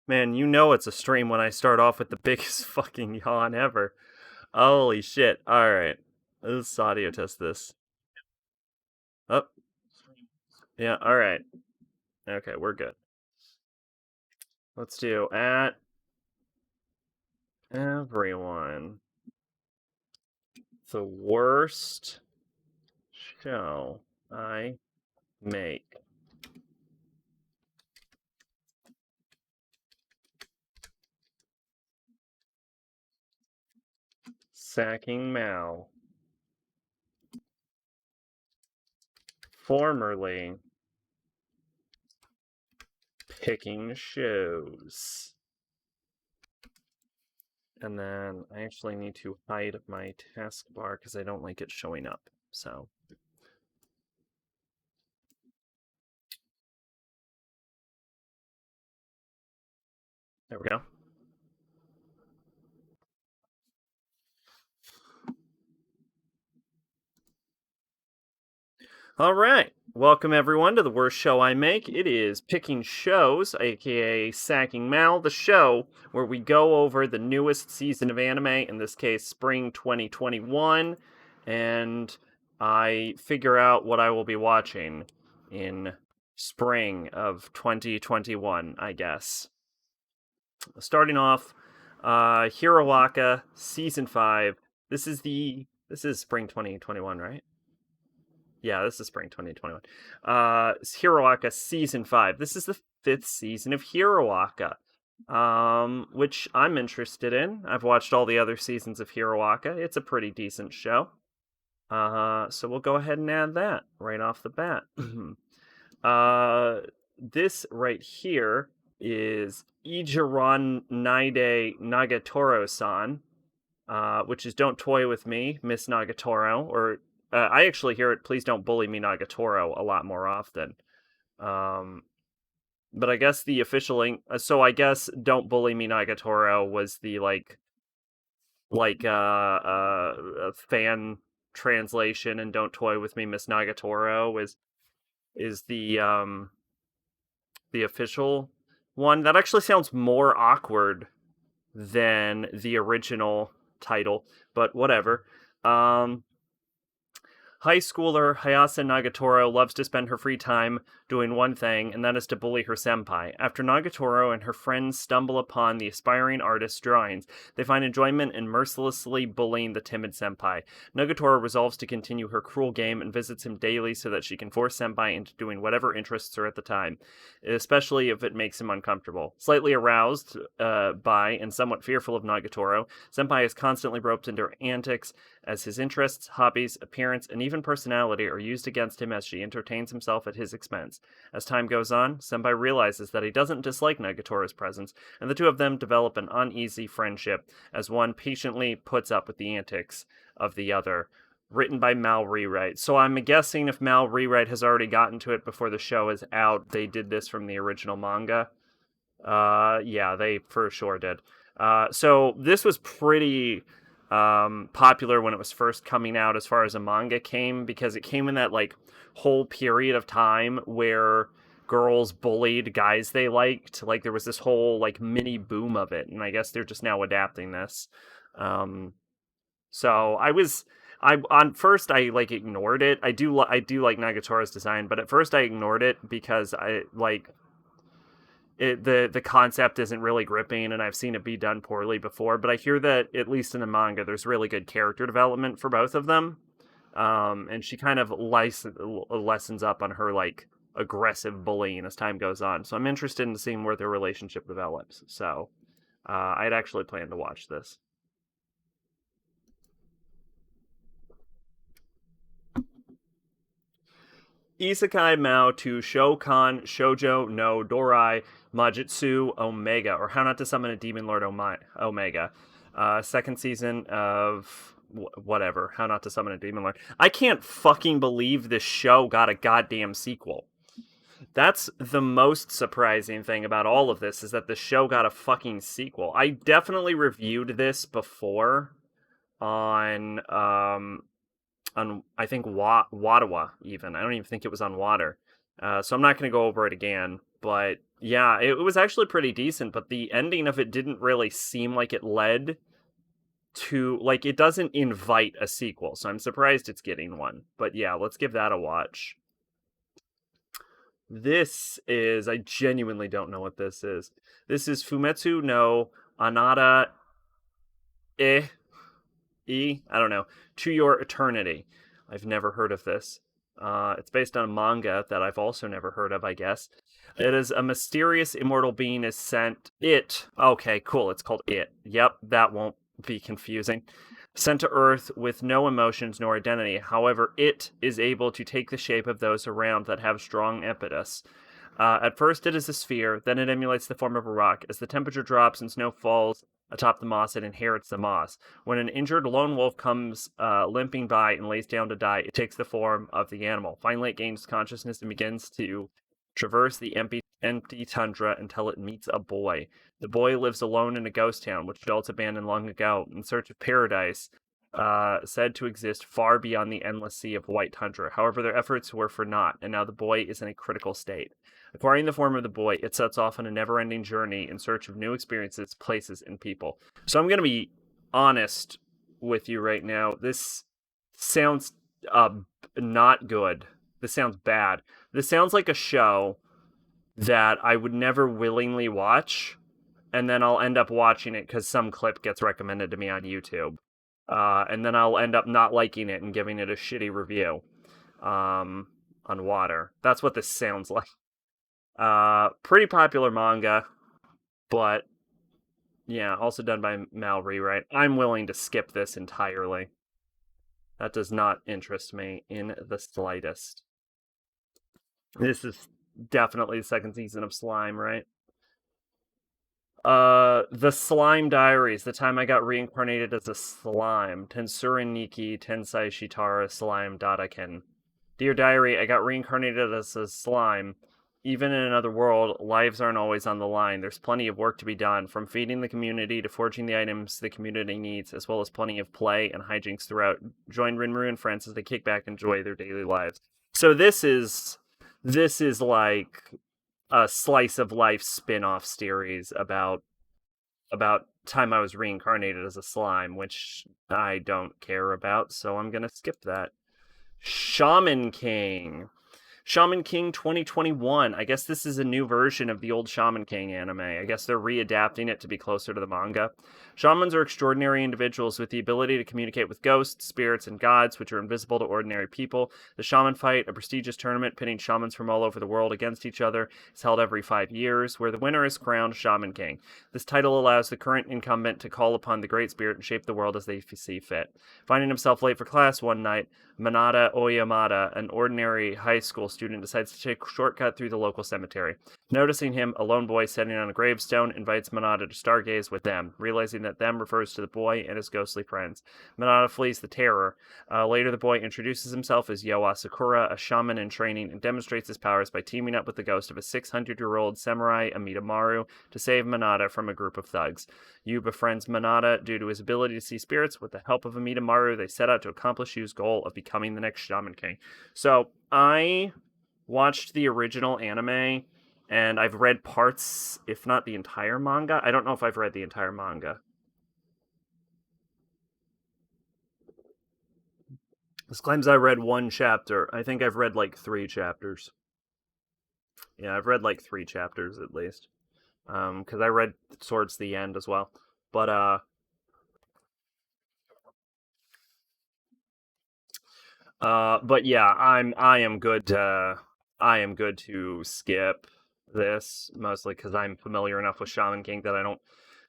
Man, you know it's a stream when I start off with the biggest fucking yawn ever. Holy shit. Alright. Let's audio test this. Oh, yeah, alright. Okay, we're good. Let's do at everyone. The worst show I make. SACing MAL. Formerly picking shows. And then I actually need to hide my taskbar because I don't like it showing up. So there we go. All right. Welcome, everyone, to the worst show I make. It is Picking Shows, aka SACing MAL, the show where we go over the newest season of anime, in this case, Spring 2021, and I figure out what I will be watching in spring of 2021, I guess. Starting off, Hiroaka, Season 5. This is Spring 2021, right? Yeah, this is spring 2021. Hiroaka season 5. This is the 5th season of Hiroaka, which I'm interested in. I've watched all the other seasons of Hiroaka. It's a pretty decent show. So we'll go ahead and add that right off the bat. This right here is Ijiran Naide Nagatoro-san, which is Don't Toy With Me, Miss Nagatoro, or I actually hear it, Please Don't Bully Me Nagatoro, a lot more often. But I guess the official so I guess Don't Bully Me Nagatoro was the fan translation, and Don't Toy With Me Miss Nagatoro is the official one. That actually sounds more awkward than the original title, but whatever. High schooler Hayase Nagatoro loves to spend her free time doing one thing, and that is to bully her senpai. After Nagatoro and her friends stumble upon the aspiring artist's drawings, they find enjoyment in mercilessly bullying the timid senpai. Nagatoro resolves to continue her cruel game and visits him daily so that she can force senpai into doing whatever interests her at the time, especially if it makes him uncomfortable. Slightly aroused by and somewhat fearful of Nagatoro, senpai is constantly roped into her antics as his interests, hobbies, appearance, and even personality are used against him as she entertains himself at his expense. As time goes on, Senpai realizes that he doesn't dislike Nagatoro's presence, and the two of them develop an uneasy friendship as one patiently puts up with the antics of the other. Written by Mal Rewrite. So I'm guessing if Mal Rewrite has already gotten to it before the show is out, they did this from the original manga. Yeah, they for sure did. So this was pretty popular when it was first coming out as far as a manga came, because it came in that like whole period of time where girls bullied guys they liked. Like there was this whole like mini boom of it, and I guess they're just now adapting this. So I on first I like ignored it. I do like Nagatoro's design, but at first I ignored it because I like the concept isn't really gripping, and I've seen it be done poorly before. But I hear that at least in the manga, there's really good character development for both of them, and she kind of lessens up on her like aggressive bullying as time goes on. So I'm interested in seeing where their relationship develops. So I'd actually planned to watch this. Isekai Mao to Shokan Shoujo no Dorai Majutsu Omega, or How Not to Summon a Demon Lord Omega. Second season of whatever, How Not to Summon a Demon Lord. I can't fucking believe this show got a goddamn sequel. That's the most surprising thing about all of this, is that the show got a fucking sequel. I definitely reviewed this before on I think Watawa even. I don't even think it was on Water. So I'm not going to go over it again, but Yeah, it was actually pretty decent, but the ending of it didn't really seem like it led to, like, it doesn't invite a sequel, so I'm surprised it's getting one. But yeah, let's give that a watch. This is, I genuinely don't know what this is. This is Fumetsu no Anata E I don't know. To Your Eternity. I've never heard of this. It's based on a manga that I've also never heard of, I guess. It is a mysterious immortal being is sent. It. Okay, cool. It's called It. Yep, that won't be confusing. Sent to Earth with no emotions nor identity. However, it is able to take the shape of those around that have strong impetus. At first, it is a sphere, then it emulates the form of a rock. As the temperature drops and snow falls atop the moss, it inherits the moss. When an injured lone wolf comes limping by and lays down to die, it takes the form of the animal. Finally, it gains consciousness and begins to traverse the empty tundra until it meets a boy. The boy lives alone in a ghost town, which adults abandoned long ago, in search of paradise, said to exist far beyond the endless sea of white tundra. However, their efforts were for naught, and now the boy is in a critical state. Acquiring the form of the boy, it sets off on a never-ending journey in search of new experiences, places, and people. So I'm going to be honest with you right now. This sounds not good. This sounds bad. This sounds like a show that I would never willingly watch, and then I'll end up watching it because some clip gets recommended to me on YouTube. And then I'll end up not liking it and giving it a shitty review on Water. That's what this sounds like. Pretty popular manga, but yeah, also done by Mal Rewrite. I'm willing to skip this entirely. That does not interest me in the slightest. This is definitely the second season of Slime, right? The Slime Diaries, the time I got reincarnated as a slime. Tensurin Niki Tensai Shitara Slime Dadaken. Dear Diary, I got reincarnated as a slime. Even in another world, lives aren't always on the line. There's plenty of work to be done, from feeding the community to forging the items the community needs, as well as plenty of play and hijinks throughout. Join Rinru and friends as they kick back and enjoy their daily lives. So this is like a slice of life spin-off series about time I was reincarnated as a slime, which I don't care about, so I'm gonna skip that. Shaman King. Shaman King 2021. I guess this is a new version of the old Shaman King anime. I guess they're readapting it to be closer to the manga. Shamans are extraordinary individuals with the ability to communicate with ghosts, spirits, and gods, which are invisible to ordinary people. The Shaman Fight, a prestigious tournament pitting shamans from all over the world against each other, is held every 5 years, where the winner is crowned Shaman King. This title allows the current incumbent to call upon the Great Spirit and shape the world as they see fit. Finding himself late for class one night, Manada Oyamada, an ordinary high school student, decides to take a shortcut through the local cemetery. Noticing him, a lone boy sitting on a gravestone invites Manada to stargaze with them, realizing that them refers to the boy and his ghostly friends. Manada flees the terror. Later, the boy introduces himself as Yoa Sakura, a shaman in training, and demonstrates his powers by teaming up with the ghost of a 600-year-old samurai, Amida Maru, to save Manada from a group of thugs. Yu befriends Manada due to his ability to see spirits. With the help of Amida Maru, they set out to accomplish Yu's goal of becoming the next Shaman King. So, I watched the original anime, and I've read parts, if not the entire manga. I don't know if I've read the entire manga. This claims I read one chapter. I think I've read like 3 chapters. Yeah, I've read like 3 chapters at least. Because I read towards the end as well. But yeah, I am good to skip this, mostly because I'm familiar enough with Shaman King that I don't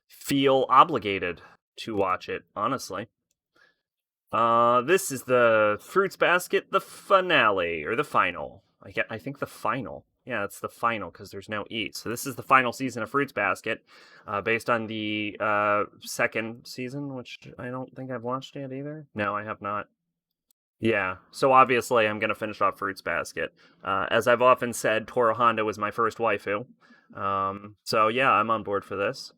feel obligated to watch it, honestly. This is the Fruits Basket, the finale, or the final. I think the final. Yeah, it's the final because there's no E. So this is the final season of Fruits Basket, based on the second season, which I don't think I've watched yet either. No, I have not. Yeah, so obviously I'm gonna finish off Fruits Basket. As I've often said, Toru Honda was my first waifu. So yeah, I'm on board for this.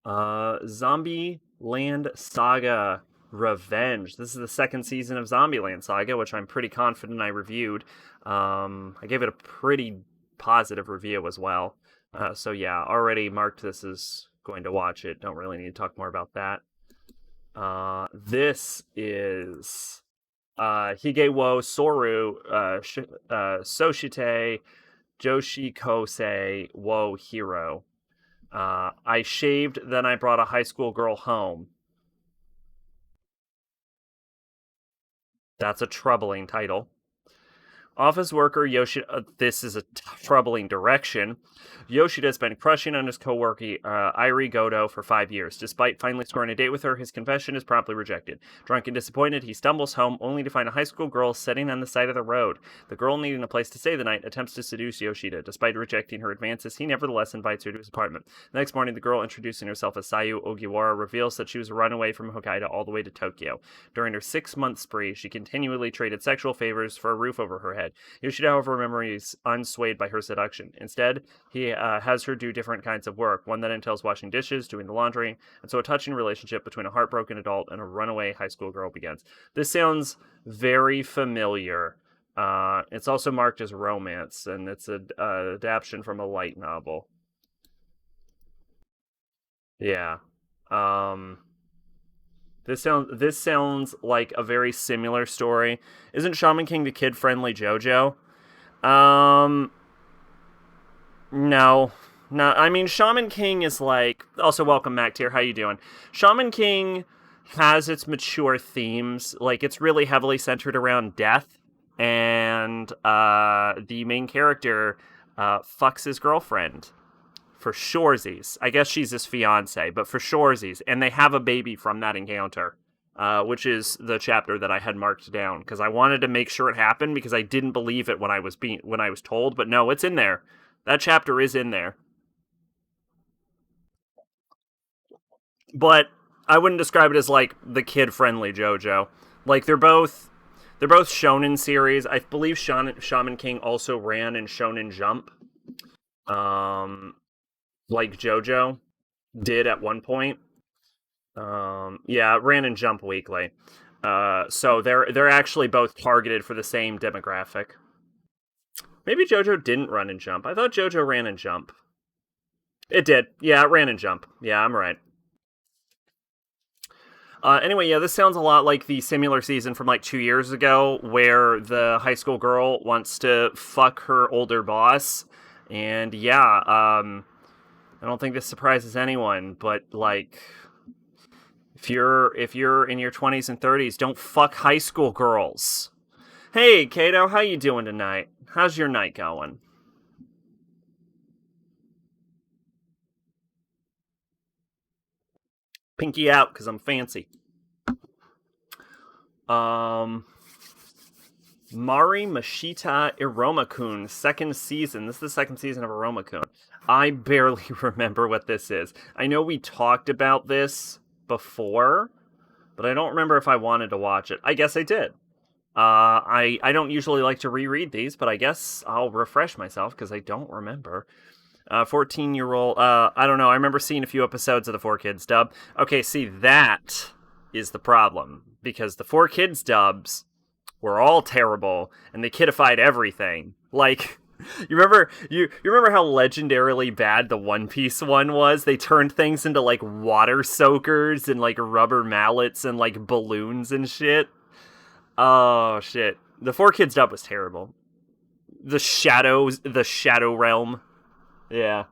Zombie Land Saga Revenge. This is the second season of Zombieland Saga, which I'm pretty confident I reviewed. I gave it a pretty positive review as well. So yeah, already marked this as going to watch it. Don't really need to talk more about that. This is Hige wo Soru Soshite Joshi Kosei wo Hero. I shaved, then I brought a high school girl home. That's a troubling title. Office worker Yoshida. This is a troubling direction. Yoshida's been crushing on his coworker Irie Goto for 5 years. Despite finally scoring a date with her, his confession is promptly rejected. Drunk and disappointed, he stumbles home only to find a high school girl sitting on the side of the road. The girl, needing a place to stay the night, attempts to seduce Yoshida. Despite rejecting her advances, he nevertheless invites her to his apartment. The next morning, the girl, introducing herself as Sayu Ogiwara, reveals that she was a runaway from Hokkaido all the way to Tokyo. During her 6-month spree, she continually traded sexual favors for a roof over her head. Yoshida, however, remains unswayed by her seduction. Instead, he has her do different kinds of work, one that entails washing dishes, doing the laundry, and so a touching relationship between a heartbroken adult and a runaway high school girl begins. This sounds very familiar. It's also marked as romance, and it's an adaptation from a light novel. Yeah. This sounds like a very similar story. Isn't Shaman King the kid-friendly JoJo? Um, no, no. I mean, Shaman King is like. Also, welcome, Mac Tier. How you doing? Shaman King has its mature themes. Like, it's really heavily centered around death, and the main character fucks his girlfriend for shoresies. I guess she's his fiance, but for shoresies, and they have a baby from that encounter. Which is the chapter that I had marked down because I wanted to make sure it happened because I didn't believe it when I was told, but no, it's in there. That chapter is in there, but I wouldn't describe it as like the kid-friendly JoJo. Like they're both shonen series. I believe Shaman King also ran in Shonen Jump, um, like JoJo did at one point. Yeah, it ran in Jump Weekly. So they're actually both targeted for the same demographic. Maybe JoJo didn't run in Jump. I thought JoJo ran in Jump. It did. Yeah, it ran in Jump. Yeah, I'm right. Anyway, yeah, this sounds a lot like the similar season from like 2 years ago, where the high school girl wants to fuck her older boss, and yeah, I don't think this surprises anyone, but like, if you're in your 20s and 30s, don't fuck high school girls. Hey, Kato, how you doing tonight? How's your night going? Pinky out, because I'm fancy. Um, Mari Mashita Iromakun, second season. This is the second season of Iromakun. I barely remember what this is. I know we talked about this before, but I don't remember if I wanted to watch it. I guess I did. I don't usually like to reread these, but I guess I'll refresh myself because I don't remember. 14-year-old. I don't know. I remember seeing a few episodes of the Four Kids dub. Okay, see, that is the problem because the Four Kids dubs were all terrible and they kidified everything. Like, you remember how legendarily bad the One Piece one was? They turned things into like water soakers and like rubber mallets and like balloons and shit. Oh shit. The Four Kids dub was terrible. The Shadow Realm. Yeah.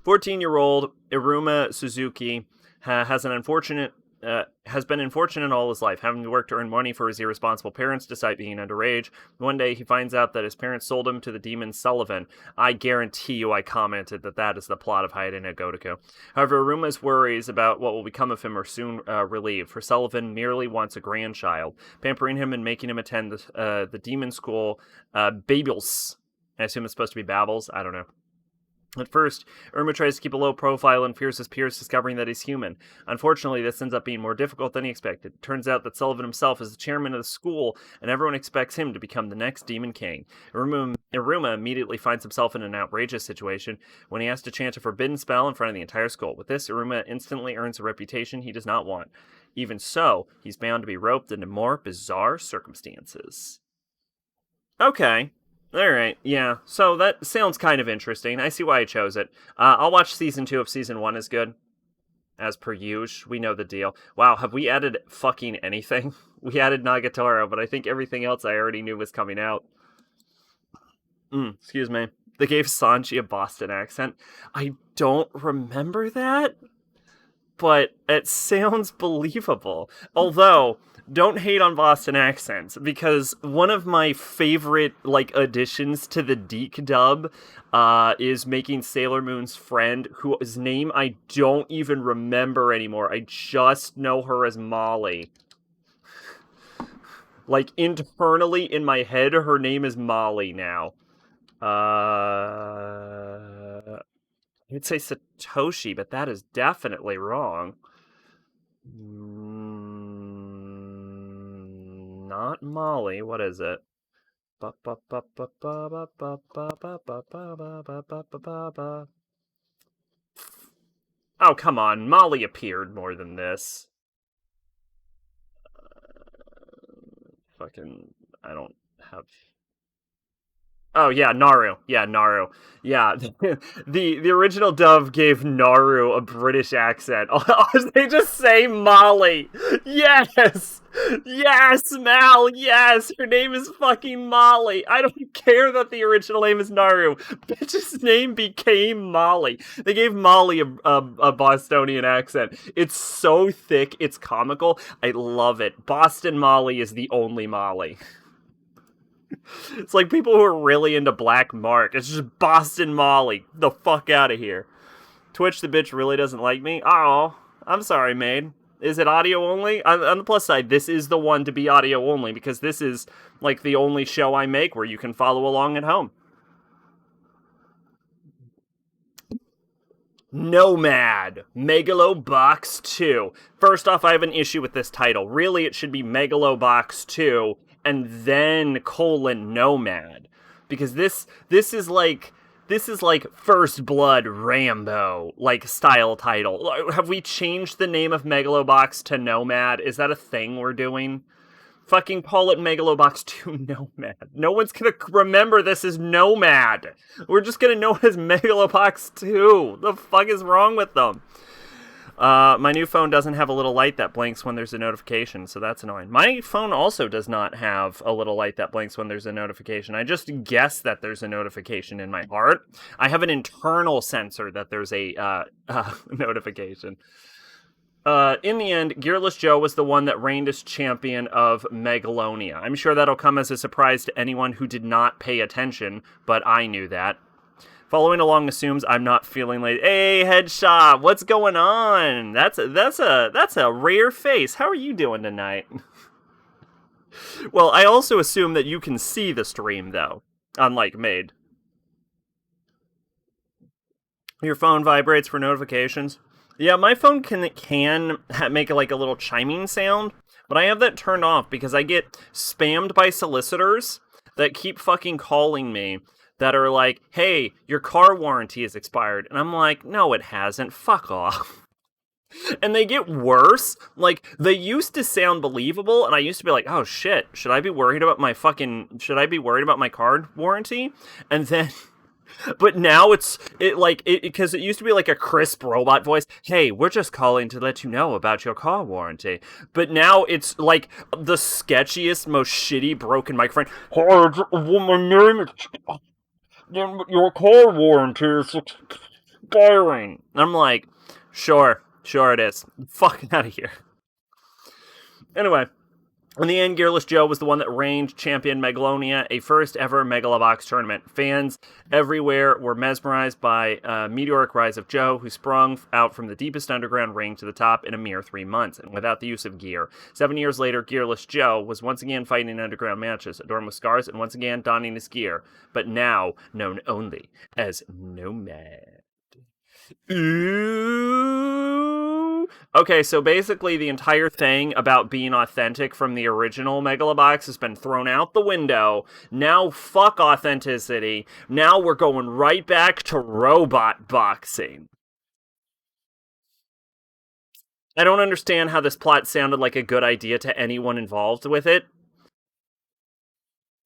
14-year-old Iruma Suzuki has been unfortunate all his life, having to work to earn money for his irresponsible parents despite being underage. One day he finds out that his parents sold him to the demon Sullivan. I guarantee you I commented that that is the plot of Hayate no Gotoku. However, Aruma's worries about what will become of him are soon relieved, for Sullivan merely wants a grandchild, pampering him and making him attend the demon school Babels. I assume it's supposed to be Babels. I don't know. At first, Irma tries to keep a low profile and fears his peers discovering that he's human. Unfortunately, this ends up being more difficult than he expected. It turns out that Sullivan himself is the chairman of the school, and everyone expects him to become the next Demon King. Iruma immediately finds himself in an outrageous situation when he has to chant a forbidden spell in front of the entire school. With this, Iruma instantly earns a reputation he does not want. Even so, he's bound to be roped into more bizarre circumstances. Okay. Alright, yeah. So that sounds kind of interesting. I see why I chose it. I'll watch season 2 if season 1 is good. As per usual, we know the deal. Wow, have we added fucking anything? We added Nagatoro, but I think everything else I already knew was coming out. Excuse me. They gave Sanji a Boston accent. I don't remember that, but it sounds believable. Although, don't hate on Boston accents, because one of my favorite, additions to the Deke dub is making Sailor Moon's friend, whose name I don't even remember anymore. I just know her as Molly. Internally in my head, her name is Molly now. I'd say Satoshi, but that is definitely wrong. Not Molly. What is it? Oh, come on. Molly appeared more than this. I don't have... Oh, yeah, Naru. Yeah, Naru. Yeah, the original dub gave Naru a British accent. They just say Molly. Yes! Yes, Mal, yes! Her name is fucking Molly. I don't care that the original name is Naru. Bitch's name became Molly. They gave Molly a Bostonian accent. It's so thick, it's comical. I love it. Boston Molly is the only Molly. It's like people who are really into Black Mark. It's just Boston Molly. The fuck out of here. Twitch, the bitch really doesn't like me. Oh, I'm sorry, maid. Is it audio only? On the plus side, this is the one to be audio only, because this is, the only show I make where you can follow along at home. Nomad. Megalobox 2. First off, I have an issue with this title. Really, it should be Megalobox 2, and then Nomad. Because this is like First Blood Rambo, style title. Have we changed the name of Megalobox to Nomad? Is that a thing we're doing? Fucking call it Megalobox 2 Nomad. No one's gonna remember this as Nomad. We're just gonna know it as Megalobox 2. The fuck is wrong with them? My new phone doesn't have a little light that blinks when there's a notification, so that's annoying. My phone also does not have a little light that blinks when there's a notification. I just guess that there's a notification in my heart. I have an internal sensor that there's a notification. In the end, Gearless Joe was the one that reigned as champion of Megalonia. I'm sure that'll come as a surprise to anyone who did not pay attention, but I knew that. Following along assumes I'm not feeling like, hey, Headshot, what's going on? That's a rare face. How are you doing tonight? Well, I also assume that you can see the stream, though, unlike Maid. Your phone vibrates for notifications. Yeah, my phone can make a little chiming sound, but I have that turned off because I get spammed by solicitors that keep fucking calling me that are like, hey, your car warranty is expired. And I'm like, no, it hasn't. Fuck off. And they get worse. They used to sound believable, and I used to be like, oh shit, should I be worried about my car warranty? And then... But now because it used to be like a crisp robot voice. Hey, we're just calling to let you know about your car warranty. But now it's like the sketchiest, most shitty broken microphone. Hi, my name is... Your car warranty is expiring. I'm like, sure it is. Fucking out of here. Anyway, In the end, Gearless Joe was the one that reigned champion Megalonia, a first ever Megalobox tournament. Fans everywhere were mesmerized by a meteoric rise of Joe, who sprung out from the deepest underground ring to the top in a mere 3 months, and without the use of gear. 7 years later, Gearless Joe was once again fighting in underground matches, adorned with scars, and once again donning his gear, but now known only as Nomad. Ooh. Okay, so basically the entire thing about being authentic from the original Megalobox has been thrown out the window. Now fuck authenticity. Now we're going right back to robot boxing. I don't understand how this plot sounded like a good idea to anyone involved with it.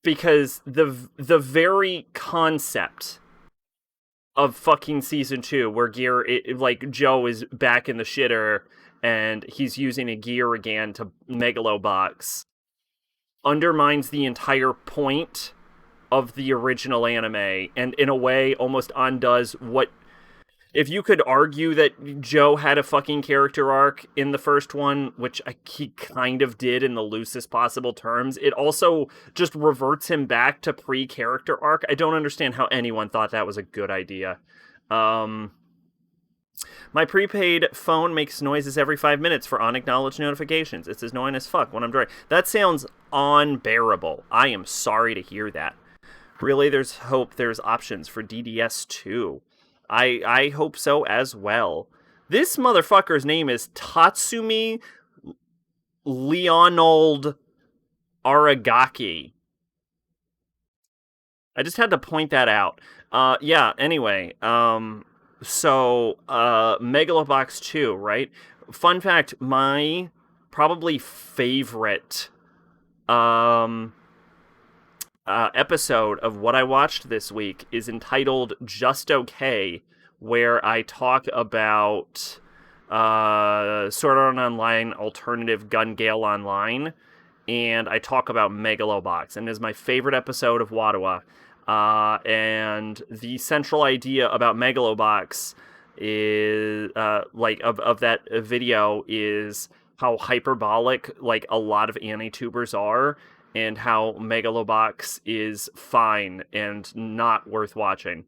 Because the very concept of fucking season 2, where Joe is back in the shitter and he's using a gear again to Megalobox, undermines the entire point of the original anime, and in a way almost undoes what. If you could argue that Joe had a fucking character arc in the first one, which he kind of did in the loosest possible terms, it also just reverts him back to pre-character arc. I don't understand how anyone thought that was a good idea. My prepaid phone makes noises every 5 minutes for unacknowledged notifications. It's as annoying as fuck when I'm driving. That sounds unbearable. I am sorry to hear that. Really, there's hope there's options for DDS too. I hope so as well. This motherfucker's name is Tatsumi Leonold Aragaki. I just had to point that out. Anyway, Megalobox 2, right? Fun fact, my probably favorite episode of what I watched this week is entitled Just Okay, where I talk about Sword Art Online Alternative Gun Gale Online, and I talk about Megalobox, and it is my favorite episode of Wadawa. And the central idea about Megalobox is of that video is how hyperbolic a lot of anti-tubers are, and how Megalobox is fine and not worth watching.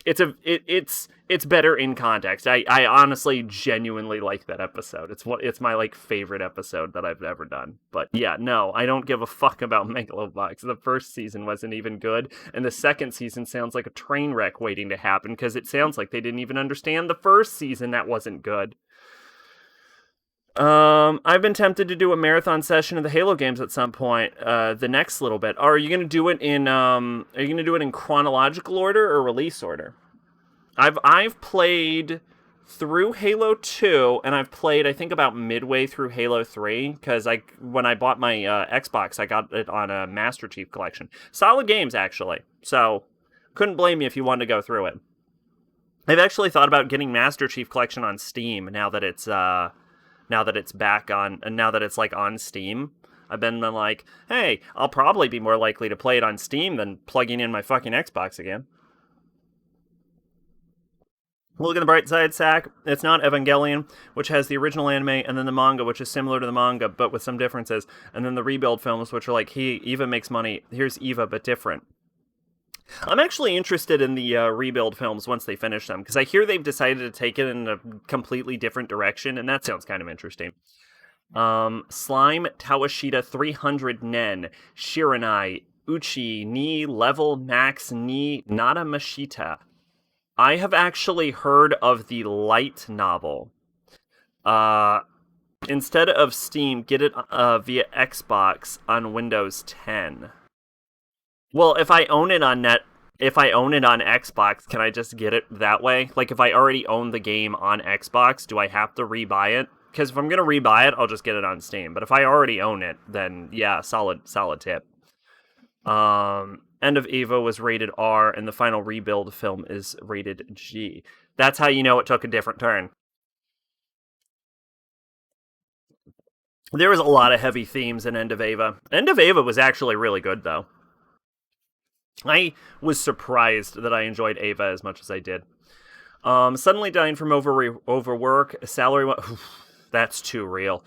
It's better in context. I honestly genuinely like that episode. It's my favorite episode that I've ever done. But yeah, no, I don't give a fuck about Megalobox. The first season wasn't even good, and the second season sounds like a train wreck waiting to happen, because it sounds like they didn't even understand the first season that wasn't good. I've been tempted to do a marathon session of the Halo games at some point, the next little bit. Are you gonna do it in chronological order or release order? I've played through Halo 2, and I've played, I think, about midway through Halo 3, because when I bought my Xbox, I got it on a Master Chief Collection. Solid games, actually, so couldn't blame you if you wanted to go through it. I've actually thought about getting Master Chief Collection on Steam now that it's back on, and now that it's on Steam. I've been like, hey, I'll probably be more likely to play it on Steam than plugging in my fucking Xbox again. Look at the bright side, Sack. It's not Evangelion, which has the original anime, and then the manga, which is similar to the manga, but with some differences, and then the rebuild films, which are Eva makes money, here's Eva, but different. I'm actually interested in the rebuild films once they finish them, because I hear they've decided to take it in a completely different direction, and that sounds kind of interesting. Slime Tawashita 300 Nen, Shiranai, Uchi, Ni, Level, Max, Ni, Nada Mashita. I have actually heard of the light novel. Instead of Steam, get it via Xbox on Windows 10. Well, if I own it on Xbox, can I just get it that way? If I already own the game on Xbox, do I have to rebuy it? Because if I'm going to rebuy it, I'll just get it on Steam. But if I already own it, then yeah, solid tip. End of Eva was rated R, and the final rebuild film is rated G. That's how you know it took a different turn. There was a lot of heavy themes in End of Eva. End of Eva was actually really good, though. I was surprised that I enjoyed Eva as much as I did. Suddenly dying from overwork, salary... That's too real.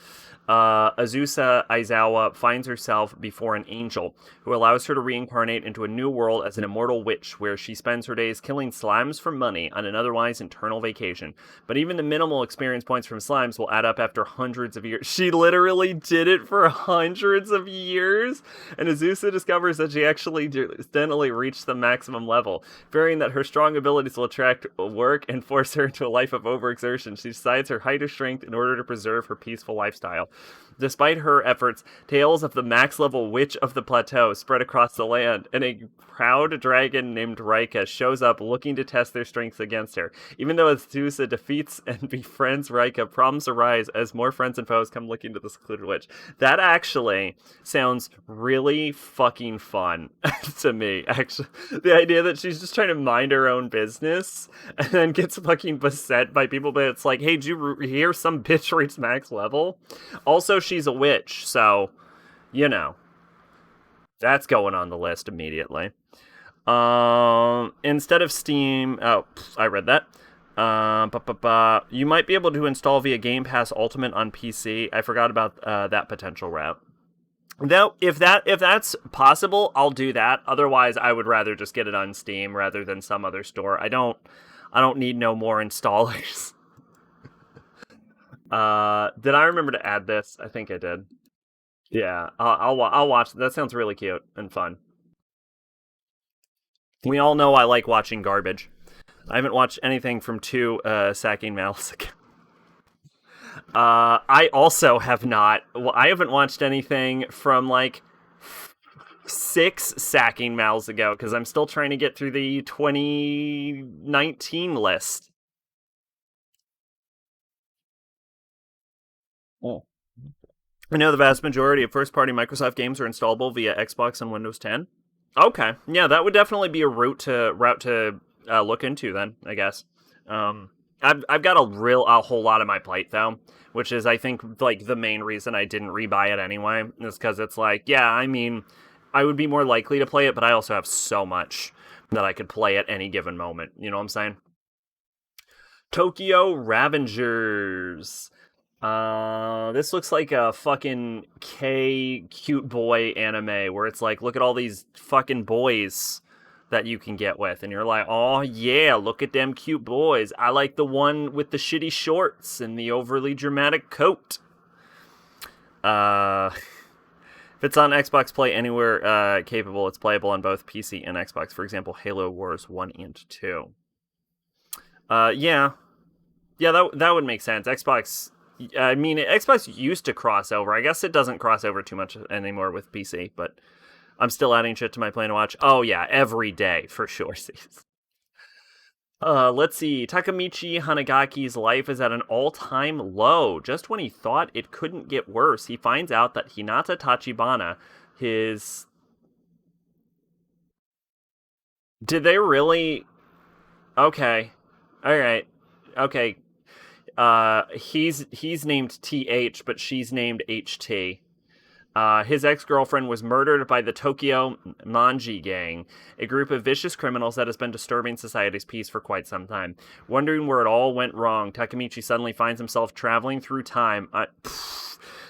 Azusa Aizawa finds herself before an angel who allows her to reincarnate into a new world as an immortal witch, where she spends her days killing slimes for money on an otherwise eternal vacation. But even the minimal experience points from slimes will add up after hundreds of years. She literally did it for hundreds of years, and Azusa discovers that she actually accidentally reached the maximum level. Fearing that her strong abilities will attract work and force her into a life of overexertion, she decides her height of strength in order to preserve her peaceful lifestyle. Despite her efforts, tales of the max-level witch of the plateau spread across the land, and a proud dragon named Rika shows up looking to test their strengths against her. Even though Azusa defeats and befriends Rika, problems arise as more friends and foes come looking to the secluded witch. That actually sounds really fucking fun to me, actually. The idea that she's just trying to mind her own business and then gets fucking beset by people, but it's like, hey, did you hear some bitch reach max level? Also, she's a witch, so, you know, that's going on the list immediately. Instead of Steam, I read that. You might be able to install via Game Pass Ultimate on PC. I forgot about that potential route. Now, if that's possible, I'll do that. Otherwise, I would rather just get it on Steam rather than some other store. I don't need no more installers. Did I remember to add this? I think I did. Yeah, I'll watch. That sounds really cute and fun. We all know I like watching garbage. I haven't watched anything from two SACing MAL. I also have not. Well, I haven't watched anything from like 6 SACing MALs ago because I'm still trying to get through the 2019 list. Oh. I know the vast majority of first-party Microsoft games are installable via Xbox and Windows 10. Okay, yeah, that would definitely be a route to look into then, I guess. I've got a whole lot on my plate though, which is I think like the main reason I didn't rebuy it anyway is because it's like, yeah, I mean, I would be more likely to play it, but I also have so much that I could play at any given moment. You know what I'm saying? Tokyo Ravengers. This looks like a fucking cute boy anime where it's like, look at all these fucking boys that you can get with, and you're like, oh yeah, look at them cute boys. I like the one with the shitty shorts and the overly dramatic coat. If it's on Xbox Play Anywhere capable, it's playable on both PC and Xbox. For example, Halo Wars 1 and 2. Yeah, that would make sense. Xbox. I mean, Xbox used to cross over. I guess it doesn't cross over too much anymore with PC, but I'm still adding shit to my plan to watch. Oh, yeah, every day, for sure. Let's see. Takamichi Hanagaki's life is at an all-time low. Just when he thought it couldn't get worse, he finds out that Hinata Tachibana, his... Did they really... Okay. Alright. Okay. He's named TH, but she's named HT. His ex-girlfriend was murdered by the Tokyo Manji Gang, a group of vicious criminals that has been disturbing society's peace for quite some time. Wondering where it all went wrong, Takamichi suddenly finds himself traveling through time.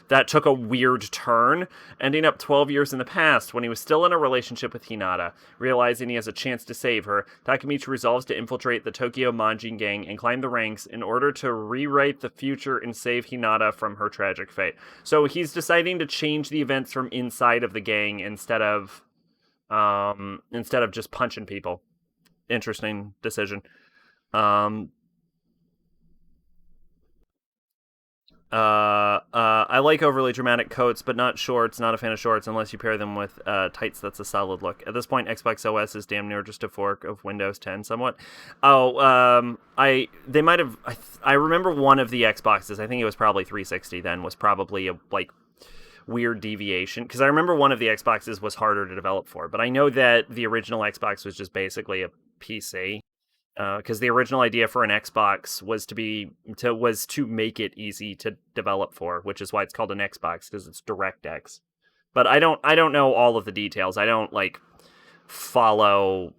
That took a weird turn, ending up 12 years in the past when he was still in a relationship with Hinata. Realizing he has a chance to save her, Takamichi resolves to infiltrate the Tokyo Manjin gang and climb the ranks in order to rewrite the future and save Hinata from her tragic fate. So he's deciding to change the events from inside of the gang instead of just punching people. Interesting decision. I like overly dramatic coats, but not shorts. Not a fan of shorts unless you pair them with tights. That's a solid look. At this point, Xbox OS is damn near just a fork of Windows 10, somewhat. They might have. I remember one of the Xboxes. I think it was probably 360. Then was probably a weird deviation because I remember one of the Xboxes was harder to develop for, but I know that the original Xbox was just basically a PC. Because the original idea for an Xbox was to make it easy to develop for, which is why it's called an Xbox because it's DirectX. But I don't know all of the details. I don't follow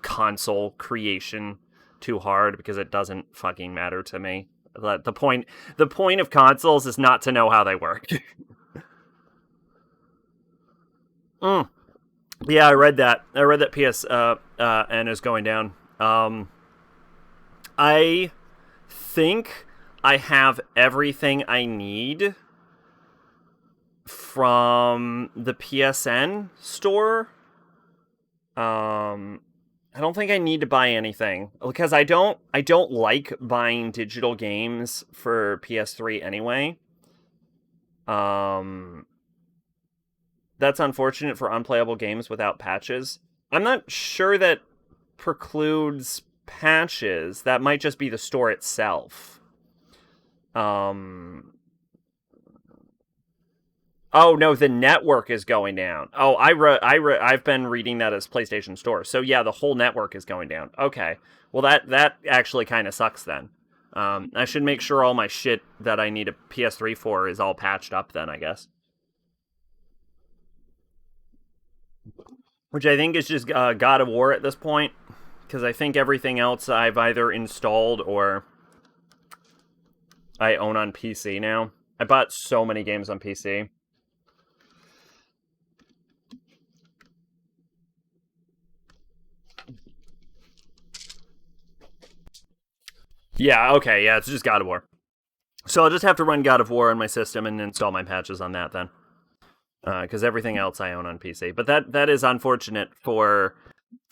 console creation too hard because it doesn't fucking matter to me. The point of consoles is not to know how they work. Yeah, I read that. I read that PSN is going down. I think I have everything I need from the PSN store. I don't think I need to buy anything because I don't like buying digital games for PS3 anyway. That's unfortunate for unplayable games without patches. I'm not sure that precludes patches. That might just be the store itself. Oh no, the network is going down. Oh, I've been reading that as PlayStation Store. So yeah, the whole network is going down. Okay, well that actually kind of sucks then. I should make sure all my shit that I need a PS3 for is all patched up then, I guess. Which I think is just God of War at this point, because I think everything else I've either installed or I own on PC now. I bought so many games on PC. Yeah, okay, yeah, it's just God of War. So I'll just have to run God of War on my system and install my patches on that then. Because everything else I own on PC. But that is unfortunate for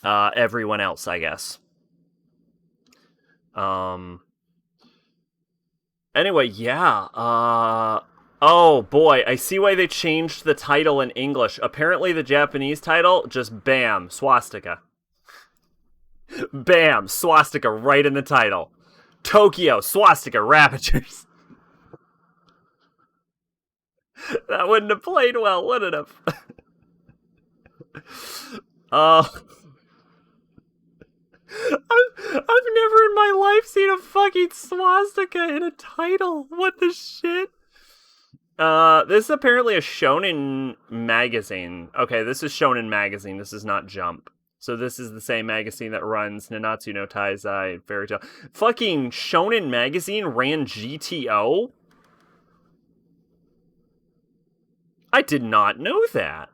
everyone else, I guess. Anyway, yeah. Oh boy, I see why they changed the title in English. Apparently the Japanese title, just bam, swastika. Bam, swastika right in the title. Tokyo, swastika, Raptors. That wouldn't have played well, would it have? I've never in my life seen a fucking swastika in a title. What the shit? This is apparently a Shonen magazine. Okay, this is Shonen magazine. This is not Jump. So this is the same magazine that runs Nanatsu no Taizai, Fairy Tail. Fucking Shonen magazine ran GTO? I did not know that.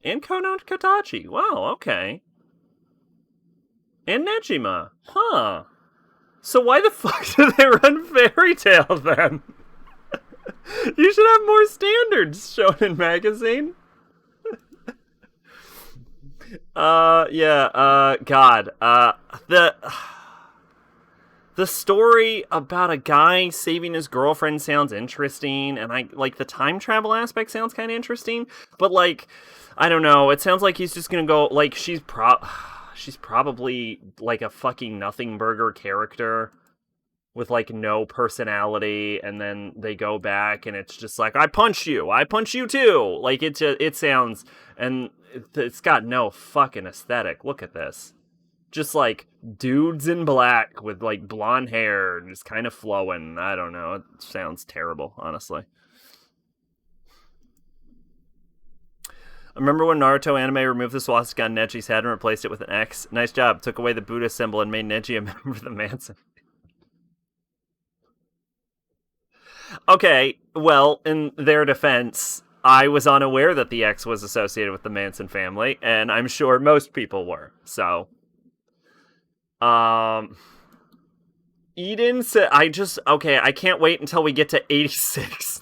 And Kono Katachi. Wow, okay. And Nejima. Huh. So why the fuck do they run Fairy Tail then? You should have more standards, Shonen magazine. God. The story about a guy saving his girlfriend sounds interesting, and I like the time travel aspect sounds kind of interesting, but like, I don't know, it sounds like he's just gonna go, like, she's probably like a fucking nothing burger character with like no personality, and then they go back and it's just like, I punch you too. Like it sounds, and it's got no fucking aesthetic. Look at this. Just like dudes in black with like blonde hair and just kind of flowing. I don't know. It sounds terrible, honestly. I remember when Naruto anime removed the swastika on Neji's head and replaced it with an X. Nice job. Took away the Buddha symbol and made Neji a member of the Manson. Okay, well, in their defense, I was unaware that the X was associated with the Manson family, and I'm sure most people were. So, Eden said, I can't wait until we get to 86.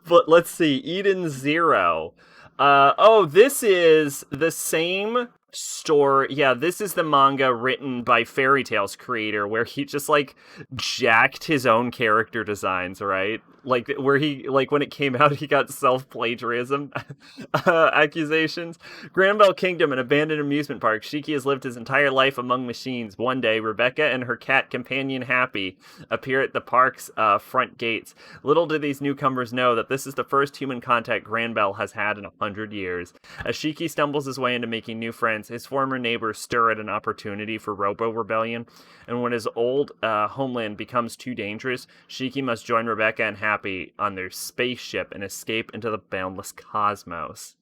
But let's see, Eden Zero. This is the same story. Yeah, this is the manga written by Fairy Tail's creator, where he just like jacked his own character designs, right? Like where he, like when it came out, he got self-plagiarism accusations. Granbell Kingdom, an abandoned amusement park. Shiki has lived his entire life among machines. One day, Rebecca and her cat companion Happy appear at the park's front gates. Little do these newcomers know that this is the first human contact Granbell has had in 100 years. As Shiki stumbles his way into making new friends, his former neighbors stir at an opportunity for robo-rebellion, and when his old homeland becomes too dangerous, Shiki must join Rebecca and Happy on their spaceship and escape into the boundless cosmos.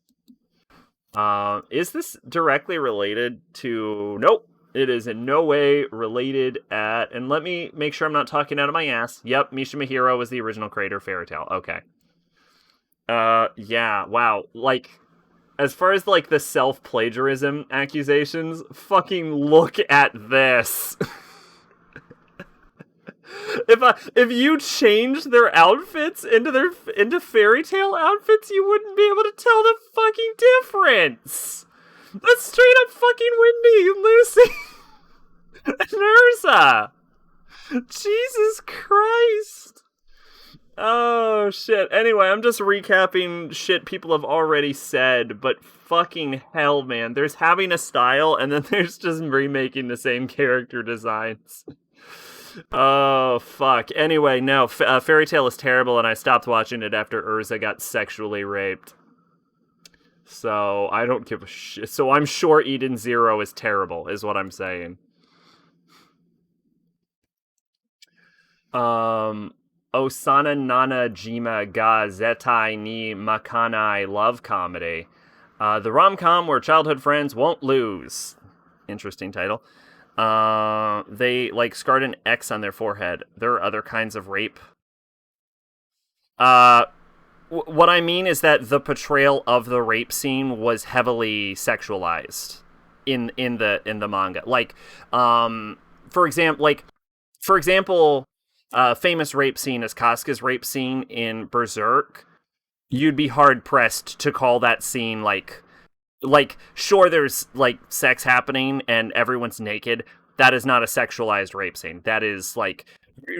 Is this directly related to... Nope. It is in no way related at, and let me make sure I'm not talking out of my ass. Yep, Mishima Hiro was the original creator of Fairy Tail. Okay. Yeah, wow. Like, as far as like the self-plagiarism accusations, fucking look at this. If you changed their outfits into fairy tale outfits, you wouldn't be able to tell the fucking difference. That's straight up fucking Wendy, Lucy, and Ursa. Jesus Christ. Oh shit. Anyway, I'm just recapping shit people have already said, but fucking hell, man. There's having a style, and then there's just remaking the same character designs. Oh fuck. Anyway, no, Fairy Tail is terrible, and I stopped watching it after Urza got sexually raped. So I don't give a shit. So I'm sure Eden Zero is terrible, is what I'm saying. Osana Nana Jima ga Zetai ni Makanai love comedy. The rom-com where childhood friends won't lose. Interesting title. They like scarred an X on their forehead. There are other kinds of rape. Uh, what I mean is that the portrayal of the rape scene was heavily sexualized in the manga. Like, for example, famous rape scene is Casca's rape scene in Berserk. You'd be hard pressed to call that scene like sure there's like sex happening and everyone's naked. That is not a sexualized rape scene. That is like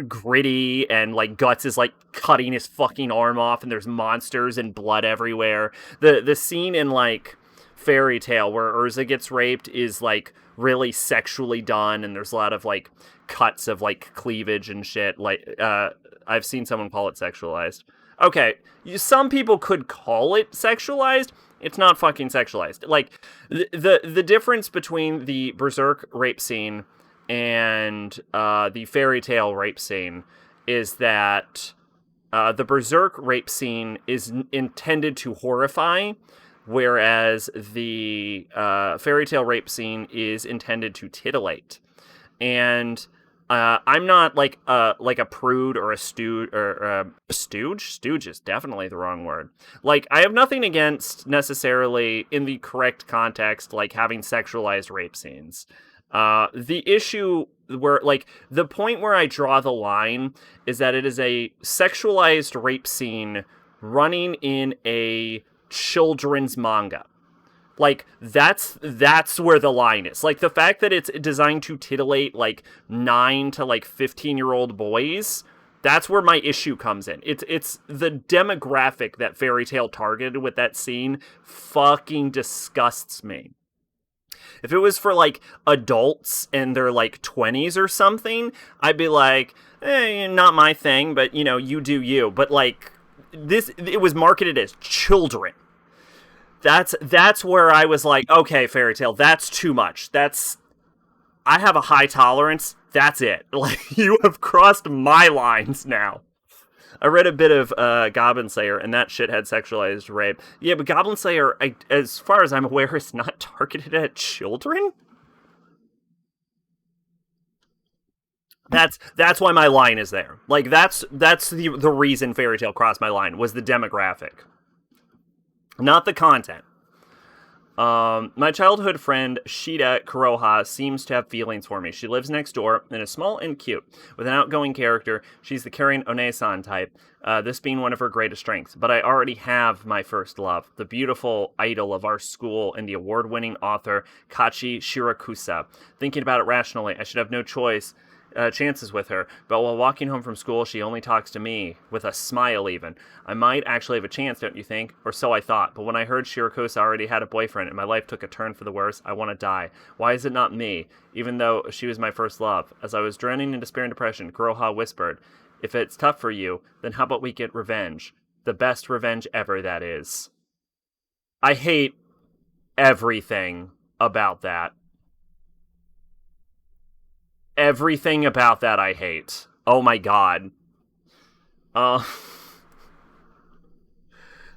gritty, and like Guts is like cutting his fucking arm off and there's monsters and blood everywhere. The scene in like Fairy Tail where Urza gets raped is like really sexually done, and there's a lot of like cuts of like cleavage and shit. Like I've seen someone call it sexualized. Okay, some people could call it sexualized. It's not fucking sexualized. Like the difference between the Berserk rape scene and the Fairy Tail rape scene is that the Berserk rape scene is intended to horrify, whereas the Fairy Tail rape scene is intended to titillate. And I'm not like a prude or a stooge or a stooge. Stooge is definitely the wrong word. Like, I have nothing against necessarily in the correct context, like having sexualized rape scenes. The issue where like the point where I draw the line is that it is a sexualized rape scene running in a children's manga. Like, that's where the line is. Like, the fact that it's designed to titillate, like, 9 to, like, 15-year-old boys, that's where my issue comes in. It's the demographic that Fairy Tail targeted with that scene fucking disgusts me. If it was for, like, adults in their, like, 20s or something, I'd be like, not my thing, but, you know, you do you. But, like, it was marketed as children. That's where I was like, okay, Fairy Tail, that's too much. I have a high tolerance. That's it. Like, you have crossed my lines now. I read a bit of Goblin Slayer, and that shit had sexualized rape. Yeah, but Goblin Slayer, as far as I'm aware, is not targeted at children. That's why my line is there. Like, that's the reason Fairy Tail crossed my line, was the demographic, not the content. My childhood friend, Shida Kuroha, seems to have feelings for me. She lives next door and is small and cute. With an outgoing character, she's the caring Onesan type, this being one of her greatest strengths. But I already have my first love, the beautiful idol of our school and the award-winning author, Kachi Shirakusa. Thinking about it rationally, I should have no chances with her, but while walking home from school, she only talks to me, with a smile even. I might actually have a chance, don't you think? Or so I thought, but when I heard Shirakusa already had a boyfriend and my life took a turn for the worse, I want to die. Why is it not me, even though she was my first love? As I was drowning in despair and depression, Kuroha whispered, if it's tough for you, then how about we get revenge? The best revenge ever, that is. I hate everything about that. Everything about that I hate. Oh my god. Uh,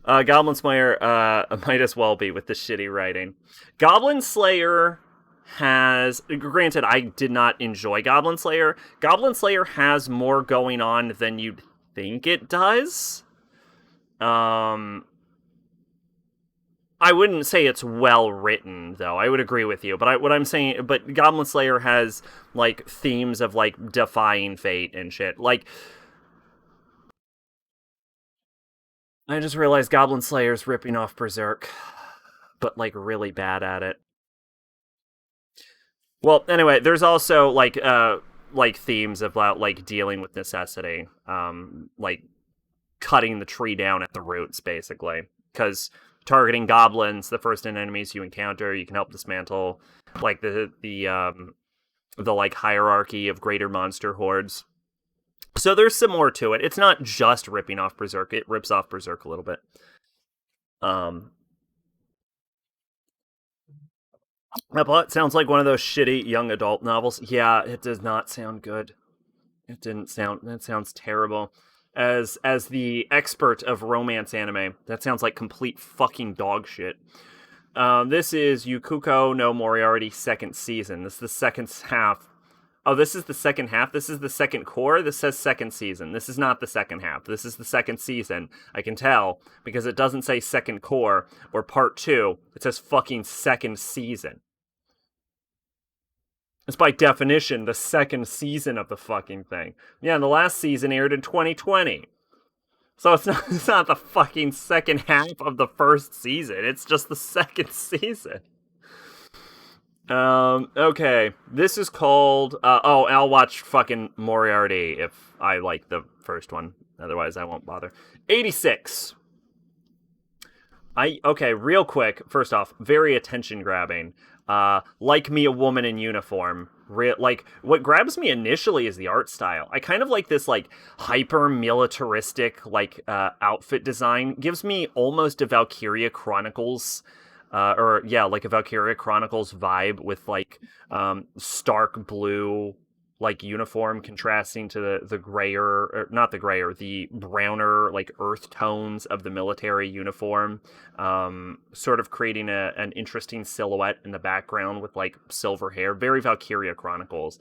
Goblin Slayer might as well be with the shitty writing. Goblin Slayer has, granted, I did not enjoy Goblin Slayer. Goblin Slayer has more going on than you'd think it does. I wouldn't say it's well written, though. I would agree with you, but what I'm saying, but Goblin Slayer has like themes of like defying fate and shit. Like, I just realized Goblin Slayer's ripping off Berserk, but like really bad at it. Well, anyway, there's also like themes about like dealing with necessity, like cutting the tree down at the roots, basically, because targeting goblins, the first enemies you encounter, you can help dismantle like the like hierarchy of greater monster hordes. So there's some more to it. It's not just ripping off Berserk; it rips off Berserk a little bit. Um, but it sounds like one of those shitty young adult novels. Yeah, it does not sound good. It didn't sound. That sounds terrible. As the expert of romance anime, that sounds like complete fucking dog shit. This is Yukuko no Moriarty second season. This is the second half. Oh, this is the second half. This is the second core. This says second season. This is not the second half. This is the second season. I can tell because it doesn't say second core or part two. It says fucking second season. It's by definition the second season of the fucking thing. Yeah, and the last season aired in 2020. So it's not the fucking second half of the first season. It's just the second season. Okay. This is called I'll watch fucking Moriarty if I like the first one. Otherwise I won't bother. 86. Okay, real quick. First off, very attention grabbing. Like me, a woman in uniform. Like what grabs me initially is the art style. I kind of like this like hyper militaristic like outfit design. Gives me almost a Valkyria Chronicles, or yeah, like a Valkyria Chronicles vibe with like stark blue like uniform contrasting to the grayer, or not the grayer, the browner like earth tones of the military uniform, sort of creating an interesting silhouette in the background with like silver hair. Very Valkyria Chronicles.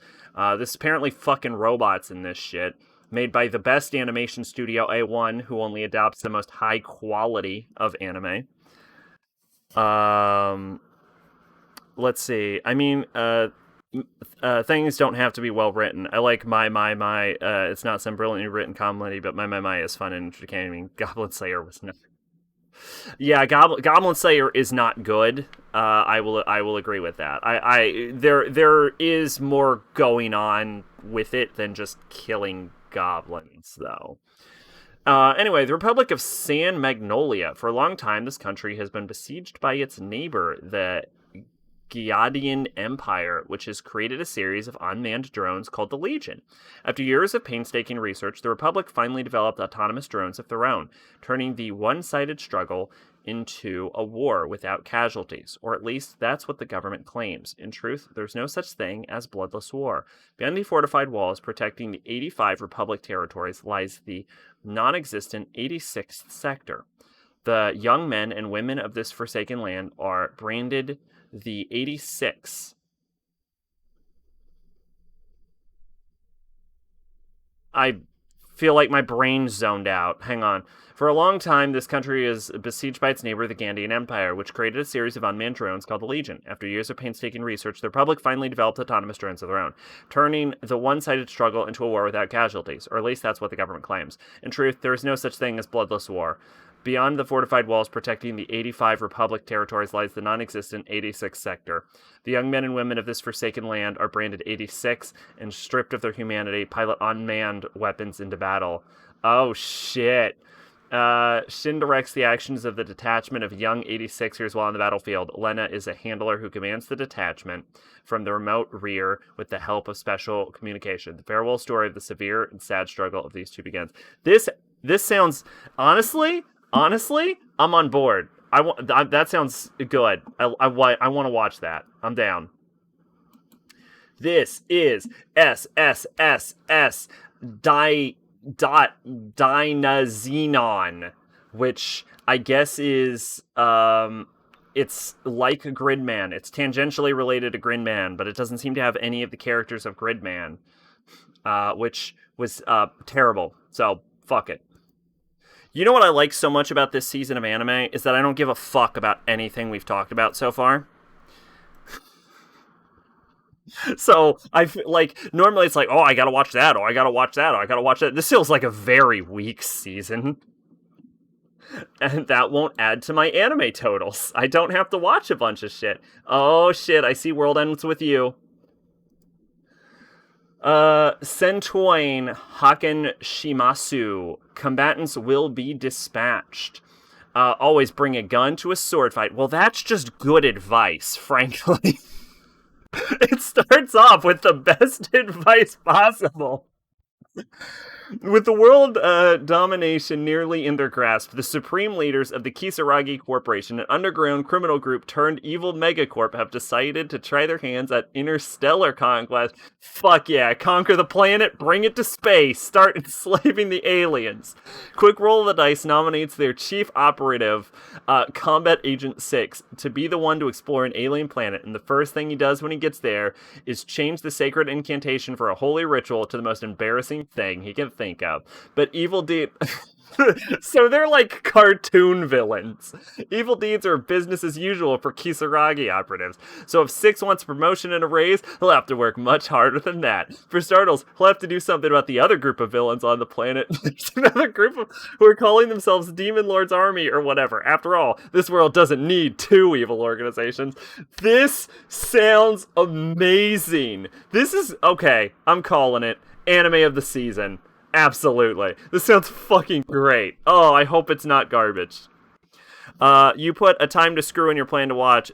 This apparently fucking robots in this shit. Made by the best animation studio A1, who only adopts the most high quality of anime. Um, let's see. I mean, things don't have to be well written. I like my. It's not some brilliantly written comedy, but my is fun and entertaining. Goblin Slayer was not. Yeah, Goblin Slayer is not good. I will agree with that. There is more going on with it than just killing goblins, though. Anyway, the Republic of San Magnolia. For a long time, this country has been besieged by its neighbor, the Giadian Empire, which has created a series of unmanned drones called the Legion. After years of painstaking research, the Republic finally developed autonomous drones of their own, turning the one-sided struggle into a war without casualties, or at least that's what the government claims. In truth, there's no such thing as bloodless war. Beyond the fortified walls protecting the 85 Republic territories lies the non-existent 86th sector. The young men and women of this forsaken land are branded the 86. I feel like my brain zoned out. Hang on. For a long time, this country is besieged by its neighbor, the Gandian Empire, which created a series of unmanned drones called the Legion. After years of painstaking research, the Republic finally developed autonomous drones of their own, turning the one-sided struggle into a war without casualties, or at least that's what the government claims. In truth, there is no such thing as bloodless war. Beyond the fortified walls protecting the 85 Republic territories lies the non-existent 86th sector. The young men and women of this forsaken land are branded 86 and stripped of their humanity, pilot unmanned weapons into battle. Oh, shit. Shin directs the actions of the detachment of young 86ers while on the battlefield. Lena is a handler who commands the detachment from the remote rear with the help of special communication. The farewell story of the severe and sad struggle of these two begins. This sounds, honestly, I'm on board. That sounds good. I want to watch that. I'm down. This is SSSS Dynazenon, which I guess is It's like Gridman. It's tangentially related to Gridman, but it doesn't seem to have any of the characters of Gridman, which was terrible. So fuck it. You know what I like so much about this season of anime is that I don't give a fuck about anything we've talked about so far. So I like normally it's like, oh, I gotta watch that, oh, I gotta watch that, oh, I gotta watch that. This feels like a very weak season, and that won't add to my anime totals. I don't have to watch a bunch of shit. Oh shit! I see World Ends with You. Sentoin Haken Shimasu. Combatants will be dispatched. Always bring a gun to a sword fight. Well, that's just good advice, frankly. It starts off with the best advice possible. With the world domination nearly in their grasp, the supreme leaders of the Kisaragi Corporation, an underground criminal group turned evil megacorp, have decided to try their hands at interstellar conquest. Fuck yeah, conquer the planet, bring it to space, start enslaving the aliens. Quick roll of the dice nominates their chief operative, Combat Agent 6, to be the one to explore an alien planet, and the first thing he does when he gets there is change the sacred incantation for a holy ritual to the most embarrassing thing he can think of. But evil deed so they're like cartoon villains. Evil deeds are business as usual for Kisaragi operatives. So if Six wants promotion and a raise, he'll have to work much harder than that. For starters, he'll have to do something about the other group of villains on the planet. There's another group who are calling themselves Demon Lord's Army or whatever. After all, this world doesn't need two evil organizations. This sounds amazing. This is, okay, I'm calling it anime of the season. Absolutely. This sounds fucking great. Oh, I hope it's not garbage. You put a time to screw in your plan to watch.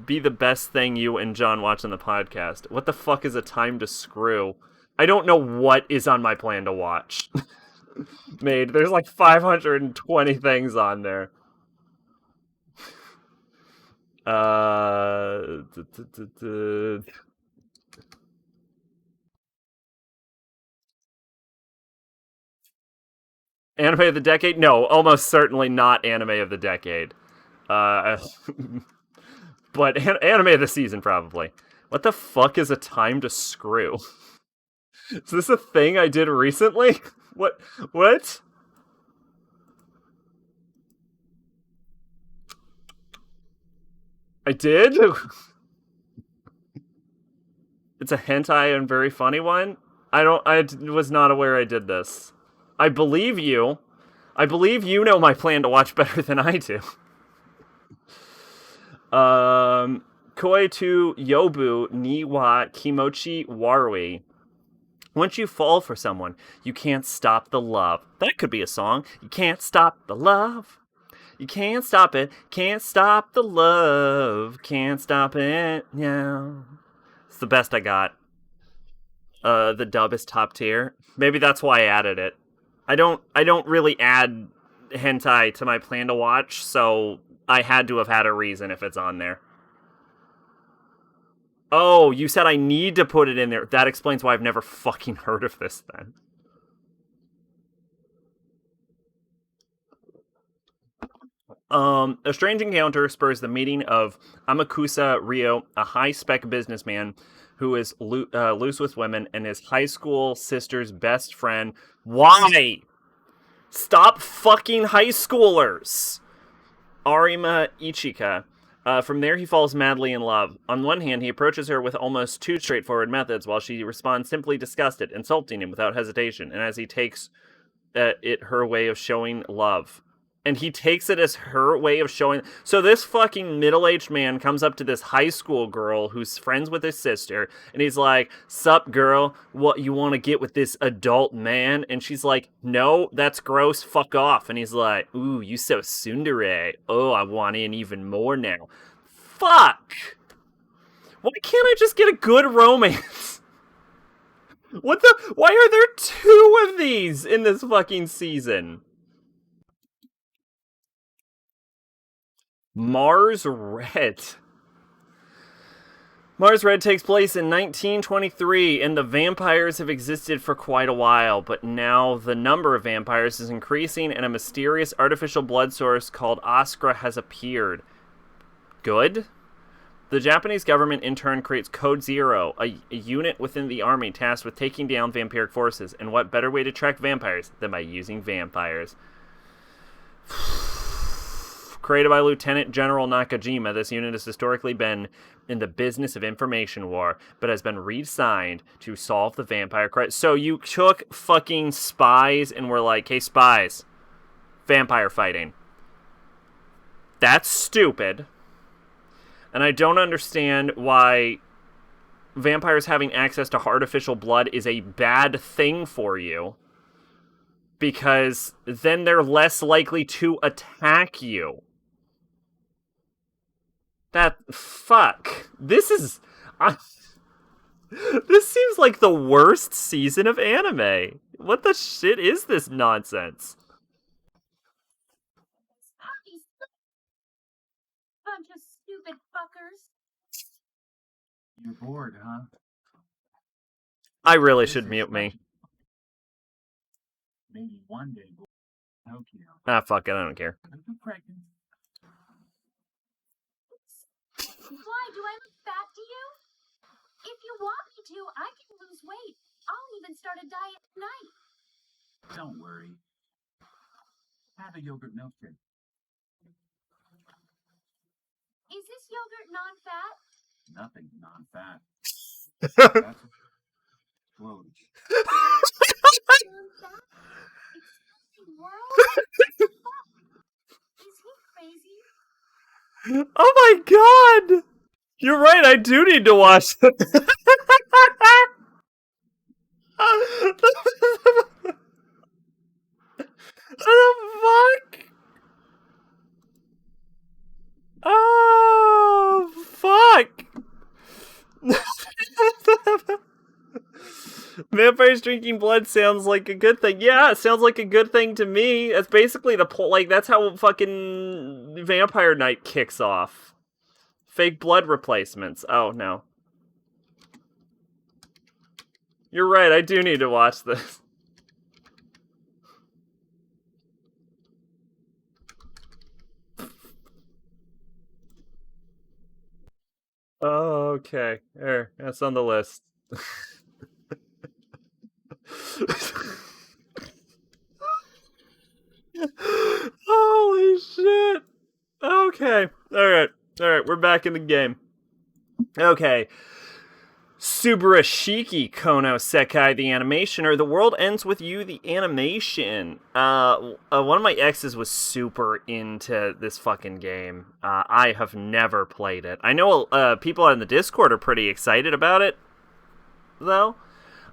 Be the best thing you and John watch on the podcast. What the fuck is a time to screw? I don't know what is on my plan to watch. Made. There's like 520 things on there. Anime of the decade? No, almost certainly not anime of the decade. But anime of the season, probably. What the fuck is a time to screw? Is this a thing I did recently? What? What? I did? It's a hentai and very funny one? I was not aware I did this. I believe you. I believe you know my plan to watch better than I do. Koi to Yobu ni wa Kimochi Warui. Once you fall for someone, you can't stop the love. That could be a song. You can't stop the love. You can't stop it. Can't stop the love. Can't stop it now. It's the best I got. The dub is top tier. Maybe that's why I added it. I don't really add hentai to my plan to watch, so I had to have had a reason if it's on there. Oh, you said I need to put it in there. That explains why I've never fucking heard of this then. A strange encounter spurs the meeting of Amakusa Ryo, a high-spec businessman who is loose with women, and his high school sister's best friend. Why? Stop fucking high schoolers! Arima Ichika. From there, he falls madly in love. On one hand, he approaches her with almost too straightforward methods, while she responds simply disgusted, insulting him without hesitation, and as he takes it her way of showing love. And he takes it as her way of showing... So this fucking middle-aged man comes up to this high school girl who's friends with his sister, and he's like, "Sup, girl? What, you want to get with this adult man?" And she's like, "No, that's gross, fuck off." And he's like, "Ooh, you so tsundere. Oh, I want in even more now." Fuck! Why can't I just get a good romance? What the... Why are there two of these in this fucking season? Mars Red. Mars Red takes place in 1923, and the vampires have existed for quite a while, but now the number of vampires is increasing, and a mysterious artificial blood source called Askra has appeared. good. The Japanese government in turn creates Code Zero, a unit within the army tasked with taking down vampiric forces. And what better way to track vampires than by using vampires? Created by Lieutenant General Nakajima, this unit has historically been in the business of information war, but has been reassigned to solve the vampire crisis. So you took fucking spies and were like, hey, spies, vampire fighting. That's stupid. And I don't understand why vampires having access to artificial blood is a bad thing for you. Because then they're less likely to attack you. Fuck. This seems like the worst season of anime. What the shit is this nonsense? Bunch of stupid fuckers. You're bored, huh? I really should mute me. Maybe one day we'll Tokyo. Ah, fuck it, I don't care. Are you pregnant? Why do I look fat to you? If you want me to, I can lose weight. I'll even start a diet tonight. Don't worry. Have a yogurt milkshake. Is this yogurt non-fat? Nothing non-fat. That's clothes. Non-fat? Exciting world? Is he crazy? Oh my god! You're right, I do need to watch it. What the fuck? Oh, fuck. Vampires drinking blood sounds like a good thing. Yeah, it sounds like a good thing to me. That's basically that's how fucking Vampire Night kicks off. Fake blood replacements. Oh, no. You're right, I do need to watch this. Oh, okay. There, that's on the list. Holy shit. Okay. Alright, we're back in the game. Okay. Subarashiki Kono Sekai the animation, or The World Ends With You the animation. One of my exes was super into this fucking game. I have never played it. I know people on the Discord are pretty excited about it, though.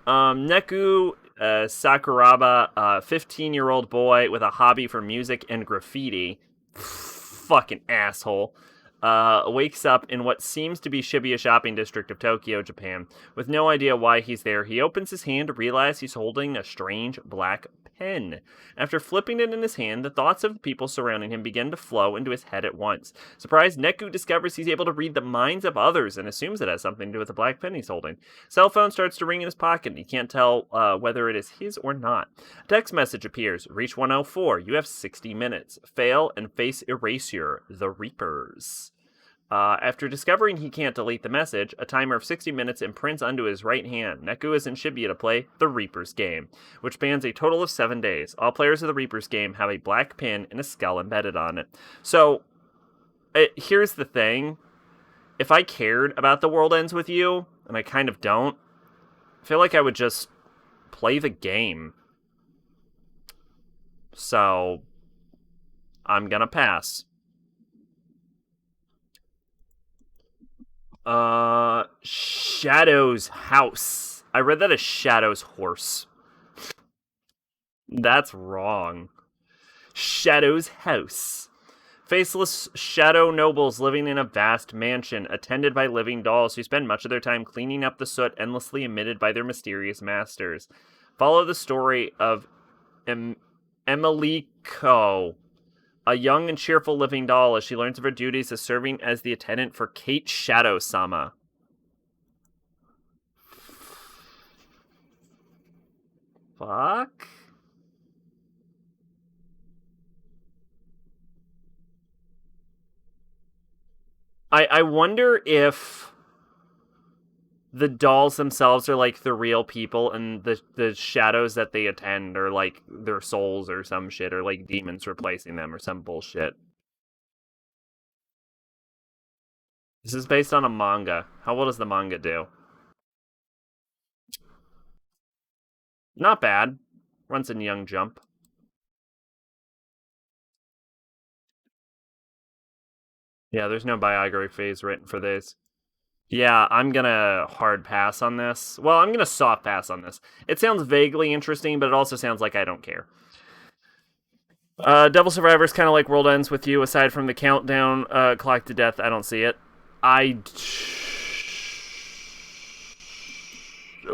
Neku Sakuraba, a 15-year-old boy with a hobby for music and graffiti. Fucking asshole. Wakes up in what seems to be Shibuya shopping district of Tokyo, Japan. With no idea why he's there, he opens his hand to realize he's holding a strange black pen. After flipping it in his hand, the thoughts of the people surrounding him begin to flow into his head at once. Surprised, Neku discovers he's able to read the minds of others and assumes it has something to do with the black pen he's holding. Cell phone starts to ring in his pocket and he can't tell whether it is his or not. A text message appears. Reach 104. You have 60 minutes. Fail and face erasure. The Reapers. After discovering he can't delete the message, a timer of 60 minutes imprints onto his right hand. Neku is in Shibuya to play the Reapers game, which spans a total of 7 days. All players of the Reapers game have a black pin and a skull embedded on it. So, here's the thing. If I cared about The World Ends With You, and I kind of don't, I feel like I would just play the game. So, I'm gonna pass. Shadow's house. I read that as Shadow's horse. That's wrong. Shadow's house. Faceless shadow nobles living in a vast mansion, attended by living dolls who spend much of their time cleaning up the soot endlessly emitted by their mysterious masters. Follow the story of Emiliko, a young and cheerful living doll, as she learns of her duties as serving as the attendant for Kate Shadow-sama. Fuck? I wonder if the dolls themselves are like the real people, and the shadows that they attend are like their souls or some shit, or like demons replacing them or some bullshit. This is based on a manga. How well does the manga do? Not bad. Runs in Young Jump. Yeah, there's no biographies written for this. Yeah, I'm gonna hard pass on this. Well, I'm gonna soft pass on this. It sounds vaguely interesting, but it also sounds like I don't care. Devil Survivor is kind of like World Ends with You. Aside from the countdown clock to death, I don't see it.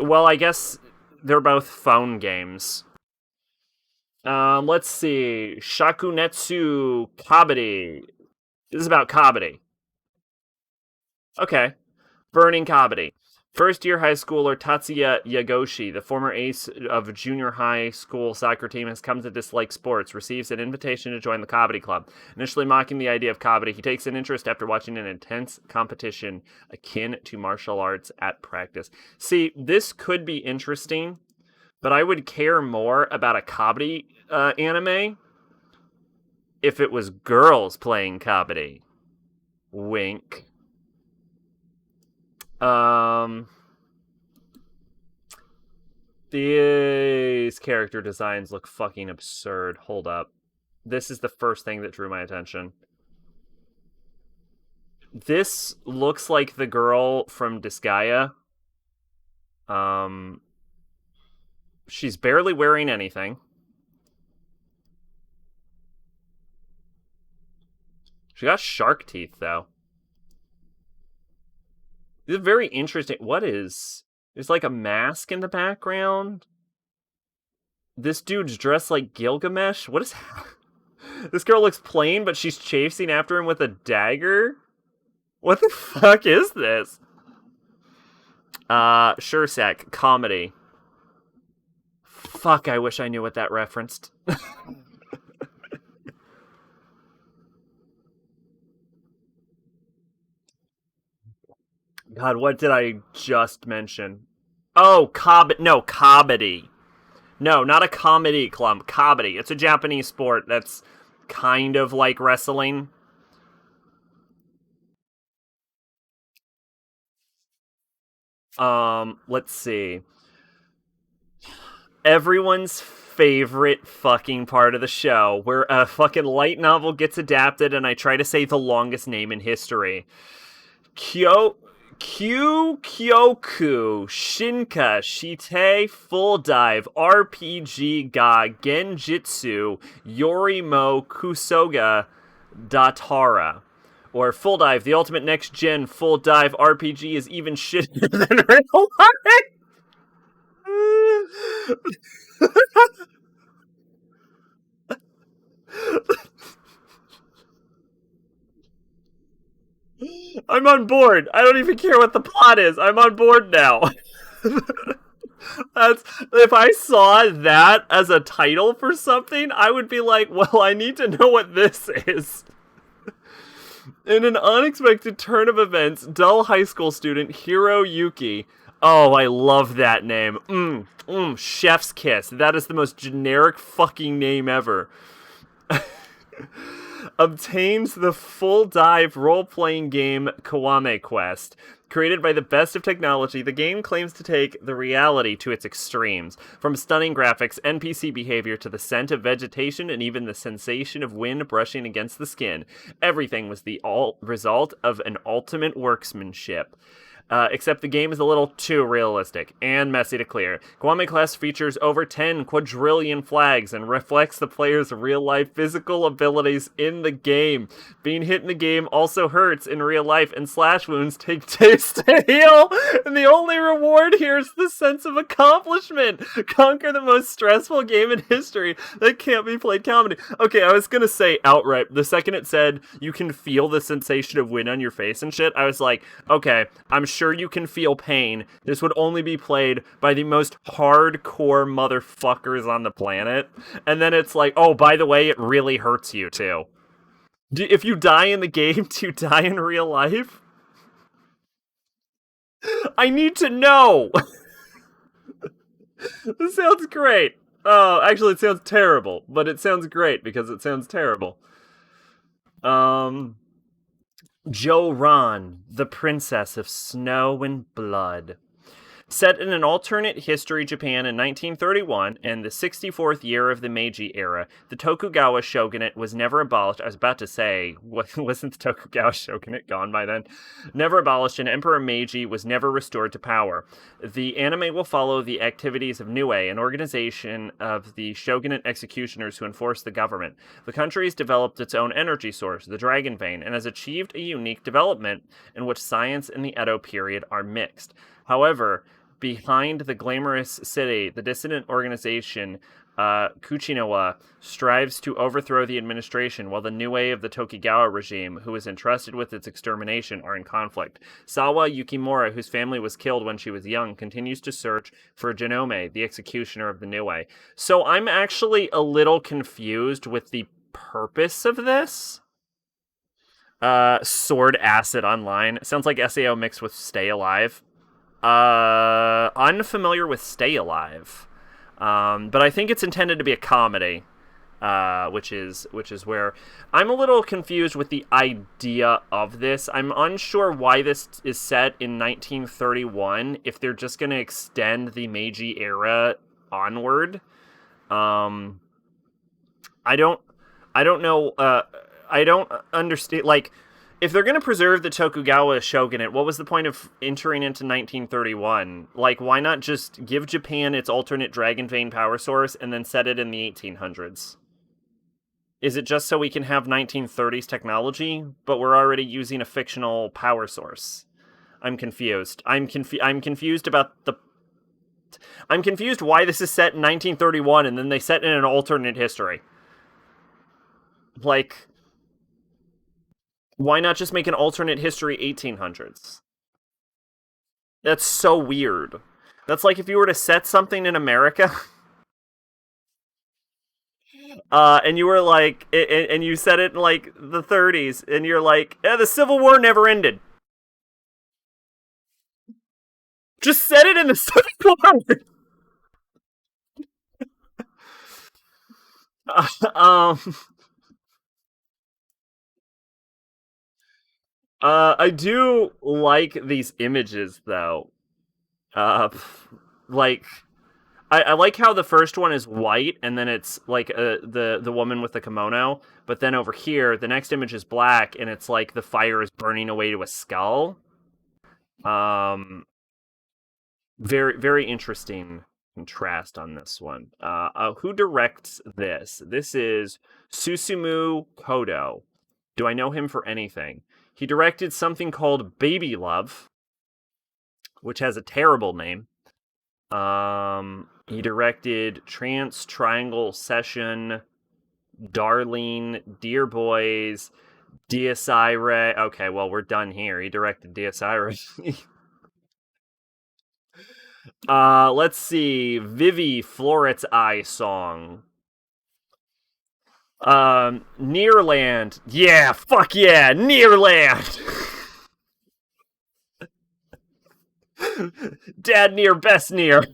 Well, I guess they're both phone games. Let's see. Shakunetsu Kabaddi. This is about Kabaddi. Okay. Burning Kabaddi. First year high schooler Tatsuya Yagoshi, the former ace of a junior high school soccer team, has come to dislike sports, receives an invitation to join the Kabaddi Club. Initially mocking the idea of Kabaddi, he takes an interest after watching an intense competition akin to martial arts at practice. See, this could be interesting, but I would care more about a Kabaddi anime if it was girls playing Kabaddi. Wink. These character designs look fucking absurd. Hold up. This is the first thing that drew my attention. This looks like the girl from Disgaea. She's barely wearing anything. She got shark teeth, though. This is very interesting. What is... There's like a mask in the background. This dude's dressed like Gilgamesh. What is... This girl looks plain, but she's chasing after him with a dagger? What the fuck is this? SACing comedy. Fuck, I wish I knew what that referenced. God, what did I just mention? Oh, Kabaddi. No, not a comedy club. Kabaddi. It's a Japanese sport that's kind of like wrestling. Let's see. Everyone's favorite fucking part of the show, where a fucking light novel gets adapted and I try to say the longest name in history. Kyoku Shinka Shite Full Dive RPG ga Genjitsu Yorimo Kusoga Datara. Or Full Dive, the ultimate next gen full dive RPG is even shittier than real life. I'm on board. I don't even care what the plot is. I'm on board now. That's if I saw that as a title for something, I would be like, well, I need to know what this is. In an unexpected turn of events, dull high school student Hiro Yuki. Oh, I love that name. Chef's kiss. That is the most generic fucking name ever. Obtains the full dive role-playing game Kiwame Quest. Created by the best of technology, the game claims to take the reality to its extremes. From stunning graphics, NPC behavior, to the scent of vegetation, and even the sensation of wind brushing against the skin. Everything was the result of an ultimate workmanship. Except the game is a little too realistic and messy to clear. Kiwame Quest features over 10 quadrillion flags and reflects the player's real-life physical abilities in the game. Being hit in the game also hurts in real life, and slash wounds take days to heal. And the only reward here is the sense of accomplishment. Conquer the most stressful game in history that can't be played comedy. Okay, I was gonna say outright, the second it said you can feel the sensation of wind on your face and shit, I was like, okay, I'm sure you can feel pain. This would only be played by the most hardcore motherfuckers on the planet. And then it's like, oh, by the way, it really hurts you too. If you die in the game, do you die in real life? I need to know! This sounds great. Oh, actually, it sounds terrible, but it sounds great because it sounds terrible. Jo-Ran, the Princess of Snow and Blood. Set in an alternate history Japan in 1931 and the 64th year of the Meiji era, the Tokugawa shogunate was never abolished. I was about to say, wasn't the Tokugawa shogunate gone by then? Never abolished, and Emperor Meiji was never restored to power. The anime will follow the activities of Niue, an organization of the shogunate executioners who enforce the government. The country has developed its own energy source, the Dragon Vein, and has achieved a unique development in which science and the Edo period are mixed. However, behind the glamorous city, the dissident organization Kuchinawa strives to overthrow the administration, while the Niue of the Tokugawa regime, who is entrusted with its extermination, are in conflict. Sawa Yukimura, whose family was killed when she was young, continues to search for Janome, the executioner of the Niue. So I'm actually a little confused with the purpose of this. Sword Acid Online. Sounds like SAO mixed with Stay Alive. Unfamiliar with Stay Alive, but I think it's intended to be a comedy, which is where I'm a little confused with the idea of this. I'm unsure why this is set in 1931, if they're just going to extend the Meiji era onward. I don't know, I don't understand, like, if they're going to preserve the Tokugawa shogunate, what was the point of entering into 1931? Like, why not just give Japan its alternate Dragon Vein power source and then set it in the 1800s? Is it just so we can have 1930s technology, but we're already using a fictional power source? I'm confused. I'm confused about the... I'm confused why this is set in 1931 and then they set in an alternate history. Like... Why not just make an alternate history 1800s? That's so weird. That's like if you were to set something in America, and you were like, and you set it in like the 30s, and you're like, the Civil War never ended. Just set it in the Civil War. I do like these images, though. Like, I like how the first one is white, and then it's, like, the woman with the kimono, but then over here, the next image is black, and it's like the fire is burning away to a skull. Very, very interesting contrast on this one. Who directs this? This is Susumu Kodo. Do I know him for anything? He directed something called Baby Love, which has a terrible name. He directed Trance Triangle Session, Darling, Dear Boys, Dies Irae. Okay, well, we're done here. He directed Dies Irae. Let's see. Vivi Floret's Eye Song. Nearland. Yeah, fuck yeah, Nearland. Dad near, best near.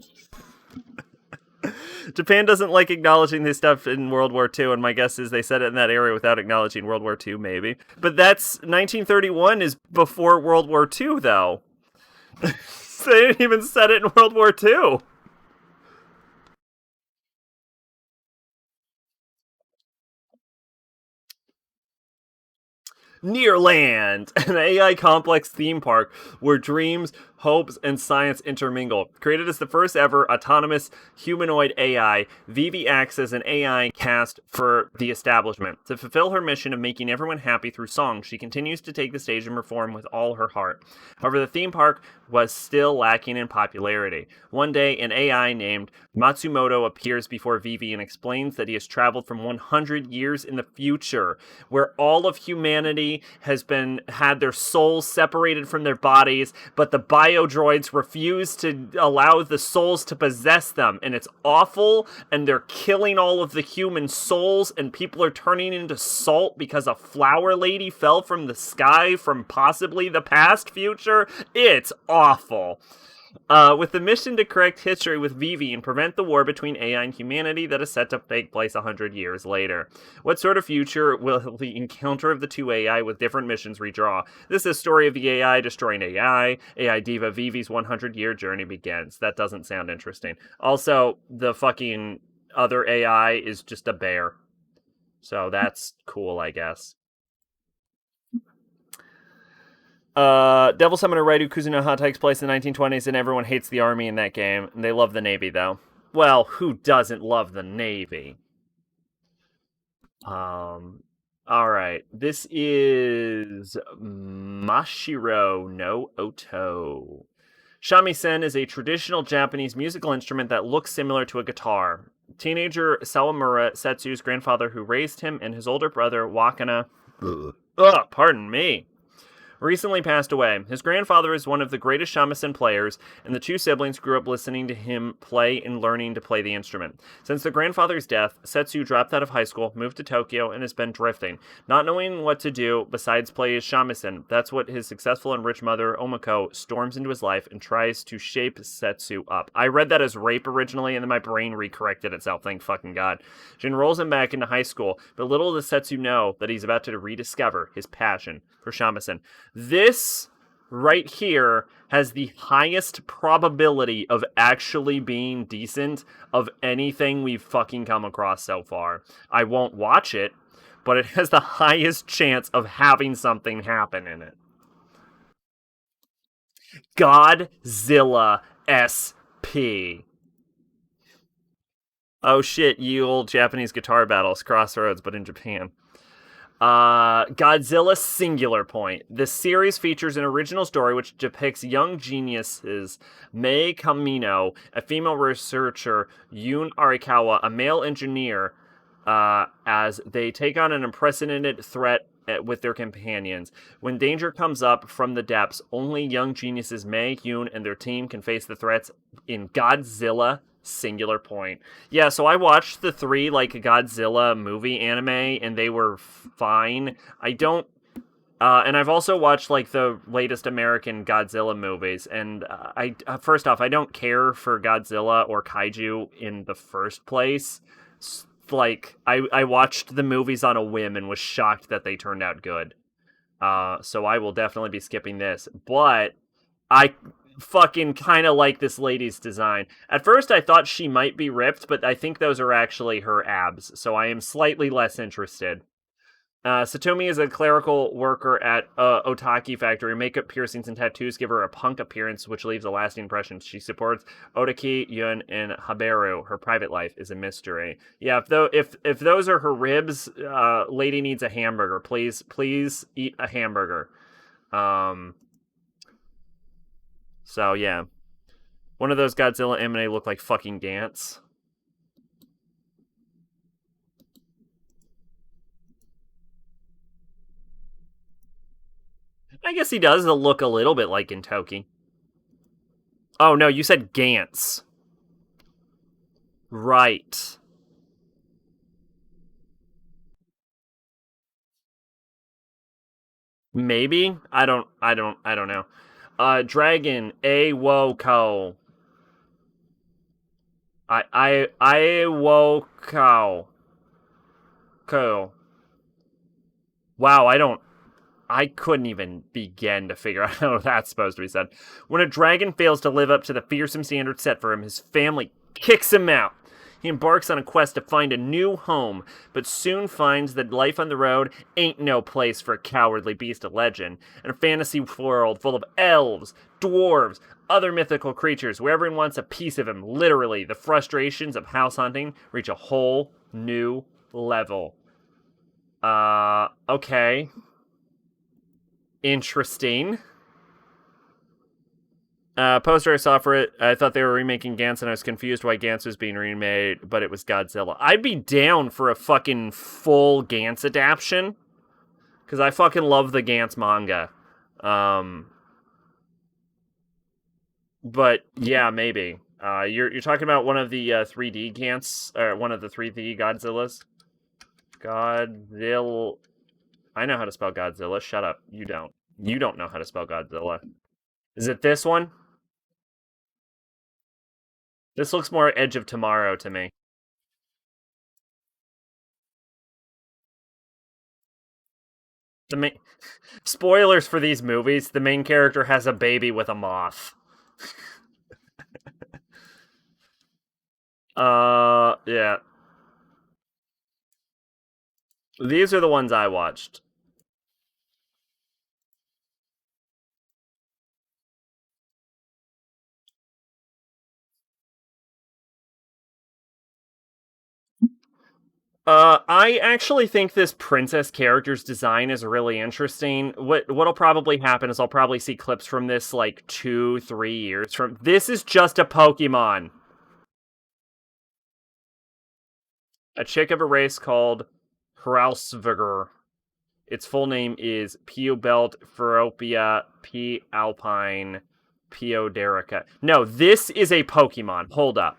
Japan doesn't like acknowledging this stuff in World War II, and my guess is they set it in that area without acknowledging World War II, maybe. But that's 1931 is before World War II, though. So they didn't even set it in World War II. Nearland, an AI complex theme park where dreams, hopes, and science intermingle. Created as the first ever autonomous humanoid AI, Vivi acts as an AI cast for the establishment. To fulfill her mission of making everyone happy through song, she continues to take the stage and perform with all her heart. However, the theme park was still lacking in popularity. One day, an AI named Matsumoto appears before Vivi and explains that he has traveled from 100 years in the future, where all of humanity has had their souls separated from their bodies, but the biodroids refuse to allow the souls to possess them, and it's awful, and they're killing all of the human souls, and people are turning into salt because a flower lady fell from the sky from possibly the past future. It's awful. With the mission to correct history with Vivi and prevent the war between AI and humanity that is set to take place 100 years later. What sort of future will the encounter of the two AI with different missions redraw? This is a story of the AI destroying AI. AI diva Vivi's 100-year journey begins. That doesn't sound interesting. Also, the fucking other AI is just a bear. So that's cool, I guess. Devil Summoner Raidu Kuzunoha takes place in the 1920s, and everyone hates the army in that game. They love the Navy, though. Well, who doesn't love the Navy? Alright. This is Mashiro no Oto. Shamisen is a traditional Japanese musical instrument that looks similar to a guitar. Teenager Sawamura, Setsu's grandfather who raised him, and his older brother Wakana... pardon me. Recently passed away. His grandfather is one of the greatest shamisen players, and the two siblings grew up listening to him play and learning to play the instrument. Since the grandfather's death, Setsu dropped out of high school, moved to Tokyo, and has been drifting, not knowing what to do besides play his shamisen. That's what his successful and rich mother, Omiko, storms into his life and tries to shape Setsu up. I read that as rape originally, and then my brain recorrected itself, thank fucking God. She enrolls him back into high school, but little does Setsu know that he's about to rediscover his passion for shamisen. This right here has the highest probability of actually being decent of anything we've fucking come across so far. I won't watch it, but it has the highest chance of having something happen in it. Godzilla SP. Oh shit, you old Japanese guitar battles, Crossroads, but in Japan. Godzilla Singular Point. This series features an original story which depicts young geniuses Mei Kamino, a female researcher, Yun Arikawa, a male engineer, as they take on an unprecedented threat with their companions. When danger comes up from the depths, only young geniuses Mei, Yun, and their team can face the threats in Godzilla Singular Point. Yeah, so I watched the 3 Godzilla movie anime, and they were fine. I don't and I've also watched the latest American Godzilla movies, and first off, I don't care for Godzilla or kaiju in the first place. I watched the movies on a whim and was shocked that they turned out good. So I will definitely be skipping this, but I fucking kind of like this lady's design. At first I thought she might be ripped, but I think those are actually her abs, so I am slightly less interested. Satomi is a clerical worker at Otaki Factory. Makeup, piercings, and tattoos give her a punk appearance, which leaves a lasting impression. She supports Otaki, Yun, and Haberu. Her private life is a mystery. Yeah, if those are her ribs, lady needs a hamburger. Please eat a hamburger. So, yeah. One of those Godzilla anime look like fucking Gantz. I guess he does look a little bit like Gintoki. Oh, no, you said Gantz. Right. Maybe? I don't know. Dragon Awoko. Awoko. Ko. Wow, I couldn't even begin to figure out how that's supposed to be said. When a dragon fails to live up to the fearsome standards set for him, his family kicks him out. He embarks on a quest to find a new home, but soon finds that life on the road ain't no place for a cowardly beast of legend. In a fantasy world full of elves, dwarves, other mythical creatures, where everyone wants a piece of him, literally, the frustrations of house hunting reach a whole new level. Okay. Interesting. Poster I saw for it, I thought they were remaking Gantz, and I was confused why Gantz was being remade, but it was Godzilla. I'd be down for a fucking full Gantz adaptation, because I fucking love the Gantz manga. But yeah, maybe. You're talking about one of the 3D Gants, or one of the 3D Godzillas. Godzilla. I know how to spell Godzilla. Shut up. You don't. You don't know how to spell Godzilla. Is it this one? This looks more Edge of Tomorrow to me. The main spoilers for these movies. The main character has a baby with a moth. Yeah. These are the ones I watched. I actually think this princess character's design is really interesting. What'll probably happen is I'll probably see clips from this like 2-3 years from. This is just a Pokemon. A chick of a race called Hrausviger. Its full name is Piobelt Feropia P. alpine Pioderica. No, this is a Pokemon. Hold up.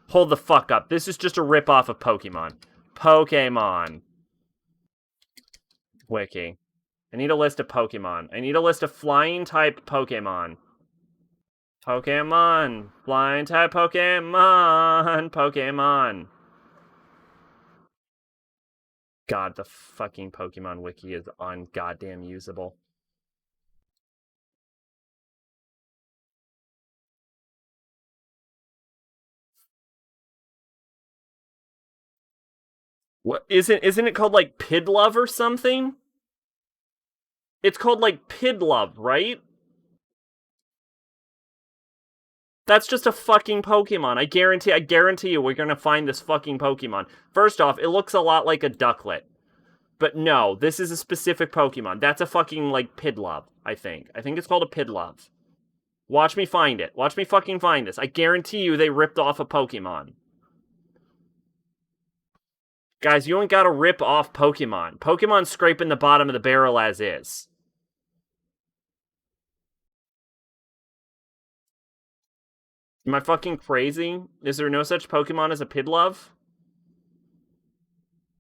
Hold the fuck up. This is just a ripoff of Pokemon. Pokemon. Wiki. I need a list of Pokemon. I need a list of flying type Pokemon. Pokemon. Flying type Pokemon. Pokemon. God, the fucking Pokemon Wiki is on goddamn usable. What isn't it called like Pidlove or something? It's called like Pidlove, right? That's just a fucking Pokemon. I guarantee you we're gonna find this fucking Pokemon. First off, it looks a lot like a Ducklet. But no, this is a specific Pokemon. That's a fucking like Pidlove, I think. I think it's called a Pidlove. Watch me find it. Watch me fucking find this. I guarantee you they ripped off a Pokemon. Guys, you ain't gotta rip off Pokemon. Pokemon's scraping the bottom of the barrel as is. Am I fucking crazy? Is there no such Pokemon as a Pidlove?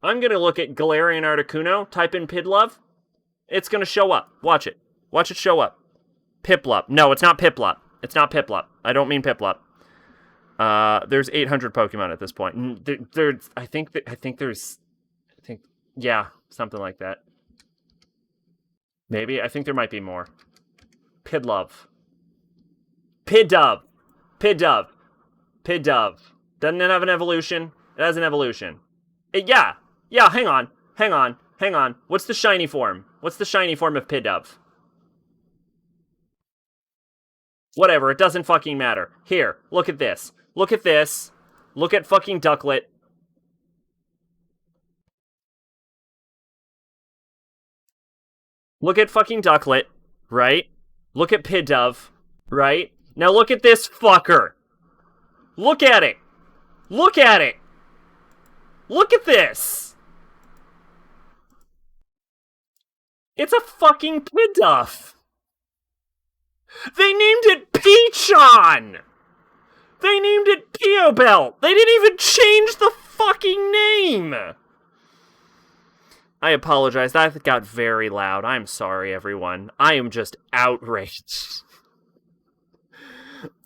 I'm gonna look at Galarian Articuno, type in Pidlove. It's gonna show up. Watch it. Watch it show up. Piplup. No, it's not Piplup. It's not Piplup. I don't mean Piplup. There's 800 Pokemon at this point. Yeah, something like that. Maybe. I think there might be more. Pidlove. Pidove. Pidove. Pidove. Doesn't it have an evolution? It has an evolution. Yeah, hang on. What's the shiny form? What's the shiny form of Pidove? Whatever, it doesn't fucking matter. Here, look at this. Look at this. Look at fucking Ducklet. Look at fucking Ducklet, right? Look at Pidove, right? Now look at this fucker. Look at it. Look at it. Look at this. It's a fucking Pidove. They named it Peachon! They named it Piobelt! They didn't even change the fucking name! I apologize, that got very loud. I'm sorry, everyone. I am just outraged.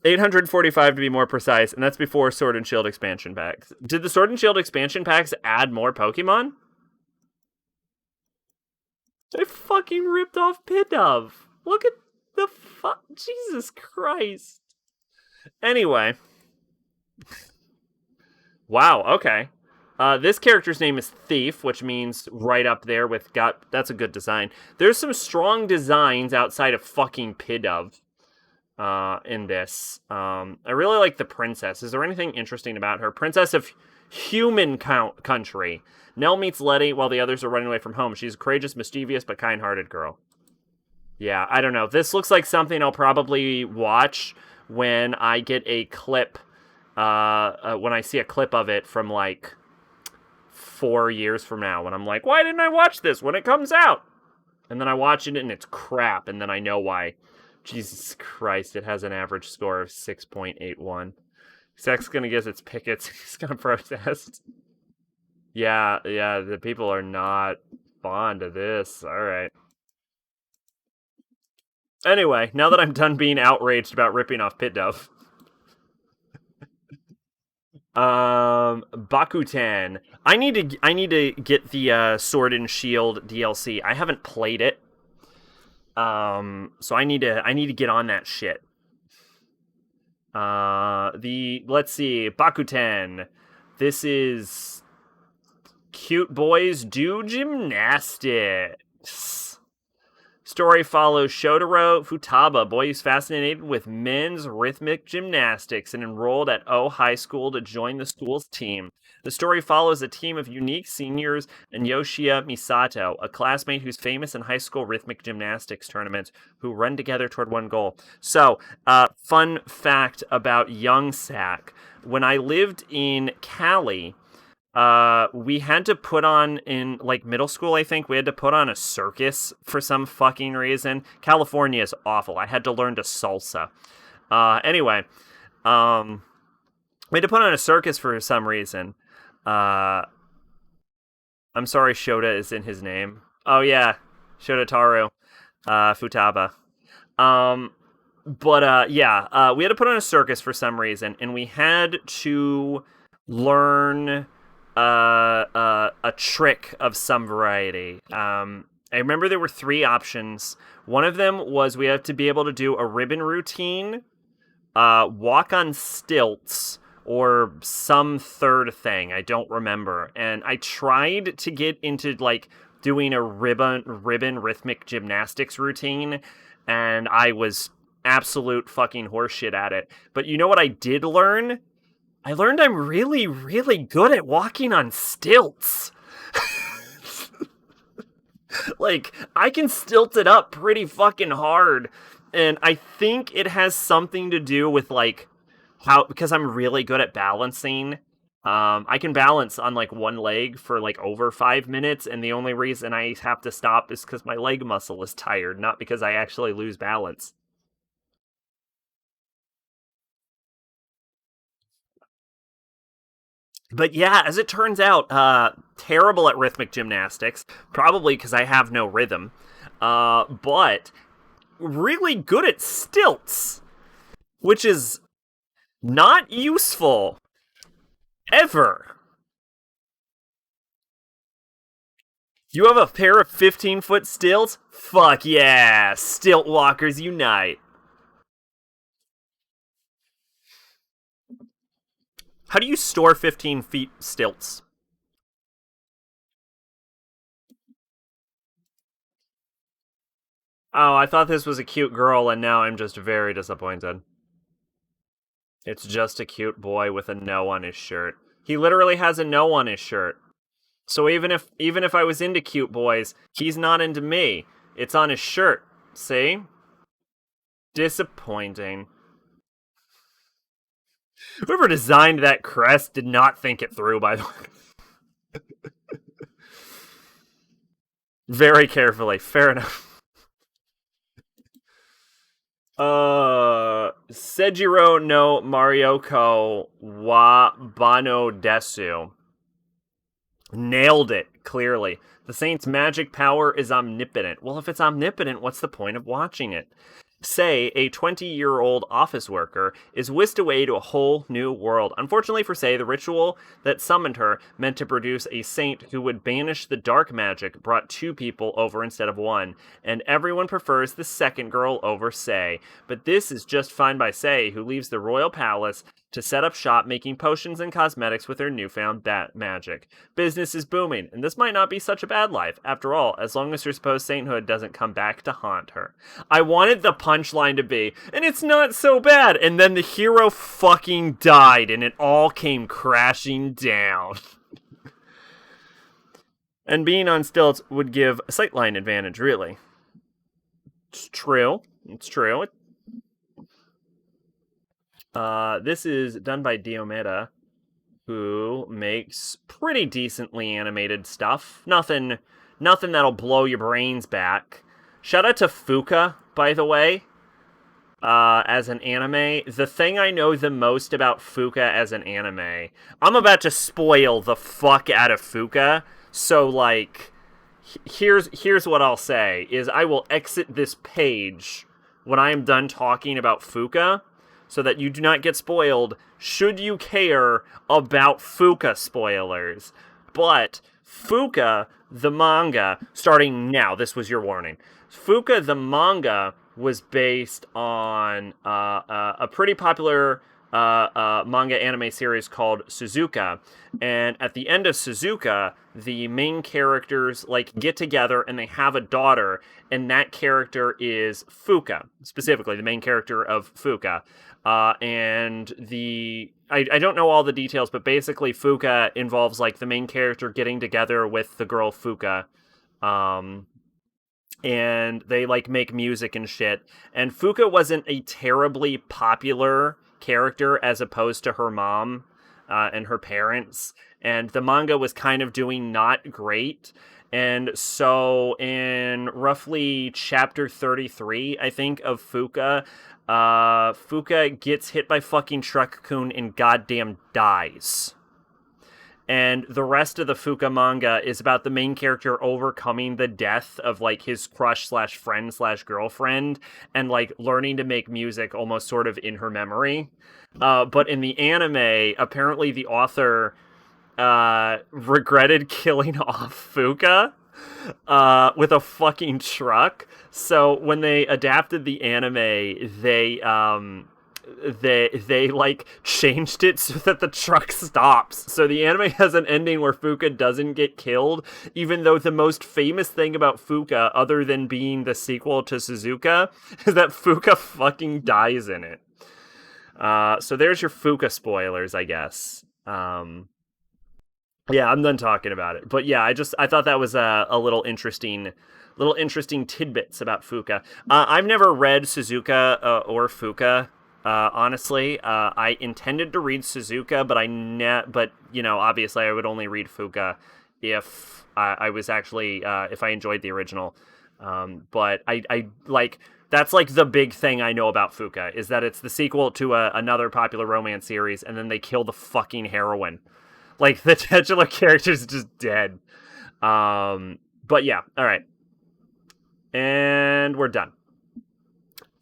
845 to be more precise, and that's before Sword and Shield expansion packs. Did the Sword and Shield expansion packs add more Pokemon? They fucking ripped off Pidove. Look at the fuck. Jesus Christ. Anyway. Wow, okay. This character's name is Thief, which means right up there with that's a good design. There's some strong designs outside of fucking Pidove in this. I really like the princess. Is there anything interesting about her? Princess of Human Country. Nell meets Letty while the others are running away from home. She's a courageous, mischievous, but kind-hearted girl. Yeah, I don't know. This looks like something I'll probably watch when I get a clip, when I see a clip of it from, like, 4 years from now, when I'm like, why didn't I watch this when it comes out? And then I watch it and it's crap, and then I know why. Jesus Christ, it has an average score of 6.81. Zach's gonna get its pickets. He's gonna protest. Yeah, the people are not fond of this. Alright. Anyway, now that I'm done being outraged about ripping off Pit Dove. Bakuten. I need to get the Sword and Shield DLC. I haven't played it. So I need to get on that shit. Let's see, Bakuten. This is Cute Boys Do Gymnastics. Story follows Shotaro Futaba, boy who's fascinated with men's rhythmic gymnastics and enrolled at O High School to join the school's team. The story follows a team of unique seniors and Yoshia Misato, a classmate who's famous in high school rhythmic gymnastics tournaments, who run together toward one goal. So, fun fact about young SAC. When I lived in Cali, we had to put on, in like middle school, I think, we had to put on a circus for some fucking reason. California is awful. I had to learn to salsa. Anyway, we had to put on a circus for some reason. I'm sorry, Shota is in his name. Oh yeah, Shotaro Futaba. We had to put on a circus for some reason, and we had to learn a trick of some variety. I remember there were 3 options. One of them was we had to be able to do a ribbon routine, walk on stilts, or some third thing. I don't remember. And I tried to get into like doing a ribbon rhythmic gymnastics routine, and I was absolute fucking horseshit at it. But you know what I did learn? I learned I'm really, really good at walking on stilts. Like, I can stilt it up pretty fucking hard. And I think it has something to do with, like, because I'm really good at balancing. I can balance on, like, one leg for, like, over 5 minutes, and the only reason I have to stop is because my leg muscle is tired, not because I actually lose balance. But yeah, as it turns out, terrible at rhythmic gymnastics, probably because I have no rhythm, but really good at stilts, which is not useful ever. You have a pair of 15-foot stilts? Fuck yeah, stilt walkers unite. How do you store 15 feet stilts? Oh, I thought this was a cute girl, and now I'm just very disappointed. It's just a cute boy with a no on his shirt. He literally has a no on his shirt. So even if I was into cute boys, he's not into me. It's on his shirt. See? Disappointing. Whoever designed that crest did not think it through, by the way. Very carefully. Fair enough. Sejiro no Marioko wa Bano Desu. Nailed it, clearly. The saint's magic power is omnipotent. Well, if it's omnipotent, what's the point of watching it? Say, a 20-year-old office worker is whisked away to a whole new world. Unfortunately for Say, the ritual that summoned her, meant to produce a saint who would banish the dark magic, brought 2 people over instead of 1, and everyone prefers the second girl over Say. But this is just fine by Say, who leaves the royal palace to set up shop making potions and cosmetics with her newfound bat magic. Business is booming, and this might not be such a bad life, after all, as long as her supposed sainthood doesn't come back to haunt her. I wanted the punchline to be, and it's not so bad, and then the hero fucking died, and it all came crashing down. And being on stilts would give a sightline advantage, really. It's true. It's true. This is done by Diomeda, who makes pretty decently animated stuff. Nothing that'll blow your brains back. Shout out to Fuka, by the way. as an anime. The thing I know the most about Fuka as an anime, I'm about to spoil the fuck out of Fuka. So like, here's what I'll say: is I will exit this page when I am done talking about Fuka, so that you do not get spoiled. Should you care about Fuka spoilers? But Fuka the manga, starting now, this was your warning. Fuka the manga was based on a pretty popular manga anime series called Suzuka, and at the end of Suzuka, the main characters like get together and they have a daughter, and that character is Fuka, specifically the main character of Fuka. And I don't know all the details, but basically Fuka involves like the main character getting together with the girl Fuka. Um, and they like make music and shit. And Fuka wasn't a terribly popular character as opposed to her mom and her parents. And the manga was kind of doing not great. And so in roughly chapter 33, I think, of Fuka, Fuka gets hit by fucking Truck-kun and goddamn dies. And the rest of the Fuka manga is about the main character overcoming the death of like his crush slash friend slash girlfriend and like learning to make music almost sort of in her memory. But in the anime, apparently the author regretted killing off Fuka with a fucking truck. So when they adapted the anime, they like changed it so that the truck stops. So the anime has an ending where Fuka doesn't get killed, even though the most famous thing about Fuka, other than being the sequel to Suzuka, is that Fuka fucking dies in it. So there's your Fuka spoilers, I guess. Yeah, I'm done talking about it. But yeah, I thought that was a little interesting tidbits about Fuka. I've never read Suzuka or Fuka. Honestly, I intended to read Suzuka, but you know, obviously, I would only read Fuka if I was actually if I enjoyed the original. But I like that's like the big thing I know about Fuka is that it's the sequel to another popular romance series, and then they kill the fucking heroine. Like the titular character's just dead. But yeah, all right, and we're done.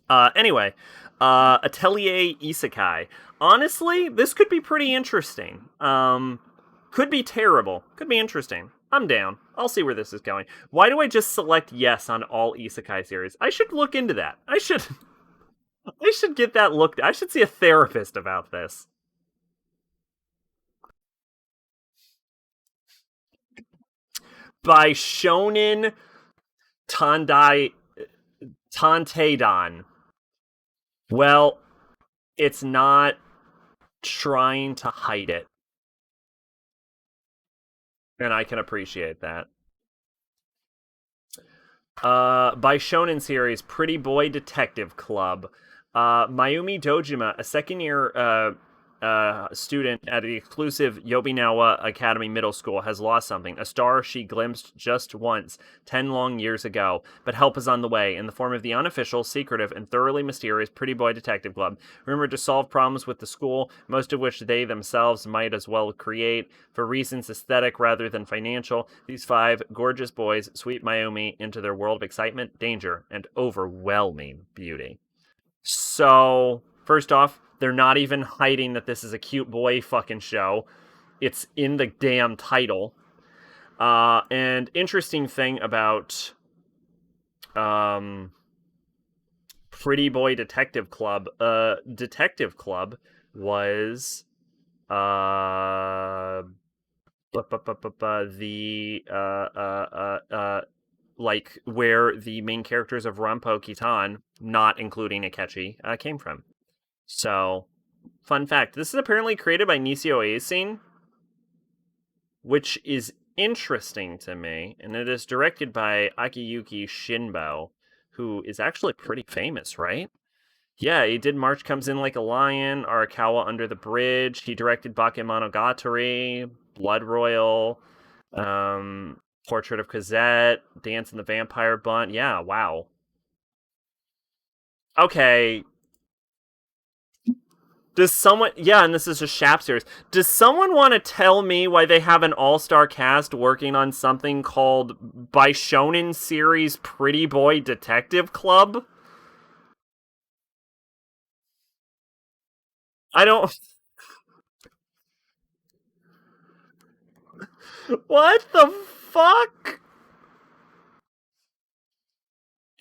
Anyway, Atelier Isekai. Honestly, this could be pretty interesting. Could be terrible. Could be interesting. I'm down. I'll see where this is going. Why do I just select yes on all Isekai series? I should look into that. I should get that looked. I should see a therapist about this. By Shonen Tandai Tanteidan. Well, it's not trying to hide it. And I can appreciate that. By Shonen series, Pretty Boy Detective Club. Mayumi Dojima, a second year student at the exclusive Yobinawa Academy Middle School, has lost something, a star she glimpsed just once 10 long years ago, but help is on the way in the form of the unofficial, secretive, and thoroughly mysterious Pretty Boy Detective Club, rumored to solve problems with the school, most of which they themselves might as well create. For reasons aesthetic rather than financial, these 5 gorgeous boys sweep Mayumi into their world of excitement, danger, and overwhelming beauty. So, first off, they're not even hiding that this is a cute boy fucking show. It's in the damn title. And interesting thing about Pretty Boy Detective Club. Detective Club was the like where the main characters of Rampo Kitan, not including Akechi, came from. So, fun fact: this is apparently created by Nisio SACing, which is interesting to me, and it is directed by Akiyuki Shinbo, who is actually pretty famous, right? Yeah, he did March Comes In Like a Lion, Arakawa Under the Bridge. He directed Bakemonogatari, Blood Royal, Portrait of Cosette, Dance in the Vampire Bunt. Yeah, wow. Okay, Does someone... Yeah, and this is a Shap series. Does someone want to tell me why they have an all-star cast working on something called by Shonen series Pretty Boy Detective Club? I don't... What the fuck?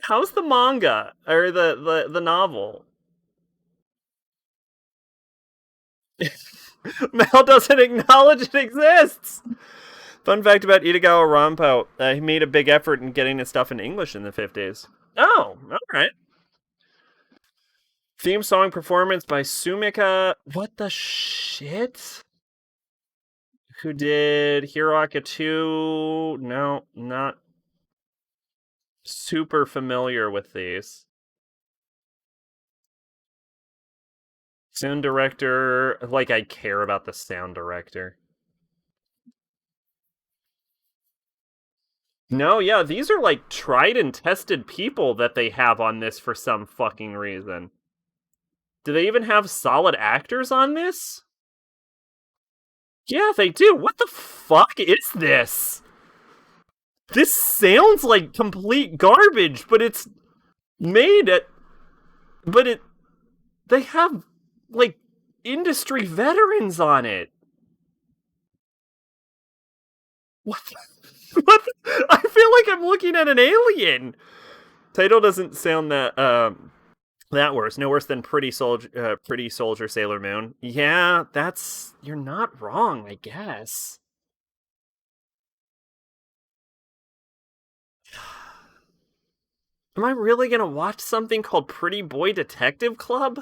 How's the manga? Or the novel? Mal doesn't acknowledge it exists! Fun fact about Itagawa Rampo, he made a big effort in getting his stuff in English in the 50s. Oh, alright. Theme song performance by Sumika... What the shit? Who did Hiroaka 2? No, not super familiar with these. Sound director... Like, I care about the sound director. No, yeah, these are like tried and tested people that they have on this for some fucking reason. Do they even have solid actors on this? Yeah, they do. What the fuck is this? This sounds like complete garbage, but it's made at... But it... They have, like, industry veterans on it. What the... What the... I feel like I'm looking at an alien! Title doesn't sound that, that worse. No worse than Pretty Soldier Sailor Moon. Yeah, that's... You're not wrong, I guess. Am I really gonna watch something called Pretty Boy Detective Club?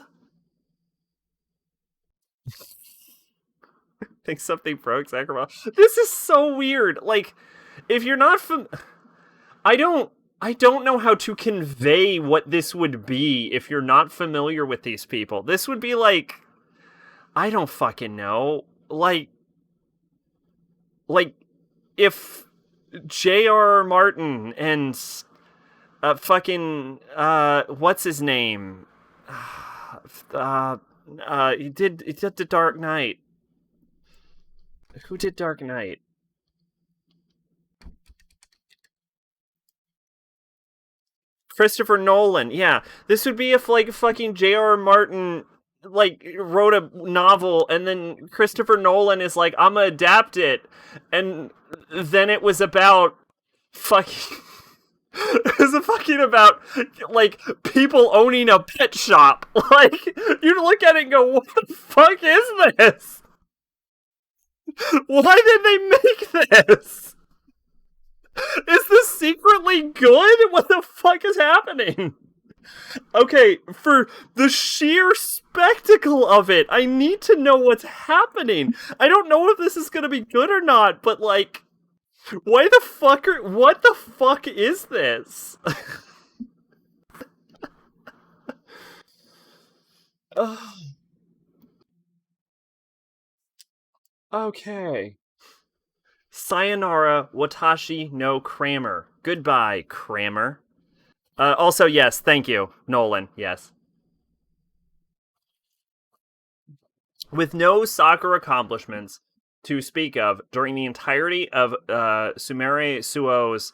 Think something broke, Sakuraba. This is so weird. Like, if you're not I don't know how to convey what this would be if you're not familiar with these people. This would be like, I don't fucking know. Like if J.R. Martin and what's his name? He did The Dark Knight. Who did Dark Knight? Christopher Nolan. Yeah, this would be if like fucking J.R. Martin like wrote a novel and then Christopher Nolan is like, I'm gonna adapt it, and then it was about fucking... It was fucking about, like, people owning a pet shop. Like, you look at it and go, what the fuck is this? Why did they make this? Is this secretly good? What the fuck is happening? Okay, for the sheer spectacle of it, I need to know what's happening. I don't know if this is gonna be good or not, but, like... What the fuck is this? Okay. Sayonara, Watashi no Kramer. Goodbye, Kramer. Also, yes, thank you, Nolan, yes. With no soccer accomplishments to speak of during the entirety of Sumire Suo's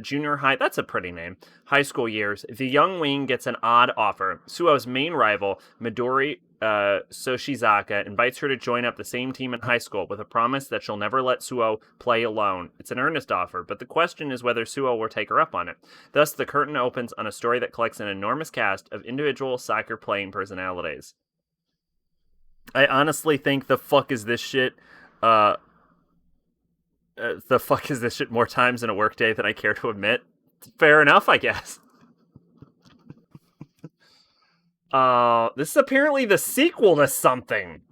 junior high, that's a pretty name, high school years, the young wing gets an odd offer. Suo's main rival, Midori Soshizaka, invites her to join up the same team in high school with a promise that she'll never let Suo play alone. It's an earnest offer, but the question is whether Suo will take her up on it. Thus, the curtain opens on a story that collects an enormous cast of individual soccer playing personalities. I honestly think the fuck is this shit more times in a workday than I care to admit. Fair enough, I guess. This is apparently the sequel to something.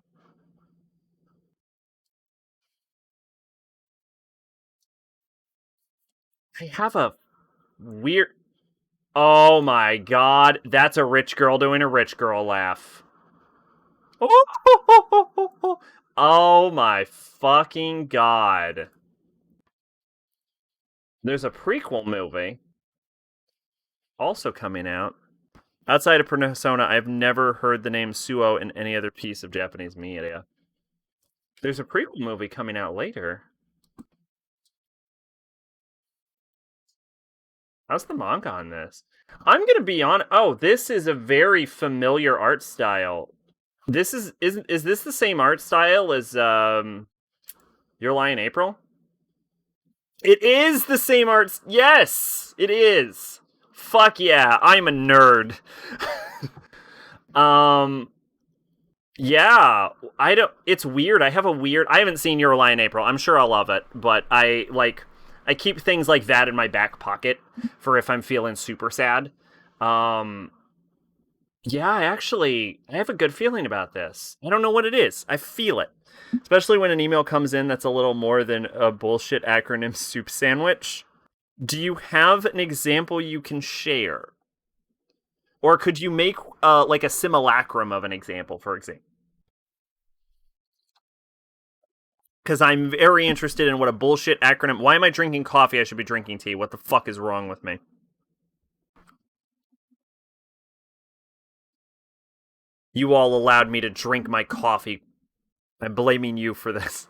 I have a weird... Oh my god, that's a rich girl doing a rich girl laugh. Oh my fucking god. There's a prequel movie also coming out. Outside of Persona, I've never heard the name Suo in any other piece of Japanese media. There's a prequel movie coming out later. How's the manga on this? I'm gonna be on. Oh, this is a very familiar art style. This is this the same art style as Your Lie in April? It is the same art. Yes, it is. Fuck yeah, I'm a nerd. Yeah, I don't. It's weird. I haven't seen Your Lie in April. I'm sure I'll love it, but I keep things like that in my back pocket for if I'm feeling super sad. Um, yeah, I have a good feeling about this. I don't know what it is. I feel it. Especially when an email comes in that's a little more than a bullshit acronym soup sandwich. Do you have an example you can share? Or could you make like a simulacrum of an example, for example? Because I'm very interested in what a bullshit acronym. Why am I drinking coffee? I should be drinking tea. What the fuck is wrong with me? You all allowed me to drink my coffee. I'm blaming you for this.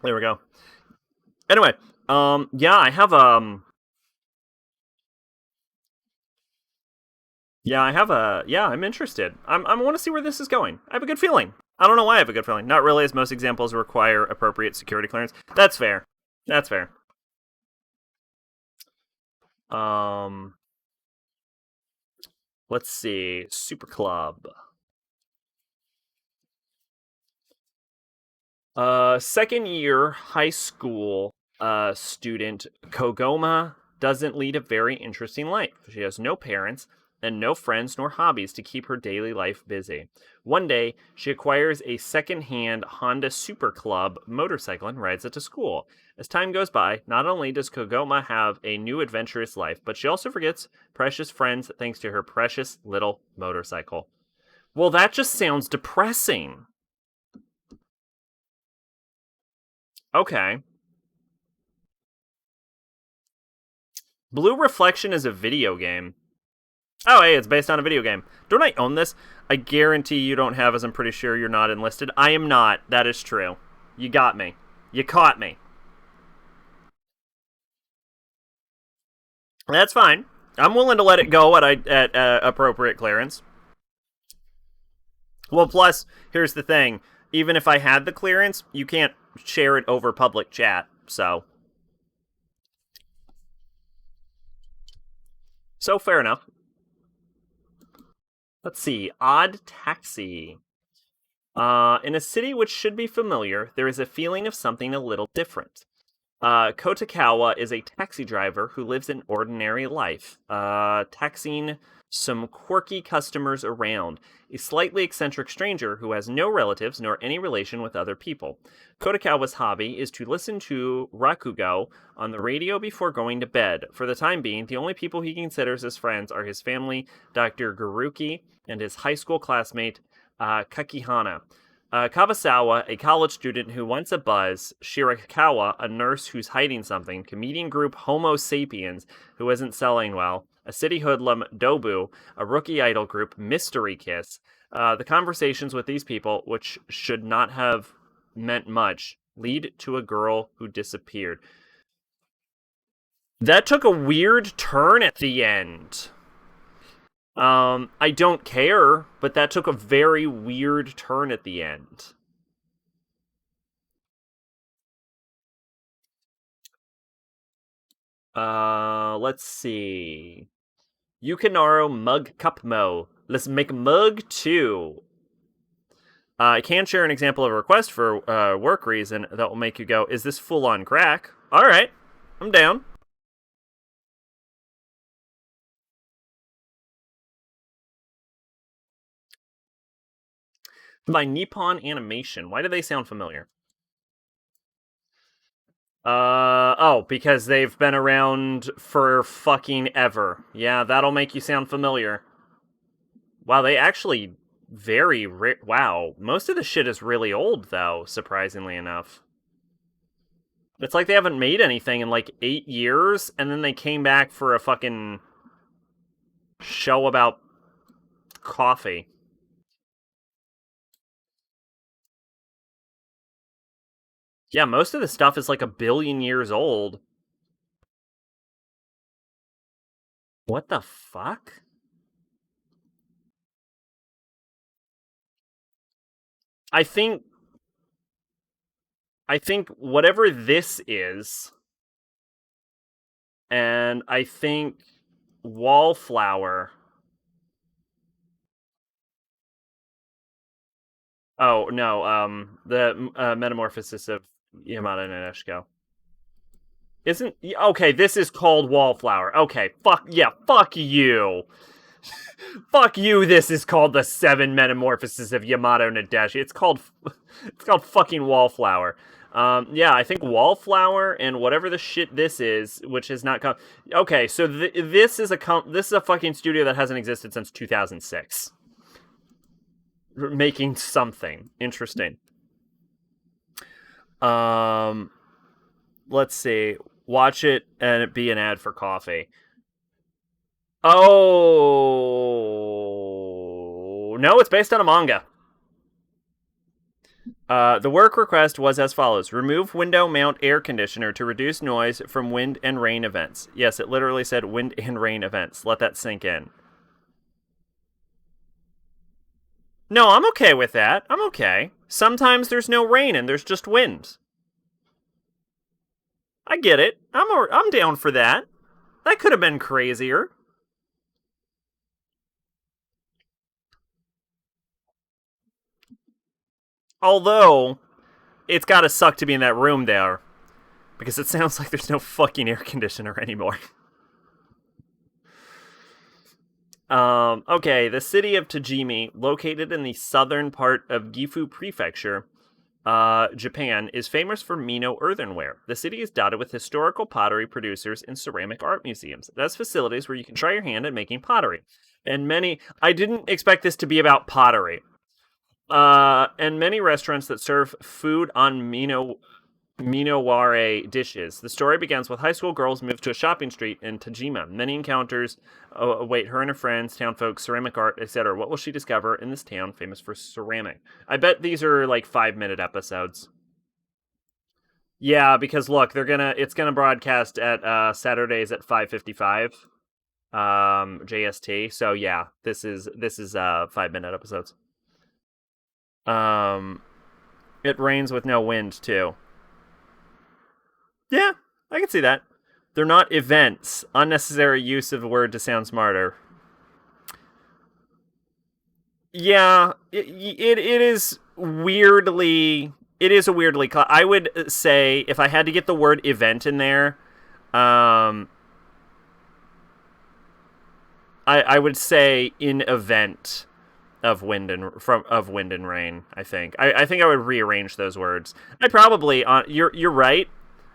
There we go. Anyway, yeah, I'm interested. I want to see where this is going. I have a good feeling. I don't know why I have a good feeling. Not really, as most examples require appropriate security clearance. That's fair. That's fair. Um, let's see. Super Club. Second year high school student Kogoma doesn't lead a very interesting life. She has no parents and no friends nor hobbies to keep her daily life busy. One day, she acquires a second-hand Honda Super Club motorcycle and rides it to school. As time goes by, not only does Kogoma have a new adventurous life, but she also forgets precious friends thanks to her precious little motorcycle. Well, that just sounds depressing. Okay. Blue Reflection is a video game. Oh, hey, it's based on a video game. Don't I own this? I guarantee you don't have, as I'm pretty sure you're not enlisted. I am not. That is true. You got me. You caught me. That's fine. I'm willing to let it go at appropriate clearance. Well, plus, here's the thing. Even if I had the clearance, you can't share it over public chat, so. So, fair enough. Let's see. Odd Taxi. In a city which should be familiar, there is a feeling of something a little different. Kotakawa is a taxi driver who lives an ordinary life, taxiing some quirky customers around, a slightly eccentric stranger who has no relatives nor any relation with other people. Kotakawa's hobby is to listen to Rakugo on the radio before going to bed. For the time being, the only people he considers as friends are his family, Dr. Garuki, and his high school classmate, Kakihana. Kabasawa, a college student who wants a buzz, Shirakawa, a nurse who's hiding something, comedian group Homo Sapiens, who isn't selling well, a city hoodlum, Dobu, a rookie idol group, Mystery Kiss. The conversations with these people, which should not have meant much, lead to a girl who disappeared. That took a weird turn at the end. I don't care, but that took a very weird turn at the end. Let's see. Yukinaro Mug Cupmo. Let's make Mug 2. I can share an example of a request for work reason that will make you go, is this full on crack? Alright, I'm down. By Nippon Animation. Why do they sound familiar? Because they've been around for fucking ever. Yeah, that'll make you sound familiar. Wow, they actually wow. Most of the shit is really old, though, surprisingly enough. It's like they haven't made anything in like 8 years, and then they came back for a fucking show about coffee. Yeah, most of the stuff is like 1 billion years old. What the fuck? I think whatever this is, and I think wallflower. Oh no, the metamorphosis of Yamada Nadeshiko. Isn't okay? This is called wallflower. Okay, fuck yeah, fuck you. Fuck you, this is called the 7 Metamorphoses of Yamato Nadeshi. It's called fucking Wallflower. Yeah, I think Wallflower and whatever the shit this is, which has not come. Okay, so this is a fucking studio that hasn't existed since 2006. Making something interesting. Let's see. Watch it and it be an ad for coffee. Oh no, it's based on a manga. The work request was as follows: remove window mount air conditioner to reduce noise from wind and rain events. Yes, it literally said wind and rain events. Let that sink in. No, I'm okay with that. I'm okay. Sometimes there's no rain and there's just wind. I get it. I'm down for that. That could have been crazier. Although, it's gotta suck to be in that room there. Because it sounds like there's no fucking air conditioner anymore. Okay, the city of Tajimi, located in the southern part of Gifu Prefecture, Japan, is famous for Mino earthenware. The city is dotted with historical pottery producers and ceramic art museums. It has facilities where you can try your hand at making pottery. And I didn't expect this to be about pottery. And many restaurants that serve food on Minoware dishes. The story begins with high school girls move to a shopping street in Tajima. Many encounters await her and her friends, town folks, ceramic art, etc. What will she discover in this town famous for ceramic? I bet these are like 5-minute episodes. Yeah, because look, it's gonna broadcast at Saturdays at 5:55 JST. So yeah, this is 5-minute episodes. It rains with no wind too. Yeah, I can see that. They're not events. Unnecessary use of the word to sound smarter. Yeah, it is weirdly. It is a weirdly. I would say if I had to get the word event in there, I would say in event of wind and rain. I think I think I would rearrange those words. I probably you're right.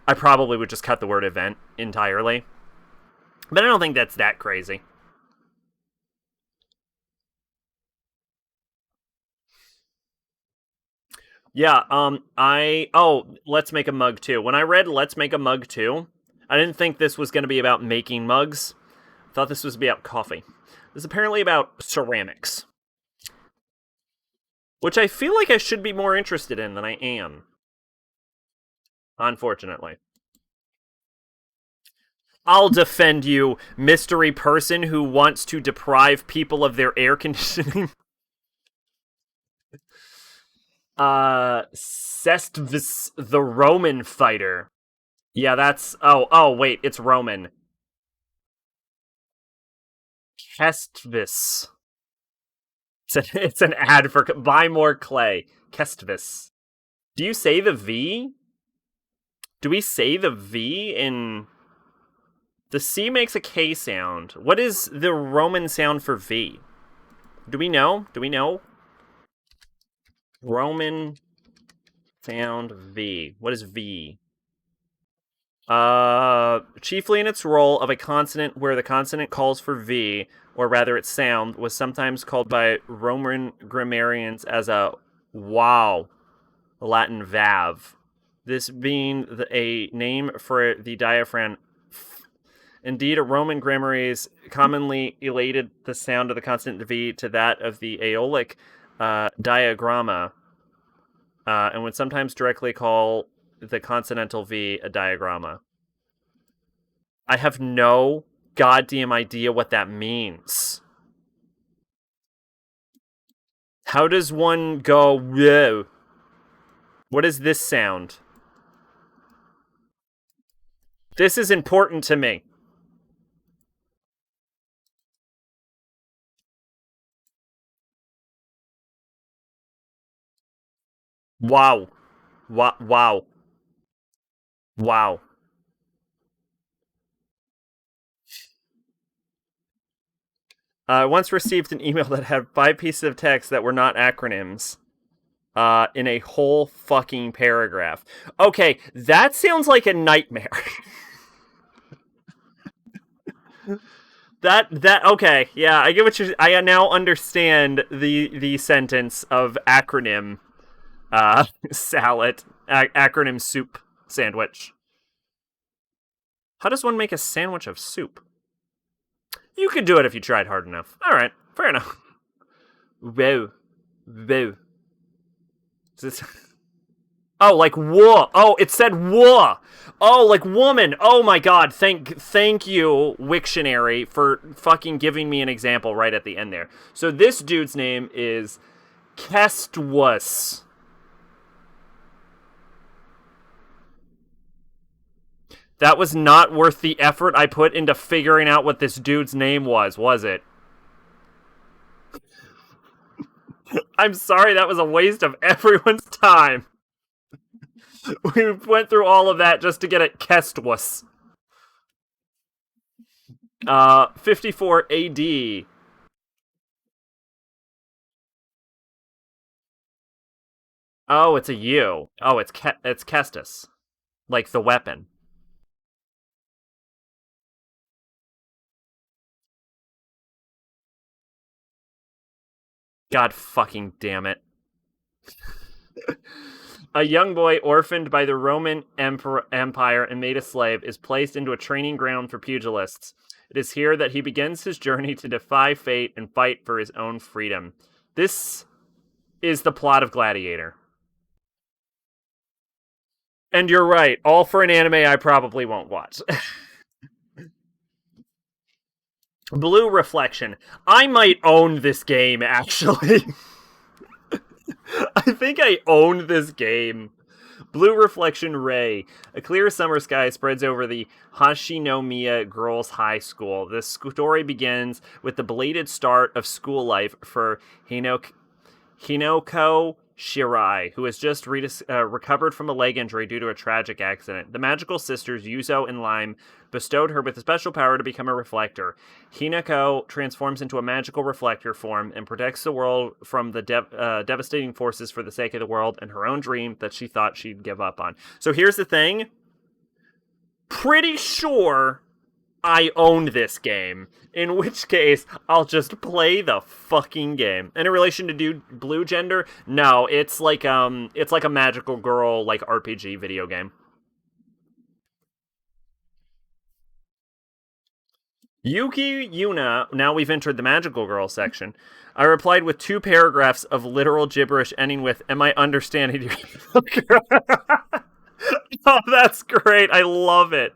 I probably would just cut the word event entirely. But I don't think that's that crazy. Yeah, Let's Make a Mug too. When I read Let's Make a Mug too, I didn't think this was going to be about making mugs. I thought this was about coffee. This is apparently about ceramics. Which I feel like I should be more interested in than I am. Unfortunately. I'll defend you, mystery person who wants to deprive people of their air conditioning. Cestvis, the Roman fighter. Yeah, that's... Oh, wait, it's Roman. Kestvis. It's an ad for... Buy more clay. Kestvis. Do you say the V? Do we say the V in... The C makes a K sound. What is the Roman sound for V? Do we know? Roman sound V. What is V? Chiefly in its role of a consonant where the consonant calls for V, or rather its sound, was sometimes called by Roman grammarians as a wow, Latin vav. this being a name for the diaphragm. Indeed, Roman grammaries commonly elated the sound of the consonant V to that of the aeolic diagramma, and would sometimes directly call the consonantal V a diagramma. I have no goddamn idea what that means. How does one go, whoa? What is this sound? This is important to me. Wow. Wow. Wow. I once received an email that had 5 pieces of text that were not acronyms in a whole fucking paragraph. Okay, that sounds like a nightmare. Okay, yeah, I get what you're. I now understand the sentence of acronym salad, acronym soup sandwich. How does one make a sandwich of soup? You could do it if you tried hard enough. All right, fair enough. Whoa, whoa. Is this? Oh, like whoa. Oh, it said whoa. Oh, like woman. Oh my god. Thank you, Wiktionary, for fucking giving me an example right at the end there. So this dude's name is Kestwas. That was not worth the effort I put into figuring out what this dude's name was it? I'm sorry, that was a waste of everyone's time. We went through all of that just to get it Kestwas. 54 AD. Oh, it's a U. Oh, it's Kestis. Like the weapon. God fucking damn it. A young boy orphaned by the Roman Empire and made a slave is placed into a training ground for pugilists. It is here that he begins his journey to defy fate and fight for his own freedom. This is the plot of Gladiator. And you're right, all for an anime I probably won't watch. Blue Reflection. I might own this game, actually. I think I own this game. Blue Reflection Ray. A clear summer sky spreads over the Hashinomiya Girls' High School. This story begins with the belated start of school life for Hinoko Shirai, who has just recovered from a leg injury due to a tragic accident. The magical sisters Yuzo and Lime bestowed her with a special power to become a reflector. Hinako transforms into a magical reflector form and protects the world from the devastating forces for the sake of the world and her own dream that she thought she'd give up on. So here's the thing. Pretty sure I own this game, in which case I'll just play the fucking game. And in relation to Blue Gender, no, it's like a magical girl like RPG video game. Yuki Yuna, now we've entered the magical girl section. I replied with 2 paragraphs of literal gibberish ending with, "Am I understanding you?" Oh, that's great. I love it.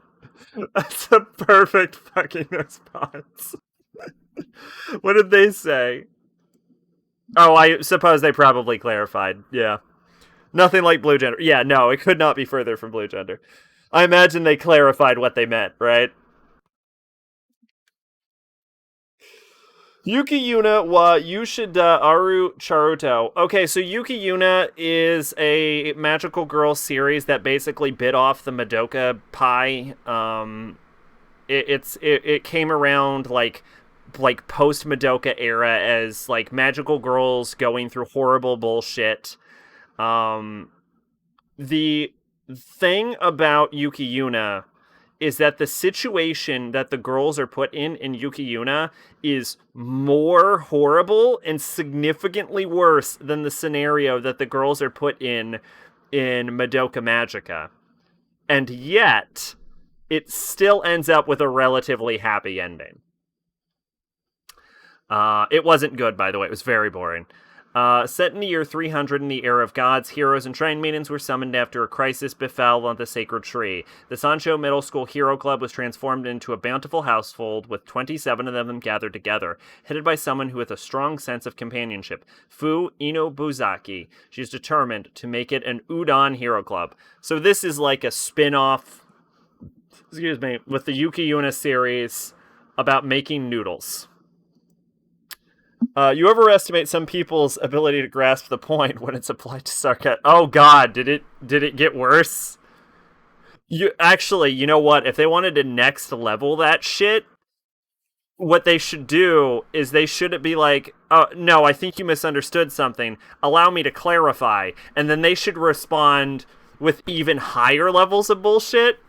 That's a perfect fucking response. What did they say? Oh, I suppose they probably clarified. Yeah. Nothing like Blue Gender. Yeah, no, it could not be further from Blue Gender. I imagine they clarified what they meant, right? Yuki Yuna wa Yushida Aru Charuto. Okay, so Yuki Yuna is a magical girl series that basically bit off the Madoka pie. It came around like post Madoka era as like magical girls going through horrible bullshit. The thing about Yuki Yuna is that the situation that the girls are put in Yuki Yuna is more horrible and significantly worse than the scenario that the girls are put in in Madoka Magica. And yet, it still ends up with a relatively happy ending. It wasn't good, by the way. It was very boring. Set in the year 300 in the era of gods, heroes and shrine maidens were summoned after a crisis befell on the sacred tree. The Sancho Middle School Hero Club was transformed into a bountiful household with 27 of them gathered together, headed by someone who with a strong sense of companionship, Fu Inobuzaki. She's determined to make it an Udon Hero Club. So this is like a spin-off, with the Yuki Yuna series about making noodles. You overestimate some people's ability to grasp the point when it's applied to sarcasm. Oh God, did it get worse? You know what? If they wanted to next level that shit, what they should do is they shouldn't be like, oh, no, I think you misunderstood something. Allow me to clarify. And then they should respond with even higher levels of bullshit.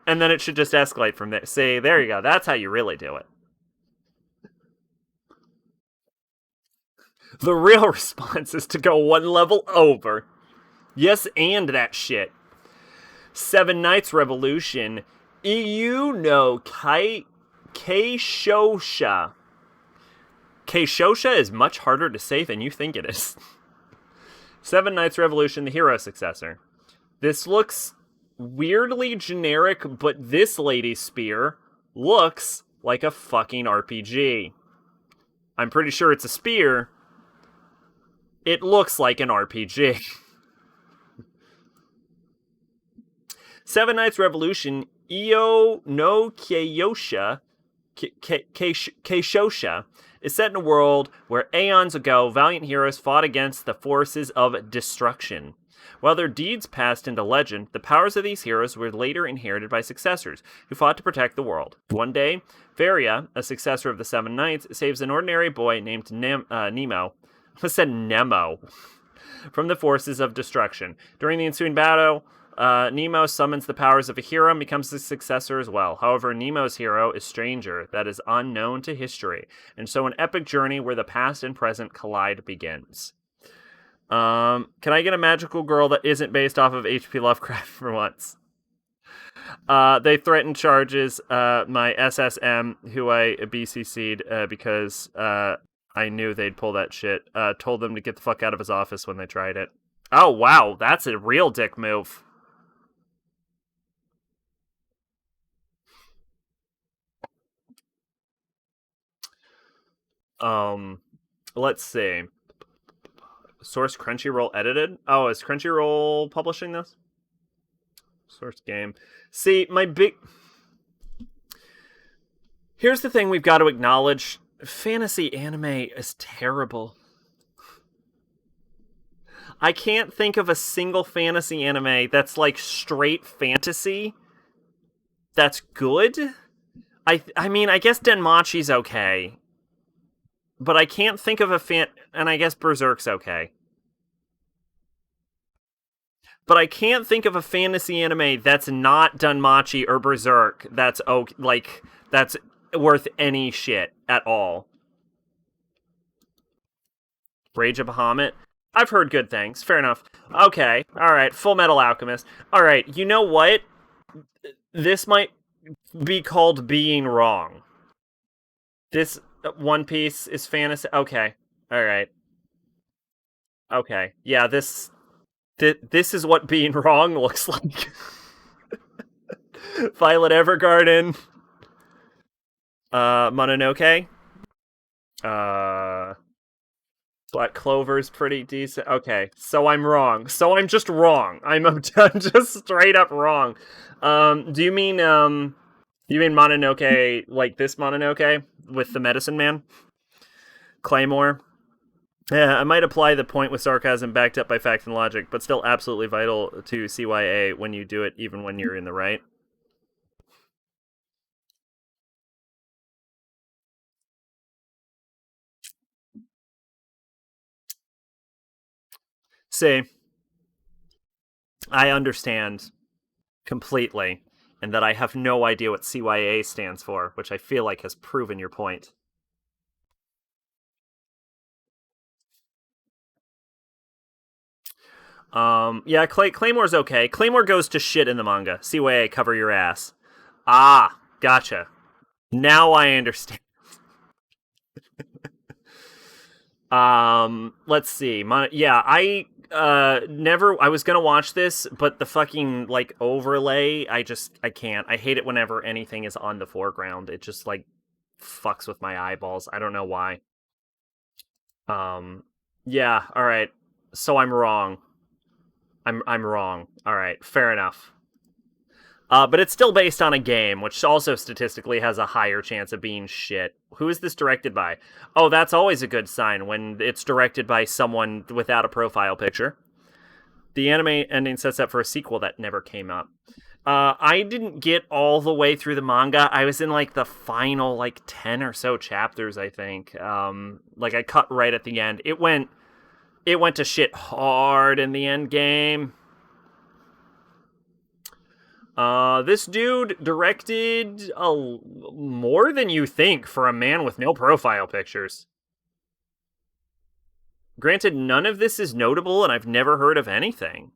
And then it should just escalate from there. Say, there you go. That's how you really do it. The real response is to go one level over. Yes, and that shit. Seven Knights Revolution. Iyu no Keishosha. Keishosha is much harder to say than you think it is. Seven Knights Revolution, the hero successor. This looks weirdly generic, but this lady's spear looks like a fucking RPG. I'm pretty sure it's a spear. It looks like an RPG. Seven Knights Revolution, Io no Keishosha, is set in a world where aeons ago, valiant heroes fought against the forces of destruction. While their deeds passed into legend, the powers of these heroes were later inherited by successors, who fought to protect the world. One day, Varia, a successor of the Seven Knights, saves an ordinary boy named Nemo. I said Nemo. From the forces of destruction. During the ensuing battle, Nemo summons the powers of a hero and becomes the successor as well. However, Nemo's hero is stranger, that is unknown to history, and so an epic journey where the past and present collide begins. Can I get a magical girl that isn't based off of H.P. Lovecraft for once? They threatened charges. My SSM, who I BCC'd because I knew they'd pull that shit, told them to get the fuck out of his office when they tried it. Oh, wow, that's a real dick move. Let's see. Source Crunchyroll edited? Oh, is Crunchyroll publishing this? Source game. See, here's the thing we've got to acknowledge. Fantasy anime is terrible. I can't think of a single fantasy anime that's like straight fantasy that's good. I mean, I guess Denmachi's okay. But I can't think of and I guess Berserk's okay. But I can't think of a fantasy anime that's not Danmachi or Berserk that's that's worth any shit at all. Rage of Bahamut? I've heard good things. Fair enough. Okay. Alright. Full Metal Alchemist. Alright. You know what? This might be called being wrong. This One Piece is fantasy. Okay. Alright. Okay. Yeah, this is what being wrong looks like. Violet Evergarden. Mononoke. Black Clover's pretty decent. Okay, so I'm wrong. So I'm just wrong. I'm just straight up wrong. Do you mean Mononoke like this Mononoke with the Medicine Man? Claymore? Yeah, I might apply the point with sarcasm backed up by fact and logic, but still absolutely vital to CYA when you do it, even when you're in the right. See, I understand completely, and that I have no idea what CYA stands for, which I feel like has proven your point. Yeah, Claymore's okay. Claymore goes to shit in the manga. CYA, cover your ass. Ah, gotcha. Now I understand. Let's see. I was gonna watch this, but the fucking like overlay, I can't. I hate it whenever anything is on the foreground. It just like fucks with my eyeballs. I don't know why. Um, yeah, all right. So I'm wrong. I'm wrong. All right, fair enough. But it's still based on a game, which also statistically has a higher chance of being shit. Who is this directed by? Oh, that's always a good sign when it's directed by someone without a profile picture. The anime ending sets up for a sequel that never came up. I didn't get all the way through the manga. I was in like the final like 10 or so chapters, I think. Like I cut right at the end. It went to shit hard in the end game. This dude directed more than you think for a man with no profile pictures. Granted, none of this is notable, and I've never heard of anything.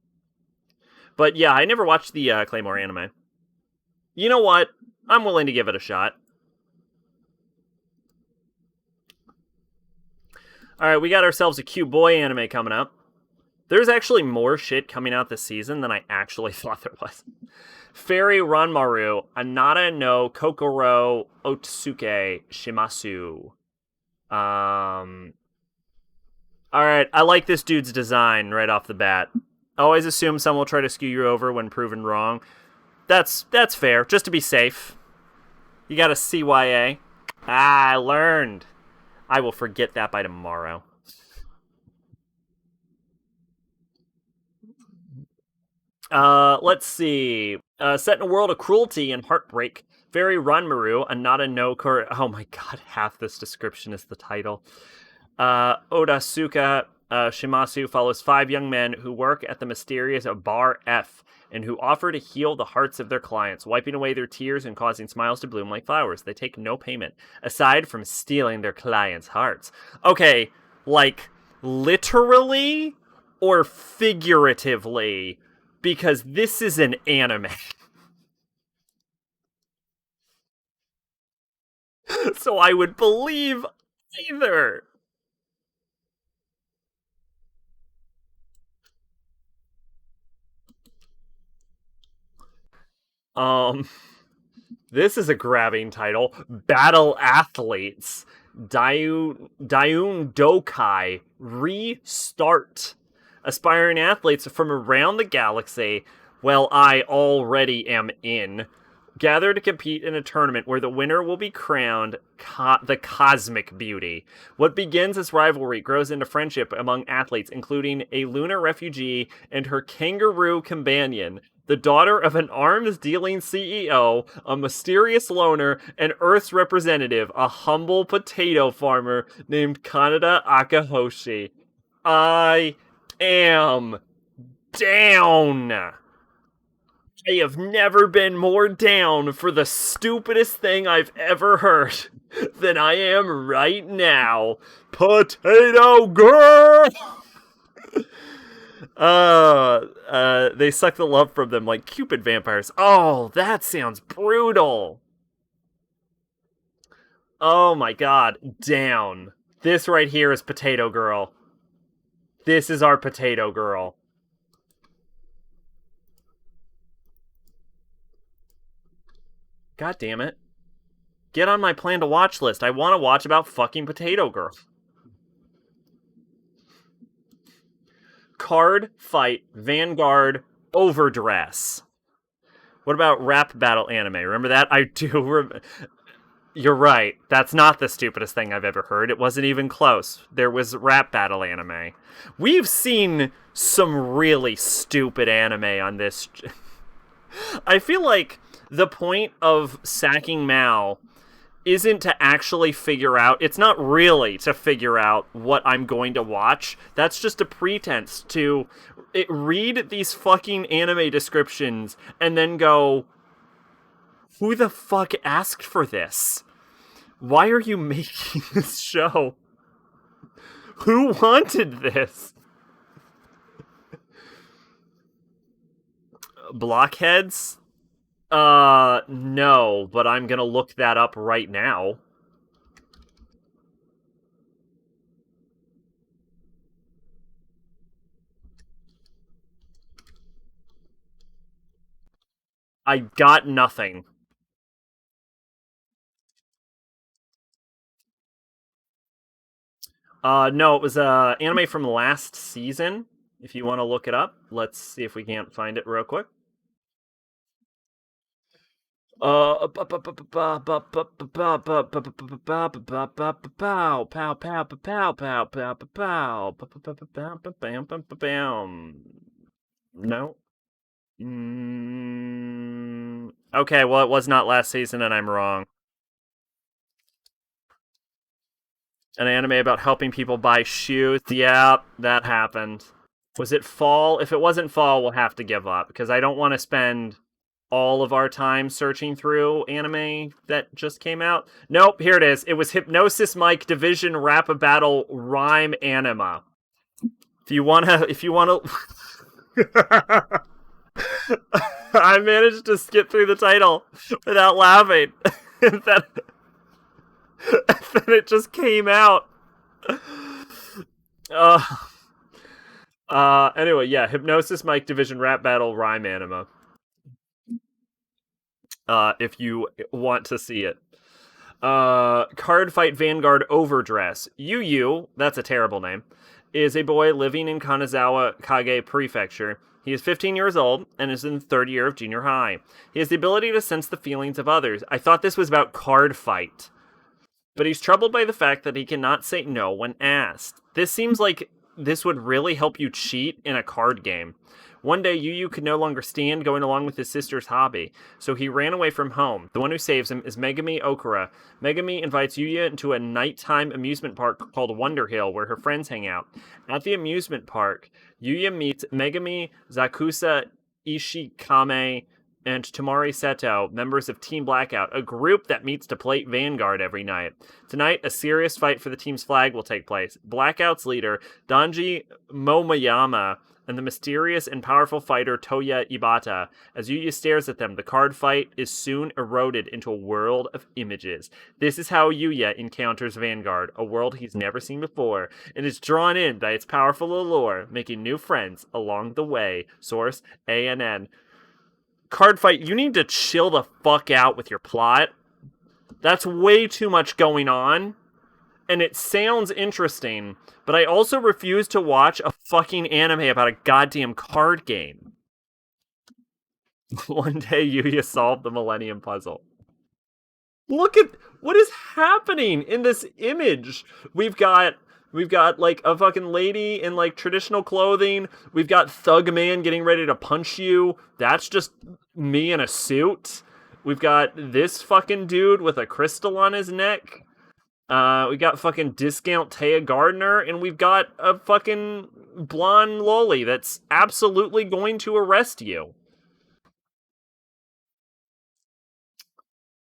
But yeah, I never watched the Claymore anime. You know what? I'm willing to give it a shot. Alright, we got ourselves a cute boy anime coming up. There's actually more shit coming out this season than I actually thought there was. Fairy Ranmaru, Anata no Kokoro Otsuke Shimasu. Alright, I like this dude's design right off the bat. Always assume some will try to skew you over when proven wrong. That's fair, just to be safe. You got a CYA. I learned. I will forget that by tomorrow. Let's see. Set in a world of cruelty and heartbreak, Fairy Ranmaru, Anata no Kor... Oh my god, half this description is the title. Odasuka Shimasu follows 5 young men who work at the mysterious Bar F and who offer to heal the hearts of their clients, wiping away their tears and causing smiles to bloom like flowers. They take no payment, aside from stealing their clients' hearts. Okay, like, literally or figuratively? Because this is an anime. So I would believe either. This is a grabbing title. Battle Athletes. Daiun Dokai. Restart. Aspiring athletes from around the galaxy, well, I already am in, gather to compete in a tournament where the winner will be crowned the Cosmic Beauty. What begins as rivalry grows into friendship among athletes, including a lunar refugee and her kangaroo companion, the daughter of an arms-dealing CEO, a mysterious loner, and Earth's representative, a humble potato farmer named Kaneda Akahoshi. I am down. I have never been more down for the stupidest thing I've ever heard than I am right now. Potato Girl! They suck the love from them like Cupid vampires. Oh, that sounds brutal. Oh my god, down. This right here is Potato Girl. This is our Potato Girl. God damn it. Get on my plan to watch list. I want to watch about fucking Potato Girl. Card, fight, Vanguard, overdress. What about rap battle anime? Remember that? I do. You're right. That's not the stupidest thing I've ever heard. It wasn't even close. There was rap battle anime. We've seen some really stupid anime on this. I feel like the point of SACing MAL isn't to actually figure out, it's not really to figure out what I'm going to watch. That's just a pretense to read these fucking anime descriptions and then go, who the fuck asked for this? Why are you making this show? Who wanted this? Blockheads? No, but I'm gonna look that up right now. I got nothing. No, it was anime from last season. If you want to look it up, let's see if we can't find it real quick. Pow pow pow pow pow pow. No. Okay, well, it was not last season, and I'm wrong. An anime about helping people buy shoes. Yeah, that happened. Was it fall? If it wasn't fall, we'll have to give up because I don't want to spend all of our time searching through anime that just came out. Nope, here it is. It was Hypnosis Mic Division Rap Battle Rhyme Anima. If you wanna I managed to skip through the title without laughing. and then it just came out. Anyway, yeah, Hypnosis Mic Division Rap Battle Rhyme Anima. If you want to see it. Card Fight Vanguard Overdress. Yu, that's a terrible name, is a boy living in Kanazawa Kage Prefecture. He is 15 years old and is in the third year of junior high. He has the ability to sense the feelings of others. I thought this was about card fight. But he's troubled by the fact that he cannot say no when asked. This seems like this would really help you cheat in a card game. One day, Yu could no longer stand going along with his sister's hobby, so he ran away from home. The one who saves him is Megami Okura. Megami invites Yuya into a nighttime amusement park called Wonder Hill, where her friends hang out. At the amusement park, Yuya meets Megami, Zakusa Ishikame, and Tamari Seto, members of Team Blackout, a group that meets to play Vanguard every night. Tonight, a serious fight for the team's flag will take place. Blackout's leader, Danji Momoyama, and the mysterious and powerful fighter Toya Ibata. As Yuya stares at them, the card fight is soon eroded into a world of images. This is how Yuya encounters Vanguard, a world he's never seen before, and is drawn in by its powerful allure, making new friends along the way. Source, ANN. Card fight, you need to chill the fuck out with your plot. That's way too much going on. And it sounds interesting, but I also refuse to watch a fucking anime about a goddamn card game. One day, Yuya solved the Millennium Puzzle. Look at what is happening in this image. We've got like a fucking lady in like traditional clothing. We've got Thug Man getting ready to punch you. That's just me in a suit. We've got this fucking dude with a crystal on his neck. We got fucking Discount Taya Gardner, and we've got a fucking blonde loli that's absolutely going to arrest you.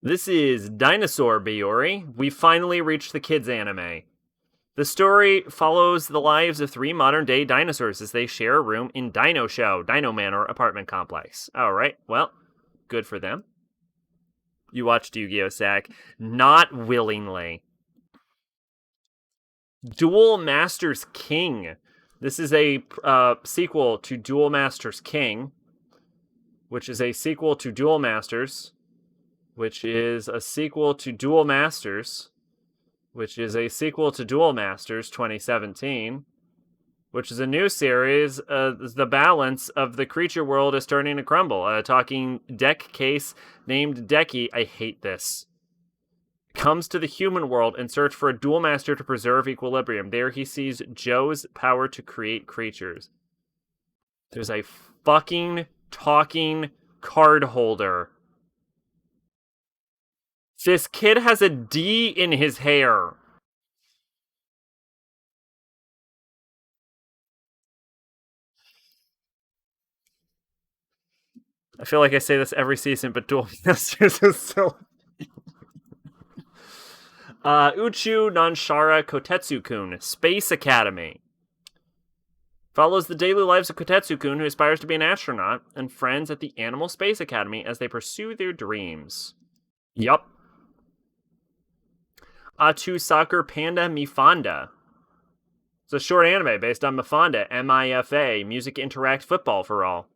This is Dinosaur Biori. We finally reached the kids' anime. The story follows the lives of three modern-day dinosaurs as they share a room in Dino Manor apartment complex. Alright, well, good for them. You watched Yu-Gi-Oh! Sac. Not willingly. Duel Masters King. This is a sequel to Duel Masters King, which is a sequel to Duel Masters, which is a sequel to Duel Masters, which is a sequel to Duel Masters 2017, which is a new series. The balance of the creature world is starting to crumble. A talking deck case named Decky, I hate this, comes to the human world in search for a duel master to preserve equilibrium. There he sees Joe's power to create creatures. There's a fucking talking card holder. This kid has a D in his hair. I feel like I say this every season, but Duel Masters is so... Uchu Nanshara Kotetsu-kun, Space Academy. Follows the daily lives of Kotetsu-kun, who aspires to be an astronaut, and friends at the Animal Space Academy as they pursue their dreams. Yup. Atu Soccer Panda Mifanda. It's a short anime based on Mifanda, M-I-F-A, Music Interact Football for All.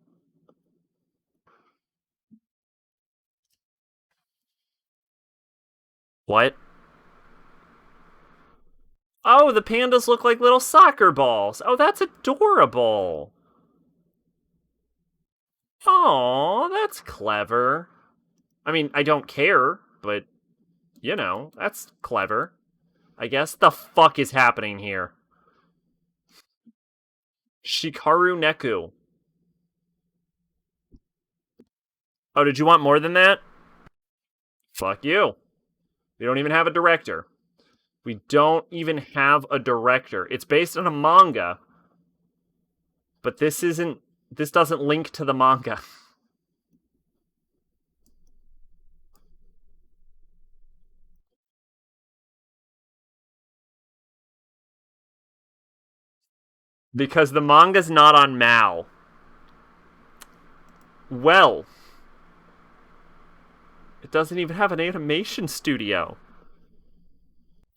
What? Oh, the pandas look like little soccer balls. Oh, that's adorable. Oh, that's clever. I mean, I don't care, but, you know, that's clever. I guess. The fuck is happening here? Shikaru Neku. Oh, did you want more than that? Fuck you. We don't even have a director. We don't even have a director. It's based on a manga, but this doesn't link to the manga. Because the manga's not on MAL. Well, it doesn't even have an animation studio.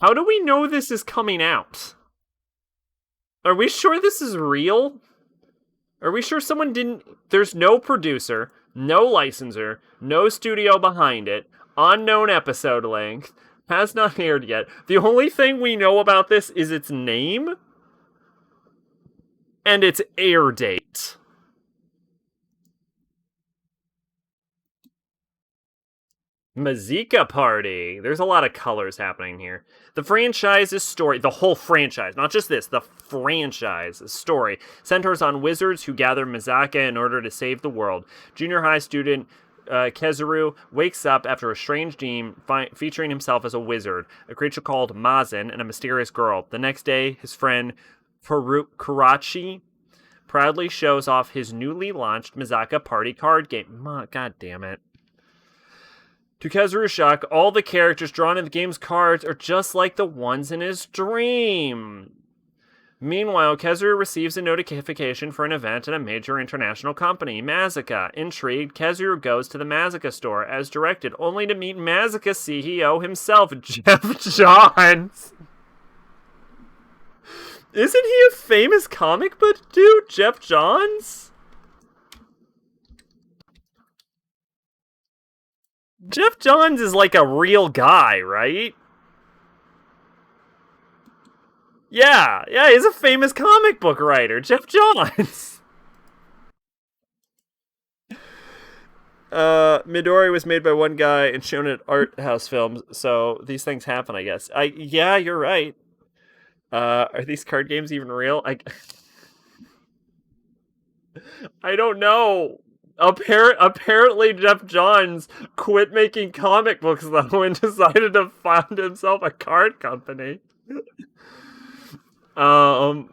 How do we know this is coming out? Are we sure this is real? Are we sure someone didn't... There's no producer, no licensor, no studio behind it, unknown episode length, has not aired yet. The only thing we know about this is its name and its air date. Mazika Party. There's a lot of colors happening here. The franchise's story, the whole franchise, not just this, the franchise story, centers on wizards who gather Mazaka in order to save the world. Junior high student Kezuru wakes up after a strange dream featuring himself as a wizard, a creature called Mazin, and a mysterious girl. The next day, his friend Kurachi proudly shows off his newly launched Mazaka Party card game. God damn it. To Kezuru's shock, all the characters drawn in the game's cards are just like the ones in his dream. Meanwhile, Kezuru receives a notification for an event at a major international company, Mazaka. Intrigued, Kezuru goes to the Mazaka store as directed, only to meet Mazaka CEO himself, Jeff Johns. Isn't he a famous comic book dude, Jeff Johns? Jeff Johns is like a real guy, right? Yeah, he's a famous comic book writer, Jeff Johns. Midori was made by one guy and shown at art house films, so these things happen, I guess. Yeah, you're right. Are these card games even real? I don't know. Apparently Jeff Johns quit making comic books, though, and decided to found himself a card company. John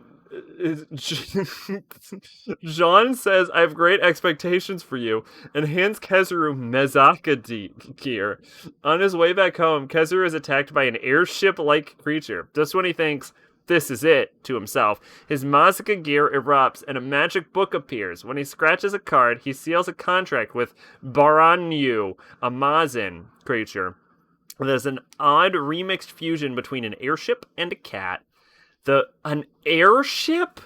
says, I have great expectations for you, and hands Kezuru Mezaka gear. On his way back home, Kezuru is attacked by an airship-like creature. Just when he thinks, this is it, to himself, his Mazaka gear erupts and a magic book appears. When he scratches a card, he seals a contract with Baranyu, a Mazin creature. There's an odd remixed fusion between an airship and a cat. An airship?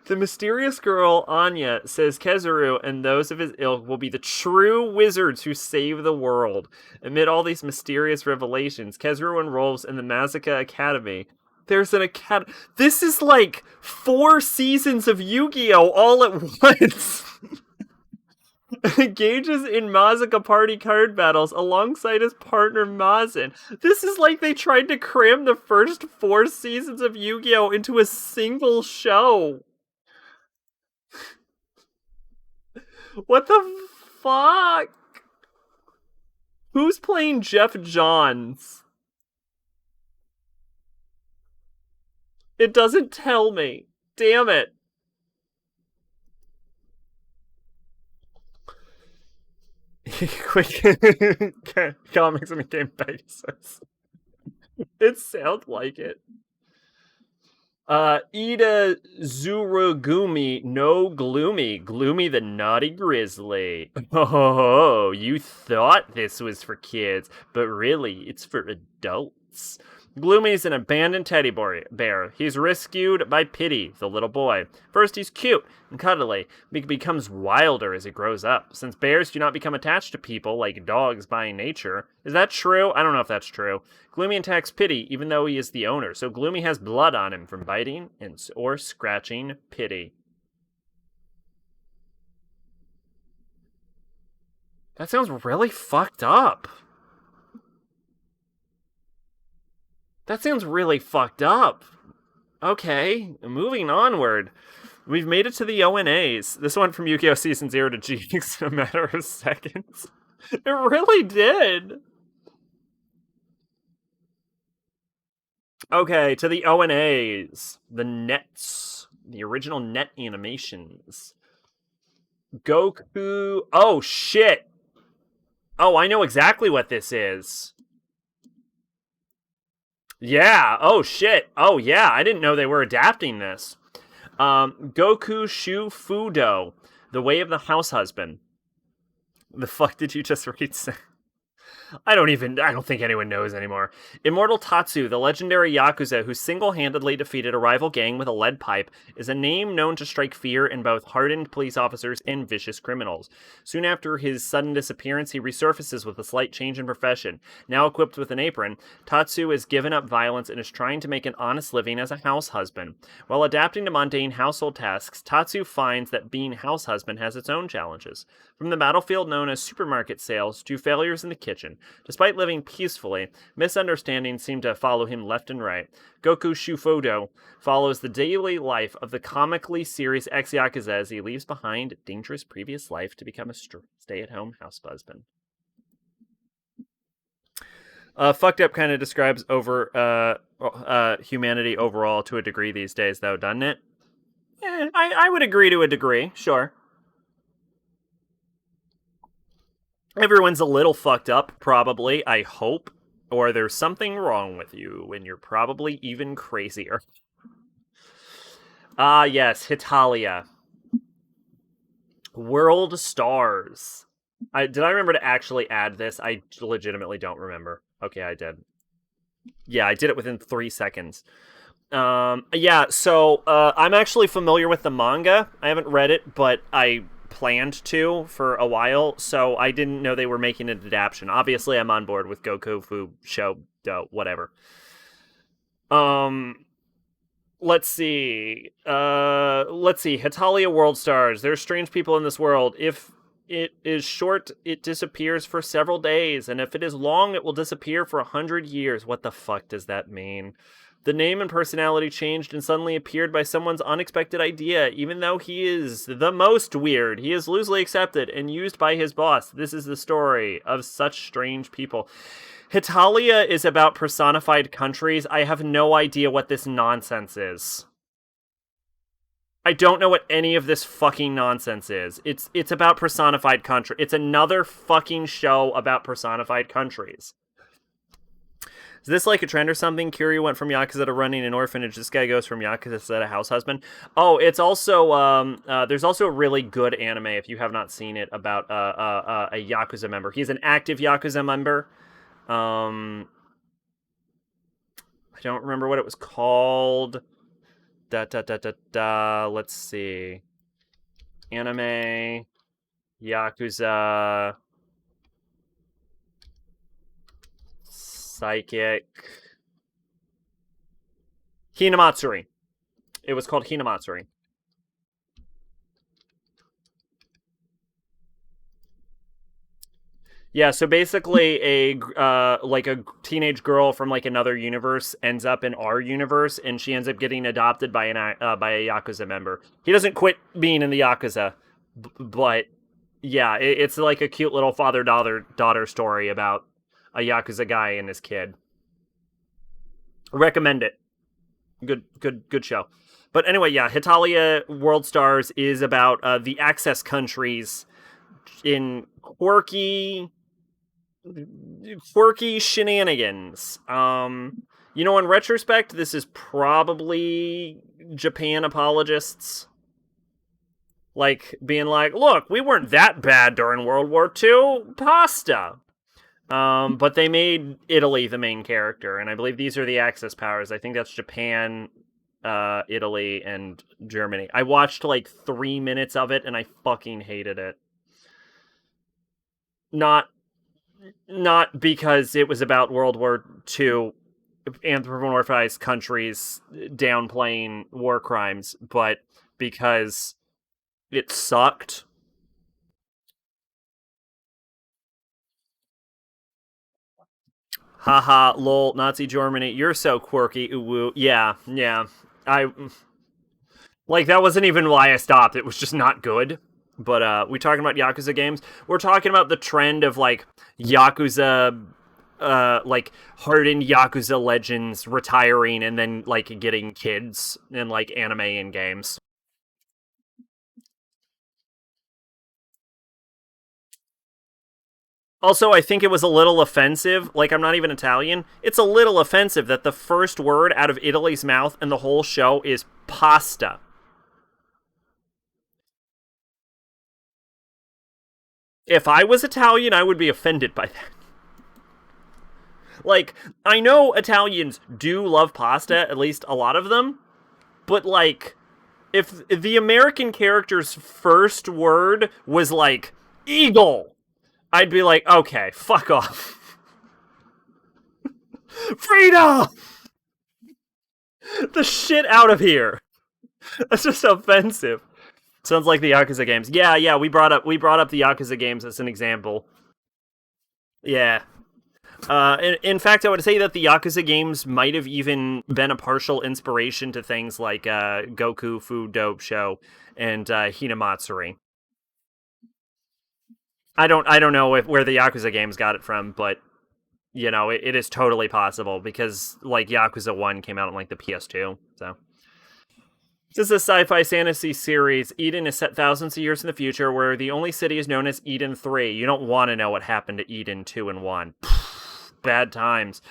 The mysterious girl, Anya, says Kezuru and those of his ilk will be the true wizards who save the world. Amid all these mysterious revelations, Kezuru enrolls in the Mazaka Academy. There's an academy. This is like 4 seasons of Yu-Gi-Oh! All at once. Engages in Mazaka Party card battles alongside his partner Mazin. This is like they tried to cram the first 4 seasons of Yu-Gi-Oh! Into a single show. What the fuck? Who's playing Jeff Johns? It doesn't tell me. Damn it. Quick comics on a game basis. It sounds like it. Ida Zurugumi no Gloomy. Gloomy the Naughty Grizzly. Oh, you thought this was for kids, but really, it's for adults. Gloomy's an abandoned teddy bear. He's rescued by Pity, the little boy. First, he's cute and cuddly, but he becomes wilder as he grows up. Since bears do not become attached to people like dogs by nature. Is that true? I don't know if that's true. Gloomy attacks Pity, even though he is the owner, so Gloomy has blood on him from biting or scratching Pity. That sounds really fucked up. That sounds really fucked up. Okay, moving onward. We've made it to the ONAs. This went from Yu-Gi-Oh! Season 0 to Jinx in a matter of seconds. It really did. Okay, to the ONAs. The nets. The original net animations. Goku... Oh, shit! Oh, I know exactly what this is. Yeah, oh shit. Oh yeah, I didn't know they were adapting this. Goku Shufudo, The Way of the House Husband. The fuck did you just read? I don't think anyone knows anymore. Immortal Tatsu, the legendary Yakuza who single-handedly defeated a rival gang with a lead pipe, is a name known to strike fear in both hardened police officers and vicious criminals. Soon after his sudden disappearance, he resurfaces with a slight change in profession. Now equipped with an apron, Tatsu has given up violence and is trying to make an honest living as a house husband. While adapting to mundane household tasks, Tatsu finds that being house husband has its own challenges. From the battlefield known as supermarket sales to failures in the kitchen, despite living peacefully, misunderstandings seem to follow him left and right. Goku Shufudo follows the daily life of the comically serious ex-Yakuza as he leaves behind a dangerous previous life to become a stay-at-home house husband. Fucked up kind of describes humanity overall to a degree these days, though, doesn't it? I would agree to a degree, sure. Everyone's a little fucked up, probably, I hope. Or there's something wrong with you, and you're probably even crazier. Ah, yes, Hitalia. World Stars. Did I remember to actually add this? I legitimately don't remember. Okay, I did. Yeah, I did it within 3 seconds. Yeah, so I'm actually familiar with the manga. I haven't read it, but I planned to for a while, so I didn't know they were making an adaptation. Obviously, I'm on board with Goku Fu show, whatever. Let's see. Hitalia World Stars. There's strange people in this world. If it is short, it disappears for several days, and if it is long, it will disappear for 100 years. What the fuck does that mean? The name and personality changed and suddenly appeared by someone's unexpected idea. Even though he is the most weird, he is loosely accepted and used by his boss. This is the story of such strange people. Hitalia is about personified countries. I have no idea what this nonsense is. I don't know what any of this fucking nonsense is. It's about personified country. It's another fucking show about personified countries. Is this like a trend or something? Kiryu went from Yakuza to running an orphanage. This guy goes from Yakuza to house husband. Oh, it's also, there's also a really good anime, if you have not seen it, about a Yakuza member. He's an active Yakuza member. I don't remember what it was called. Let's see. Anime. Yakuza. Psychic. Hinamatsuri. It was called Hinamatsuri. Yeah, so basically a teenage girl from like another universe ends up in our universe, and she ends up getting adopted by a Yakuza member. He doesn't quit being in the Yakuza, but yeah, it's like a cute little father-daughter story about a Yakuza guy and his kid. Recommend it. Good show. But anyway, yeah, Hitalia World Stars is about the Access countries in quirky shenanigans. You know, in retrospect, this is probably Japan apologists. Like, being like, look, we weren't that bad during World War II. Pasta. But they made Italy the main character, and I believe these are the Axis powers. I think that's Japan, Italy, and Germany. I watched like 3 minutes of it, and I fucking hated it. Not because it was about World War II, anthropomorphized countries downplaying war crimes, but because it sucked. Haha, lol, Nazi Germany, you're so quirky, ooh woo. Yeah. I like that wasn't even why I stopped. It was just not good. But we talking about Yakuza games? We're talking about the trend of like Yakuza like hardened Yakuza legends retiring and then like getting kids in like anime and games. Also, I think it was a little offensive. Like, I'm not even Italian. It's a little offensive that the first word out of Italy's mouth in the whole show is pasta. If I was Italian, I would be offended by that. Like, I know Italians do love pasta, at least a lot of them, but like, if the American character's first word was like, eagle, I'd be like, okay, fuck off. Freedom! The shit out of here. That's just offensive. Sounds like the Yakuza games. Yeah, we brought up the Yakuza games as an example. Yeah. In fact, I would say that the Yakuza games might have even been a partial inspiration to things like Goku Fu Dope Show and Hinamatsuri. I don't know where the Yakuza games got it from, but you know, it is totally possible because like Yakuza 1 came out on like the PS2, so. This is a sci-fi fantasy series. Eden is set thousands of years in the future, where the only city is known as Eden 3. You don't want to know what happened to Eden 2 and 1. Bad times.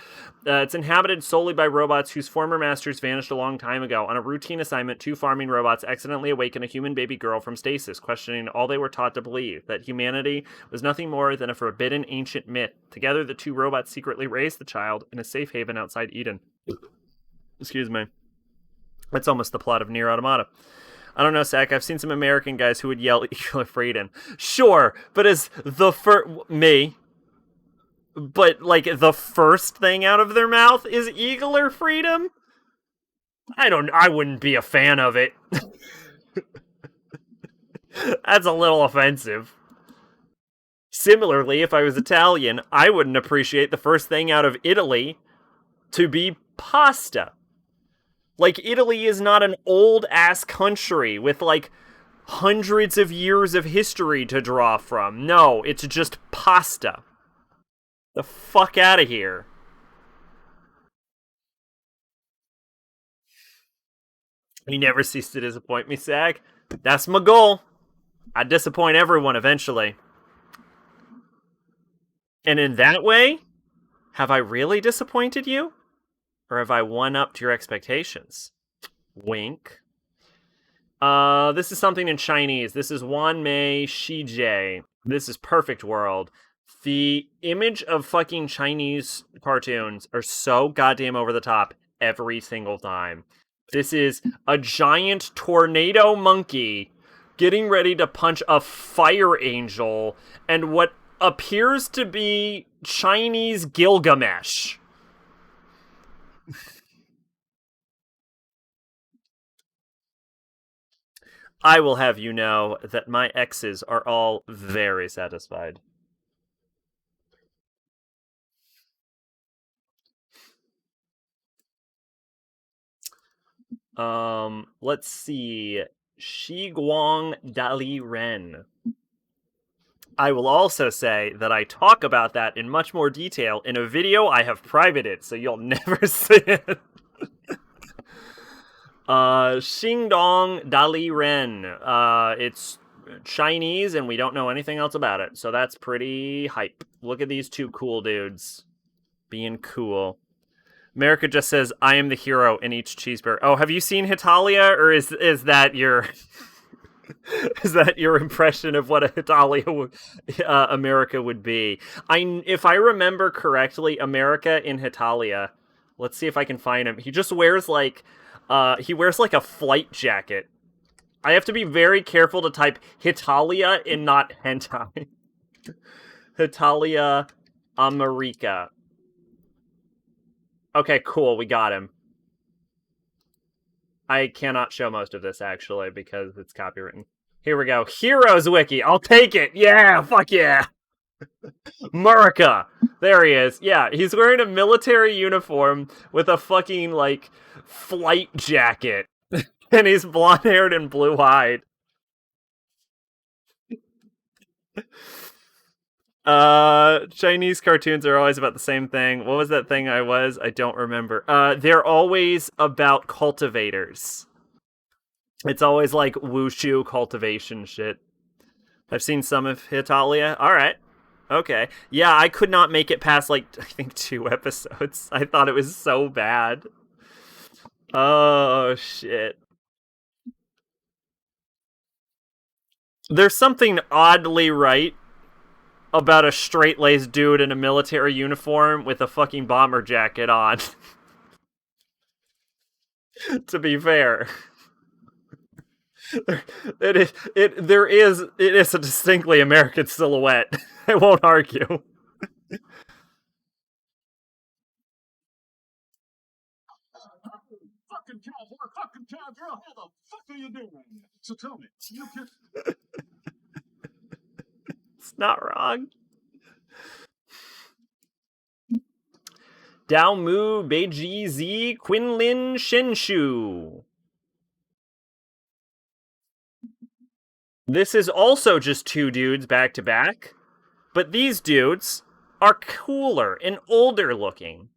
It's inhabited solely by robots whose former masters vanished a long time ago. On a routine assignment, 2 farming robots accidentally awaken a human baby girl from stasis, questioning all they were taught to believe, that humanity was nothing more than a forbidden ancient myth. Together, the 2 robots secretly raised the child in a safe haven outside Eden. Excuse me. That's almost the plot of Nier Automata. I don't know, Sack. I've seen some American guys who would yell "Eagle of Freedom." Sure, but as the first me, but like the first thing out of their mouth is "Eagle or Freedom." I wouldn't be a fan of it. That's a little offensive. Similarly, if I was Italian, I wouldn't appreciate the first thing out of Italy to be pasta. Like, Italy is not an old-ass country with, like, hundreds of years of history to draw from. No, it's just pasta. The fuck out of here. You never cease to disappoint me, Sag. That's my goal. I disappoint everyone eventually. And in that way, have I really disappointed you? Or have I one-upped your expectations? Wink. This is something in Chinese. This is Wanmei Shijie. This is Perfect World. The image of fucking Chinese cartoons are so goddamn over the top every single time. This is a giant tornado monkey getting ready to punch a fire angel and what appears to be Chinese Gilgamesh. I will have you know that my exes are all very satisfied. Let's see. Shiguang Dali Ren. I will also say that I talk about that in much more detail in a video I have privated, so you'll never see it. Xingdong Dali Ren. It's Chinese and we don't know anything else about it, so that's pretty hype. Look at these 2 cool dudes being cool. America just says, "I am the hero" in each cheeseburger. Oh, have you seen Hitalia, or is that your is that your impression of what a Hitalia America would be? If I remember correctly, America in Hitalia. Let's see if I can find him. He just wears like a flight jacket. I have to be very careful to type Hitalia and not hentai. Hitalia America. Okay, cool. We got him. I cannot show most of this, actually, because it's copywritten. Here we go. Heroes Wiki. I'll take it. Yeah, fuck yeah. Murica. There he is. Yeah, he's wearing a military uniform with a fucking, like, flight jacket. And he's blonde-haired and blue-eyed. Chinese cartoons are always about the same thing. What was that thing I was? I don't remember. They're always about cultivators. It's always like wushu cultivation shit. I've seen some of Hitalia. Alright. Okay. Yeah, I could not make it past, like, I think 2 episodes. I thought it was so bad. Oh, shit. There's something oddly right about a straight-laced dude in a military uniform with a fucking bomber jacket on. To be fair. It is a distinctly American silhouette. I won't argue. Fucking cowboy, fucking cowgirl, how the fuck are you doing? So tell me, you can... It's not wrong. Dao Mu Beiji Zi Quinlin Shenshu. This is also just 2 dudes back to back, but these dudes are cooler and older looking.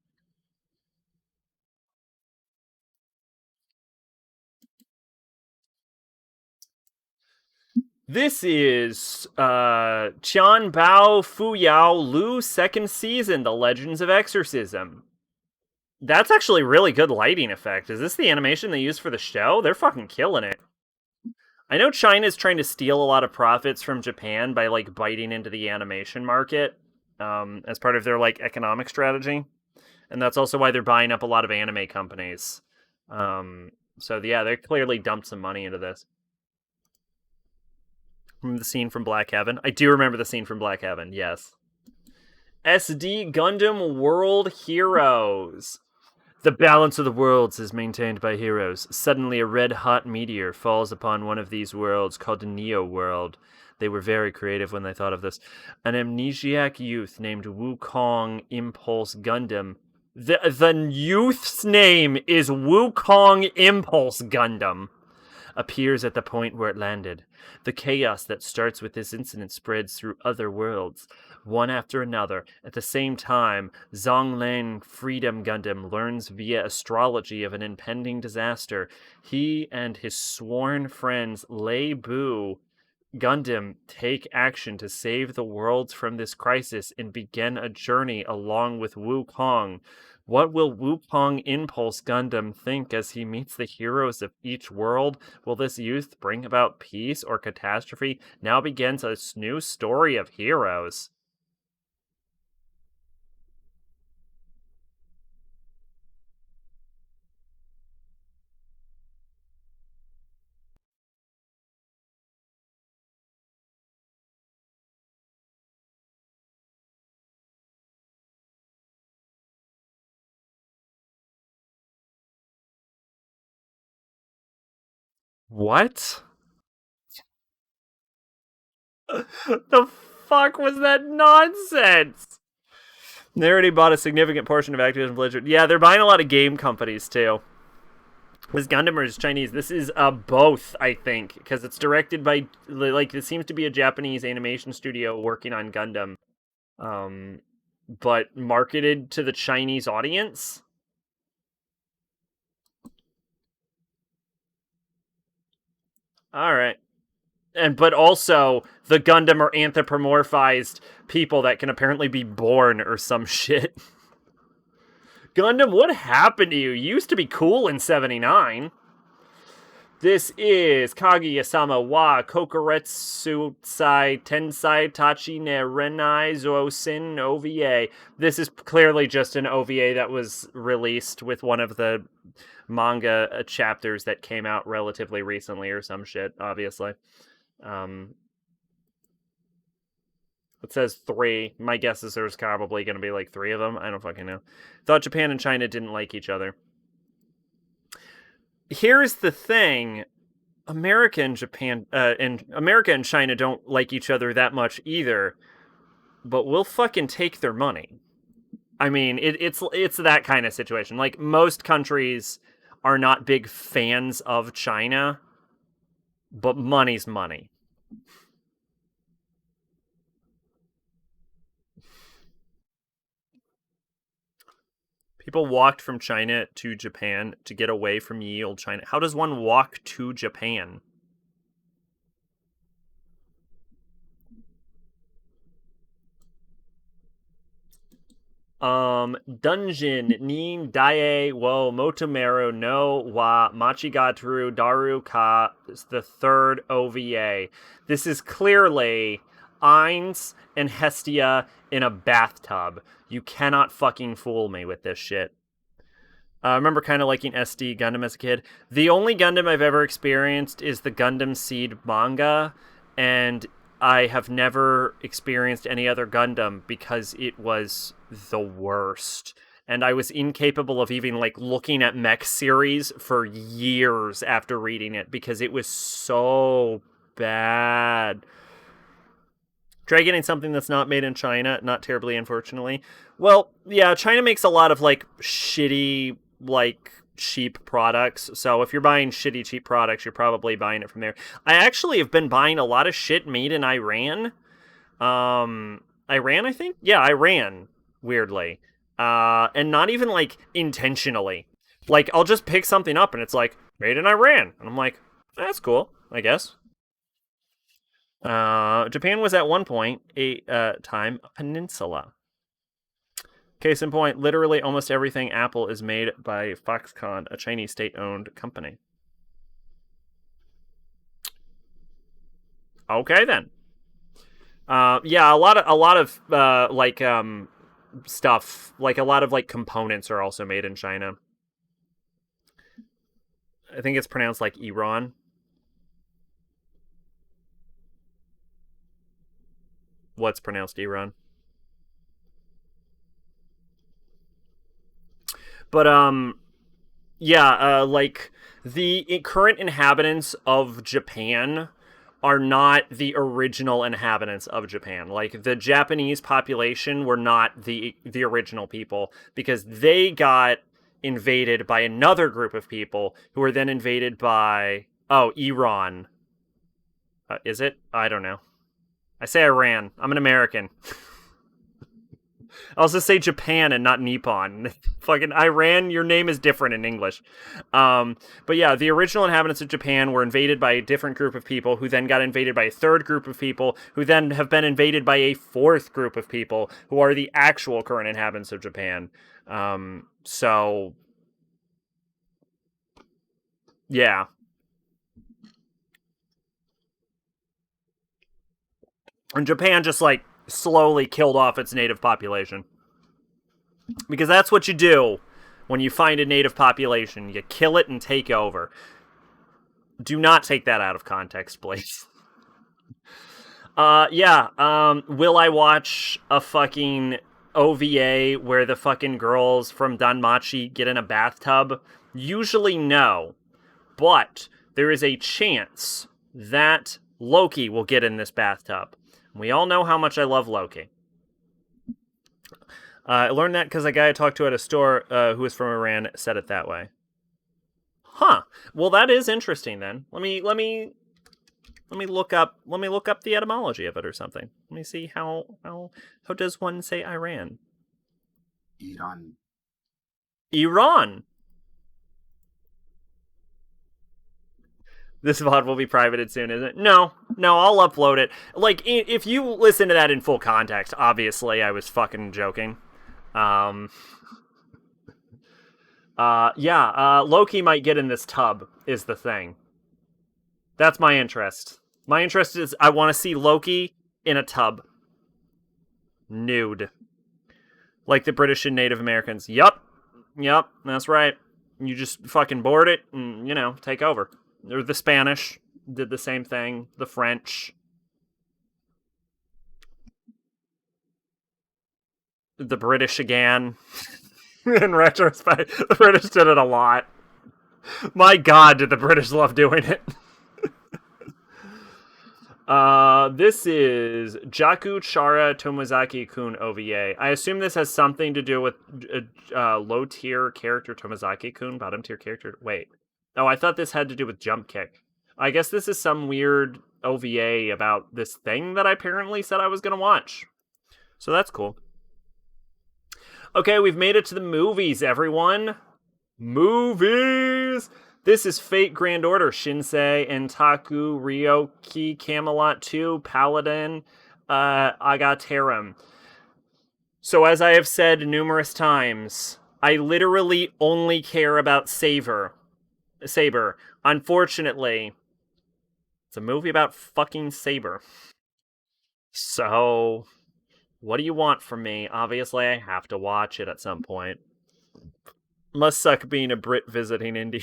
This is Qian Bao Fuyao Lu 2nd season, The Legends of Exorcism. That's actually really good lighting effect. Is this the animation they use for the show? They're fucking killing it. I know China's trying to steal a lot of profits from Japan by, like, biting into the animation market as part of their, like, economic strategy. And that's also why they're buying up a lot of anime companies. So, yeah, they clearly dumped some money into this. Remember the scene from Black Heaven? I do remember the scene from Black Heaven, yes. SD Gundam World Heroes. The balance of the worlds is maintained by heroes. Suddenly, a red-hot meteor falls upon one of these worlds called the Neo World. They were very creative when they thought of this. An amnesiac youth named Wukong Impulse Gundam. The youth's name is Wukong Impulse Gundam. Appears at the point where it landed. The chaos that starts with this incident spreads through other worlds, one after another. At the same time, Zhonglan Freedom Gundam learns via astrology of an impending disaster. He and his sworn friends Lei Bu Gundam take action to save the worlds from this crisis and begin a journey along with Wukong. What will Wukong Impulse Gundam think as he meets the heroes of each world? Will this youth bring about peace or catastrophe? Now begins a new story of heroes. What? The fuck was that nonsense? They already bought a significant portion of Activision Blizzard. Yeah, they're buying a lot of game companies too. This Gundam is Chinese. This is both, I think, because it's directed by, like, this seems to be a Japanese animation studio working on Gundam, but marketed to the Chinese audience. All right. But also the Gundam are anthropomorphized people that can apparently be born or some shit. Gundam, what happened to you? You used to be cool in 79. This is Kaguya-sama wa Kokoretsu Tsai Tensai Tachi ne Renai Zosin OVA. This is clearly just an OVA that was released with one of the manga chapters that came out relatively recently or some shit, obviously. It says 3. My guess is there's probably going to be like 3 of them. I don't fucking know. Thought Japan and China didn't like each other. Here's the thing. America and China don't like each other that much either, but we'll fucking take their money. I mean, it's that kind of situation. Like, most countries are not big fans of China, but money's money. People walked from China to Japan to get away from ye old China. How does one walk to Japan? Dungeon ni dae wo motomeru no wa machigaturu daru ka is the 3rd OVA. This is clearly Ainz and Hestia in a bathtub. You cannot fucking fool me with this shit. I remember kind of liking SD Gundam as a kid. The only Gundam I've ever experienced is the Gundam Seed manga, and I have never experienced any other Gundam because it was the worst. And I was incapable of even, like, looking at mech series for years after reading it because it was so bad. Try getting something that's not made in China, not terribly, unfortunately. Well, yeah, China makes a lot of, like, shitty, like, cheap products. So if you're buying shitty, cheap products, you're probably buying it from there. I actually have been buying a lot of shit made in Iran. Iran, I think? Yeah, Iran, weirdly. And not even, like, intentionally. Like, I'll just pick something up and it's like, made in Iran. And I'm like, that's cool, I guess. Japan was at one point time a peninsula. Case in point, literally almost everything Apple is made by Foxconn, a Chinese state-owned company. Okay then. Yeah, a lot of like stuff, like a lot of like components are also made in China. I think it's pronounced like Iran. What's pronounced Iran? But yeah, like the current inhabitants of Japan are not the original inhabitants of Japan. Like, the Japanese population were not the original people because they got invaded by another group of people who were then invaded by Iran. Is it? I don't know. I say Iran. I'm an American. I also say Japan and not Nippon. Fucking Iran, your name is different in English. But yeah, the original inhabitants of Japan were invaded by a different group of people who then got invaded by a third group of people who then have been invaded by a fourth group of people who are the actual current inhabitants of Japan. So yeah. And Japan just, like, slowly killed off its native population. Because that's what you do when you find a native population. You kill it and take over. Do not take that out of context, please. Yeah, will I watch a fucking OVA where the fucking girls from Danmachi get in a bathtub? Usually no. But there is a chance that Loki will get in this bathtub. We all know how much I love Loki. I learned that because a guy I talked to at a store who was from Iran said it that way. Huh. Well, that is interesting. Then let me look up the etymology of it or something. Let me see how does one say Iran? Iran. Iran. This VOD will be privated soon, isn't it? No, I'll upload it. Like, if you listen to that in full context, obviously I was fucking joking. Loki might get in this tub, is the thing. That's my interest. My interest is I want to see Loki in a tub. Nude. Like the British and Native Americans. Yup, that's right. You just fucking board it and, take over. Or the Spanish did the same thing. The French. The British again. In retrospect, the British did it a lot. My God, did the British love doing it. This is Jaku Chara Tomozaki-kun OVA. I assume this has something to do with low-tier character Tomozaki-kun, bottom-tier character... Wait. Oh, I thought this had to do with Jump Kick. I guess this is some weird OVA about this thing that I apparently said I was going to watch. So that's cool. Okay, we've made it to the movies, everyone. Movies! This is Fate Grand Order, Shinsei, Entaku, Ryoki, Camelot 2, Paladin, Agaterum. So as I have said numerous times, I literally only care about Saber. Unfortunately, it's a movie about fucking Saber. So, what do you want from me? Obviously, I have to watch it at some point. Must suck being a Brit visiting India.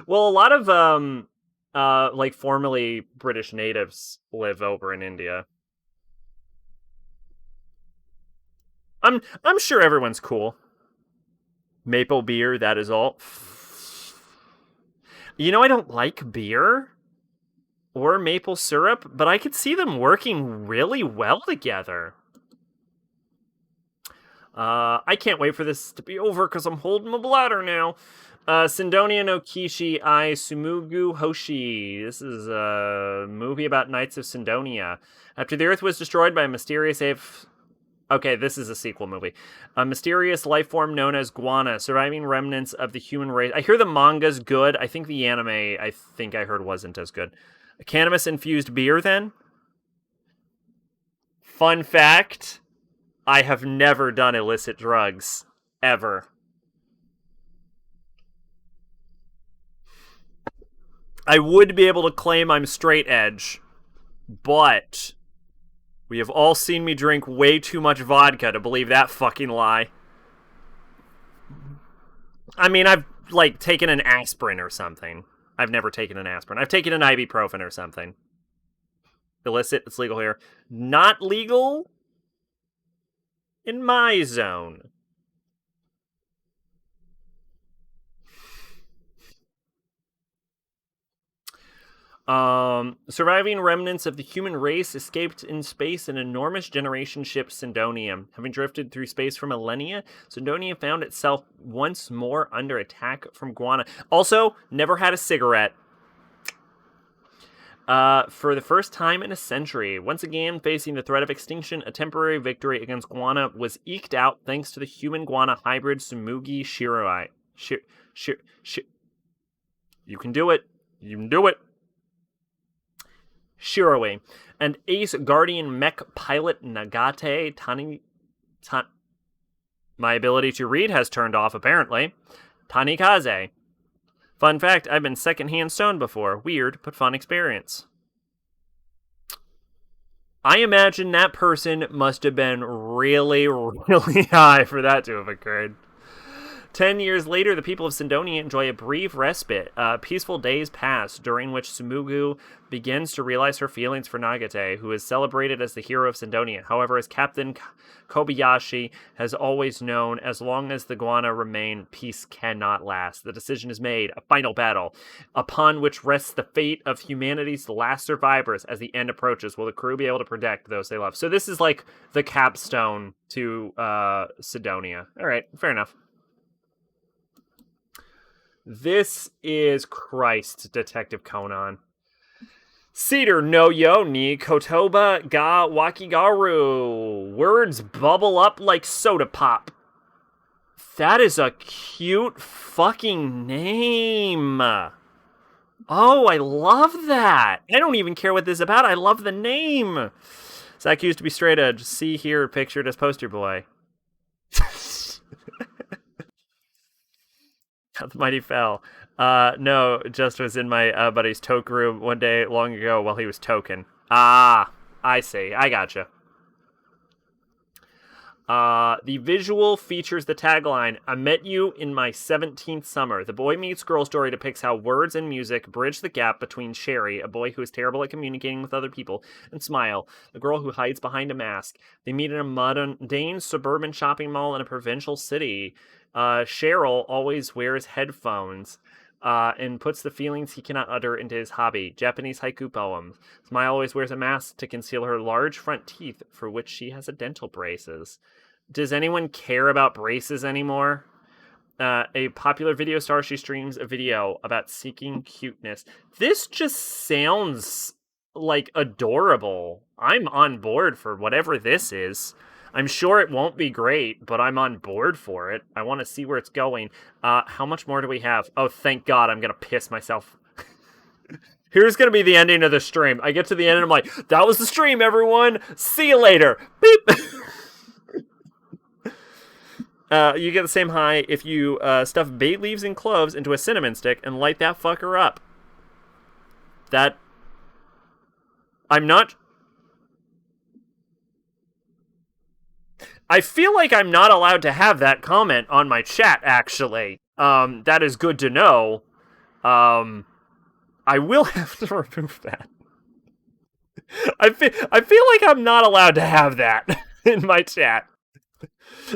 Well, a lot of, formerly British natives live over in India. I'm sure everyone's cool. Maple beer, that is all. I don't like beer or maple syrup, but I could see them working really well together. I can't wait for this to be over because I'm holding my bladder now. Sindonia no Kishi I Sumugu Hoshi. This is a movie about Knights of Sindonia. After the Earth was destroyed by a mysterious Okay, this is a sequel movie. A mysterious life form known as guana, surviving remnants of the human race. I hear the manga's good. I think the anime, I heard wasn't as good. A cannabis-infused beer, then? Fun fact, I have never done illicit drugs. Ever. I would be able to claim I'm straight edge, but we have all seen me drink way too much vodka to believe that fucking lie. I mean, I've, taken an aspirin or something. I've never taken an aspirin. I've taken an ibuprofen or something. Illicit, it's legal here. Not legal in my zone. Surviving remnants of the human race escaped in space an enormous generation ship Sindonia. Having drifted through space for millennia, Sindonia found itself once more under attack from guana. Also, never had a cigarette. For the first time in a century, once again facing the threat of extinction, a temporary victory against guana was eked out thanks to the human-guana hybrid Sumugi Shiroi. You can do it. You can do it. Shiroi, and ace guardian mech pilot Nagate my ability to read has turned off, apparently. Tanikaze. Fun fact, I've been secondhand stoned before. Weird, but fun experience. I imagine that person must have been really, really high for that to have occurred. 10 years later, the people of Sindonia enjoy a brief respite. Peaceful days pass, during which Sumugu begins to realize her feelings for Nagate, who is celebrated as the hero of Sindonia. However, as Captain Kobayashi has always known, as long as the guana remain, peace cannot last. The decision is made, a final battle, upon which rests the fate of humanity's last survivors as the end approaches. Will the crew be able to protect those they love? So this is like the capstone to Sidonia. All right, fair enough. This is Christ, Detective Conan. Cedar no yo ni kotoba ga wakigaru. Words bubble up like soda pop. That is a cute fucking name. Oh, I love that. I don't even care what this is about. I love the name. Zach used to be straight edge. See here, pictured as poster boy. How the mighty fell. No, just was in my buddy's toke room one day long ago while he was token. Ah, I see. I gotcha. The visual features the tagline, I met you in my 17th summer. The boy meets girl story depicts how words and music bridge the gap between Sherry, a boy who is terrible at communicating with other people, and Smile, the girl who hides behind a mask. They meet in a mundane suburban shopping mall in a provincial city. Cheryl always wears headphones. And puts the feelings he cannot utter into his hobby, Japanese haiku poems. Smile always wears a mask to conceal her large front teeth, for which she has a dental braces. Does anyone care about braces anymore? A popular video star, she streams a video about seeking cuteness. This just sounds like adorable. I'm on board for whatever this is. I'm sure it won't be great, but I'm on board for it. I want to see where it's going. How much more do we have? Oh, thank God, I'm going to piss myself. Here's going to be the ending of the stream. I get to the end and I'm like, that was the stream, everyone. See you later. Beep. You get the same high if you stuff bay leaves and cloves into a cinnamon stick and light that fucker up. That... I'm not... I feel like I'm not allowed to have that comment on my chat, actually. That is good to know. I will have to remove that. I feel like I'm not allowed to have that in my chat.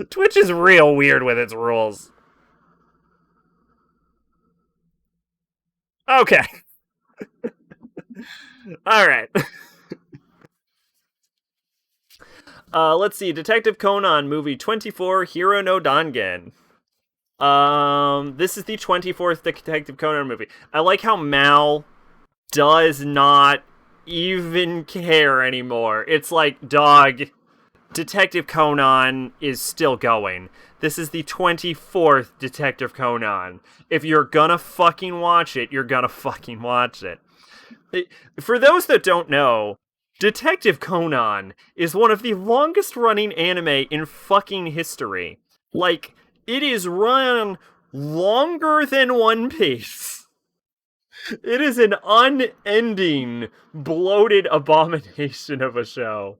Twitch is real weird with its rules. Okay. Alright. Let's see. Detective Conan movie 24, Hiro no Dangen. This is the 24th Detective Conan movie. I like how Mal does not even care anymore. It's like, dog, Detective Conan is still going. This is the 24th Detective Conan. If you're gonna fucking watch it, you're gonna fucking watch it. For those that don't know, Detective Conan is one of the longest running anime in fucking history. Like, it is run longer than One Piece. It is an unending, bloated abomination of a show.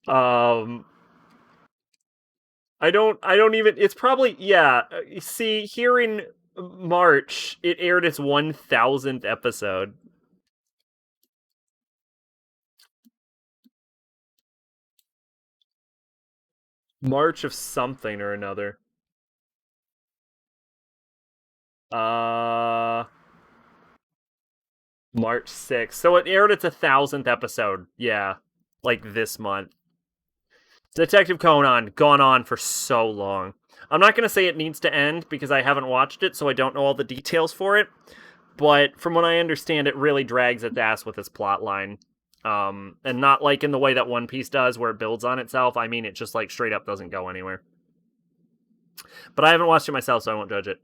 I don't even, it's probably, yeah, see, here in March, it aired its 1000th episode. March of something or another. March 6th. So it aired its 1000th episode. Yeah. Like this month. Detective Conan, gone on for so long. I'm not going to say it needs to end because I haven't watched it, so I don't know all the details for it. But from what I understand, it really drags its ass with its plot line. And not like in the way that One Piece does, where it builds on itself. I mean, it just like straight up doesn't go anywhere. But I haven't watched it myself, so I won't judge it.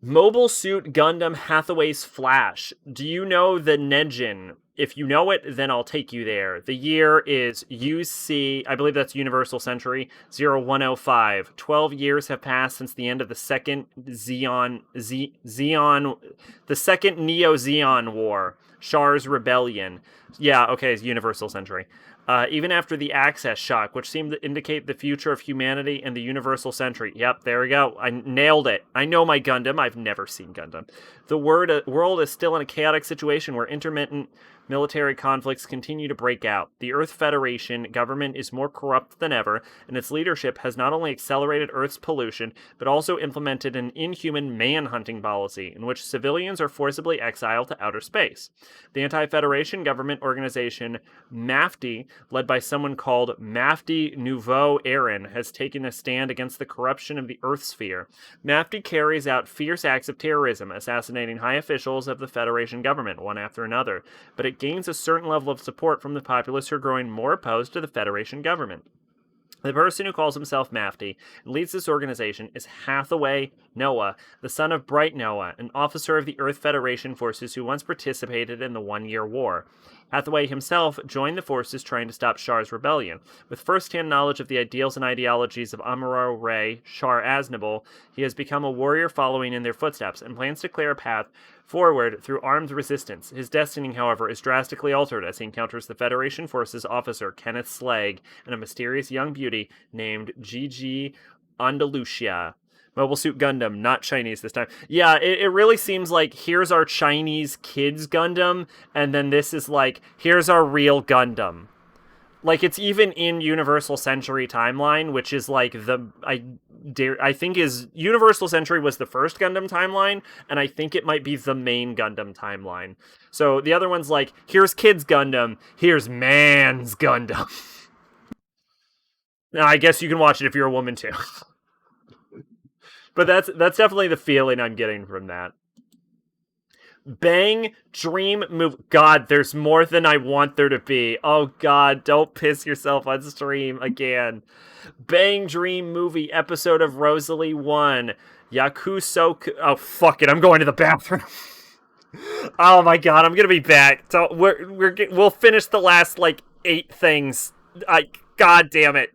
Mobile Suit Gundam Hathaway's Flash. Do you know the Nejin? If you know it, then I'll take you there. The year is UC, I believe that's Universal Century, 0105. 12 years have passed since the end of the second the second Neo-Zeon War, Char's Rebellion. Yeah, okay, it's Universal Century. Even after the Access Shock, which seemed to indicate the future of humanity and the Universal Century. Yep, there we go. I nailed it. I know my Gundam. I've never seen Gundam. The world is still in a chaotic situation where intermittent military conflicts continue to break out. The Earth Federation government is more corrupt than ever, and its leadership has not only accelerated Earth's pollution, but also implemented an inhuman man-hunting policy in which civilians are forcibly exiled to outer space. The anti-Federation government organization MAFTI, led by someone called Mafti Nouveau Aaron, has taken a stand against the corruption of the Earth sphere. MAFTI carries out fierce acts of terrorism, assassinating high officials of the Federation government, one after another, but it gains a certain level of support from the populace who are growing more opposed to the Federation government. The person who calls himself Mafti and leads this organization is Hathaway Noah, the son of Bright Noah, an officer of the Earth Federation forces who once participated in the 1-year war. Hathaway himself joined the forces trying to stop Shar's rebellion. With first-hand knowledge of the ideals and ideologies of Amuro Ray, Shar Aznable, he has become a warrior following in their footsteps and plans to clear a path forward through armed resistance. His destiny, however, is drastically altered as he encounters the Federation Forces officer Kenneth Slag and a mysterious young beauty named Gigi Andalusia. Mobile Suit Gundam, not Chinese this time. Yeah, it really seems like here's our Chinese kids Gundam, and then this is like, here's our real Gundam. Like, it's even in Universal Century timeline, which is like I think is Universal Century was the first Gundam timeline, and I think it might be the main Gundam timeline. So the other one's like, here's kids Gundam, here's man's Gundam. Now, I guess you can watch it if you're a woman too. But that's definitely the feeling I'm getting from that. Bang Dream Movie. God, there's more than I want there to be. Oh God, don't piss yourself on stream again. Bang Dream Movie episode of Rosalie 1. Yakusoku. Oh fuck it, I'm going to the bathroom. Oh my God, I'm gonna be back. So we'll finish the last like 8 things. God damn it.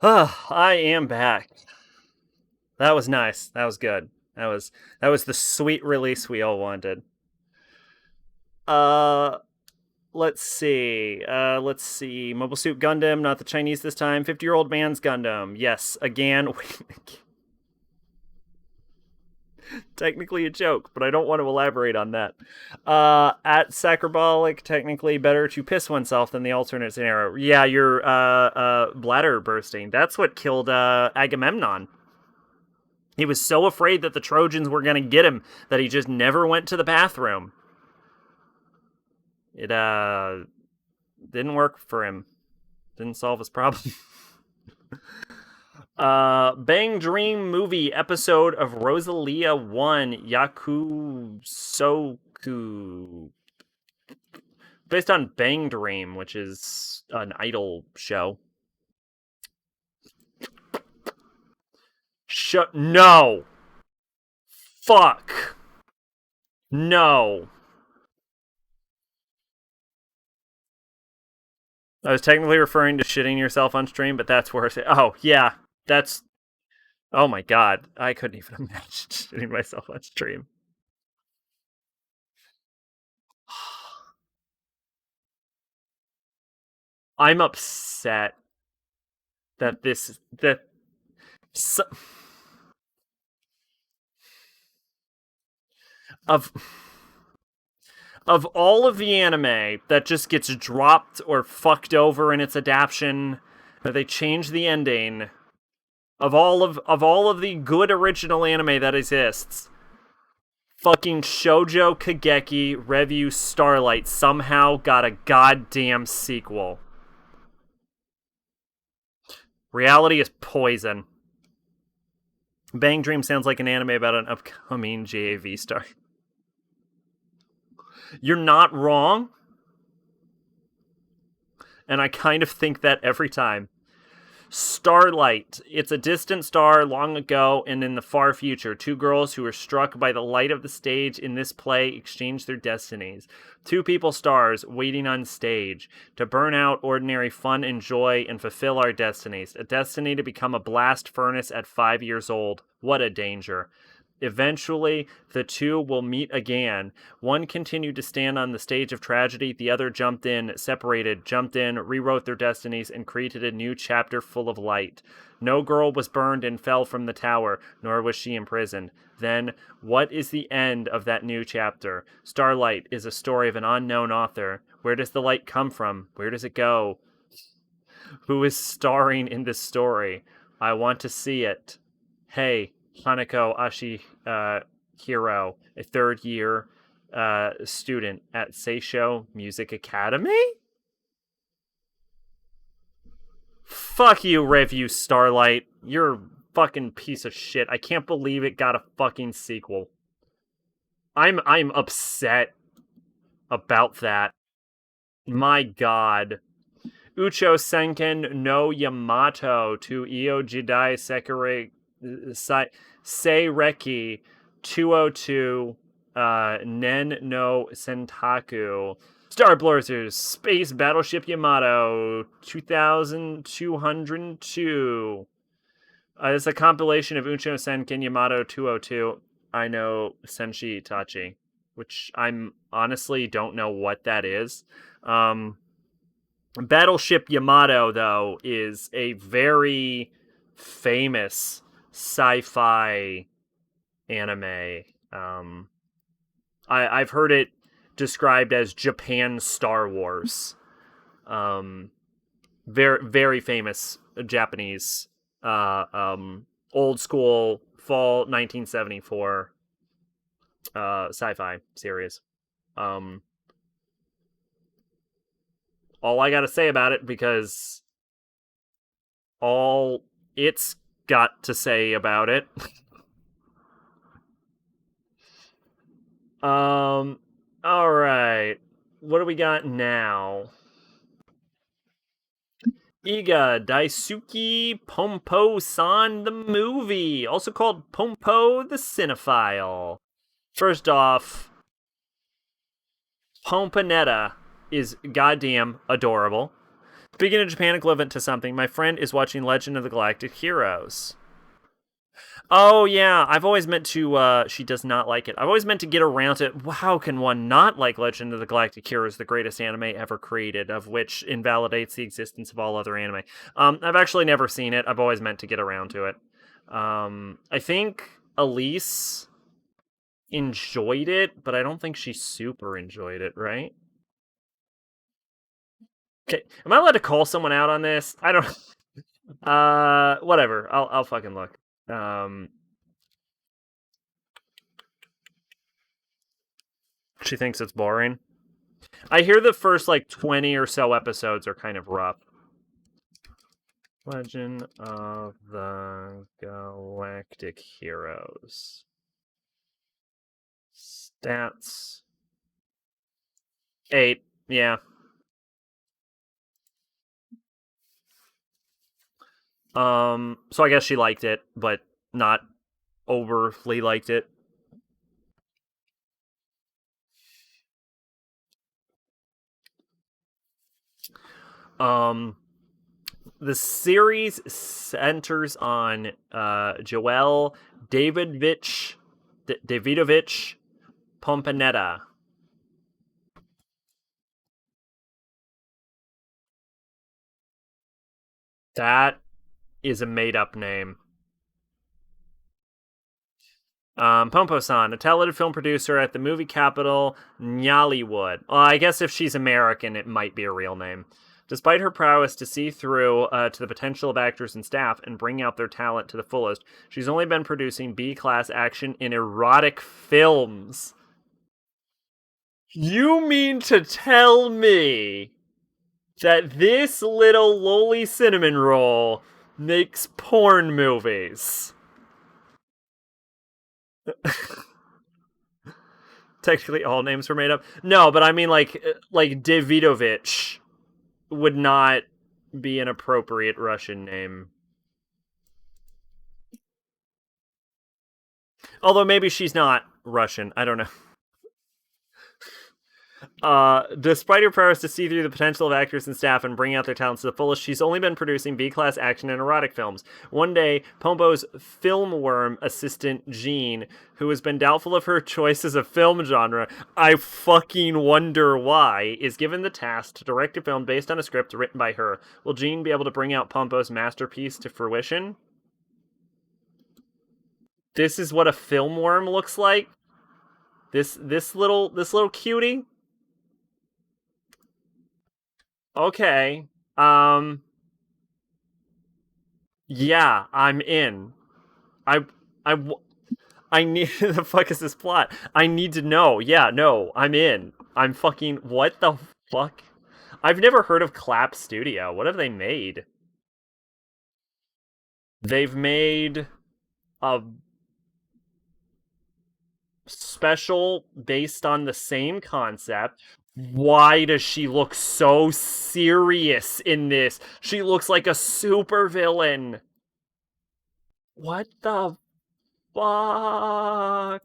I am back. That was nice. That was good. That was the sweet release we all wanted. Let's see. Mobile Suit Gundam, not the Chinese this time. 50-year-old man's Gundam. Yes, again. Technically a joke, but I don't want to elaborate on that. At Sacrobolic, technically better to piss oneself than the alternate scenario. Yeah, your bladder bursting. That's what killed Agamemnon. He was so afraid that the Trojans were going to get him that he just never went to the bathroom. It didn't work for him. Didn't solve his problem. Bang Dream Movie episode of Rosalia 1 Yakusoku. Based on Bang Dream, which is an idol show. No! Fuck! No! I was technically referring to shitting yourself on stream, but that's worse. Oh, yeah. That's... Oh my God. I couldn't even imagine shitting myself on stream. I'm upset that so, of of all of the anime that just gets dropped or fucked over in its adaptation, that they change the ending. Of all of the good original anime that exists, fucking Shoujo Kageki Review Starlight somehow got a goddamn sequel. Reality is poison. Bang Dream sounds like an anime about an upcoming JAV star. You're not wrong. And I kind of think that every time. Starlight. It's a distant star long ago and in the far future. Two girls who were struck by the light of the stage in this play exchange their destinies. Two people stars waiting on stage to burn out ordinary fun and joy and fulfill our destinies. A destiny to become a blast furnace at 5 years old. What a danger. Eventually, the two will meet again. One continued to stand on the stage of tragedy. The other jumped in, separated, jumped in, rewrote their destinies, and created a new chapter full of light. No girl was burned and fell from the tower, nor was she imprisoned. Then, what is the end of that new chapter? Starlight is a story of an unknown author. Where does the light come from? Where does it go? Who is starring in this story? I want to see it. Hey, Hanako Ashihiro, a third-year student at Seisho Music Academy? Fuck you, Review Starlight. You're a fucking piece of shit. I can't believe it got a fucking sequel. I'm upset about that. My god. Ucho Senken no Yamato to Io Jidai Sekirei Seireki 202 Nen no Sentaku Star Blazers Space Battleship Yamato 2202. It's a compilation of Ucho Senken Yamato 202 I know Senshi Itachi, which I'm honestly don't know what that is. Battleship Yamato, though, is a very famous sci-fi anime. I've heard it described as Japan Star Wars. Very very famous Japanese old school fall 1974 sci-fi series. All I gotta say about it, because all it's got to say about it. Alright. What do we got now? Iga Daisuke Pompo-san the movie, also called Pompo the Cinephile. First off, Pompanetta is goddamn adorable. Speaking of Japan equivalent to something, my friend is watching Legend of the Galactic Heroes. Oh, yeah, I've always meant to, she does not like it. I've always meant to get around to it. How can one not like Legend of the Galactic Heroes, the greatest anime ever created, of which invalidates the existence of all other anime? I've actually never seen it. I've always meant to get around to it. I think Elise enjoyed it, but I don't think she super enjoyed it, right? Okay, am I allowed to call someone out on this? I don't. Whatever. I'll fucking look. She thinks it's boring. I hear the first like 20 or so episodes are kind of rough. Legend of the Galactic Heroes. Stats. 8. Yeah. So I guess she liked it, but not overly liked it. The series centers on Joel Davidovich Pompanetta. That is a made-up name. Pompo-san, a talented film producer at the movie capital, Nollywood. Well, I guess if she's American, it might be a real name. Despite her prowess to see through to the potential of actors and staff and bring out their talent to the fullest, she's only been producing B-class action in erotic films. You mean to tell me that this little lowly cinnamon roll makes porn movies? Technically, all names were made up. No, but I mean, like Davidovich would not be an appropriate Russian name. Although maybe she's not Russian. I don't know. Despite her prowess to see through the potential of actors and staff and bring out their talents to the fullest, she's only been producing B-class action and erotic films. One day, Pompo's film worm assistant, Jean, who has been doubtful of her choice as a film genre, I fucking wonder why, is given the task to direct a film based on a script written by her. Will Jean be able to bring out Pompo's masterpiece to fruition? This is what a film worm looks like? This little cutie? Okay. Yeah, I'm in. I I need the fuck is this plot? I need to know. Yeah, no, I'm in. I'm fucking what the fuck? I've never heard of Clap Studio. What have they made? They've made a special based on the same concept. Why does she look so serious in this? She looks like a supervillain. What the fuck?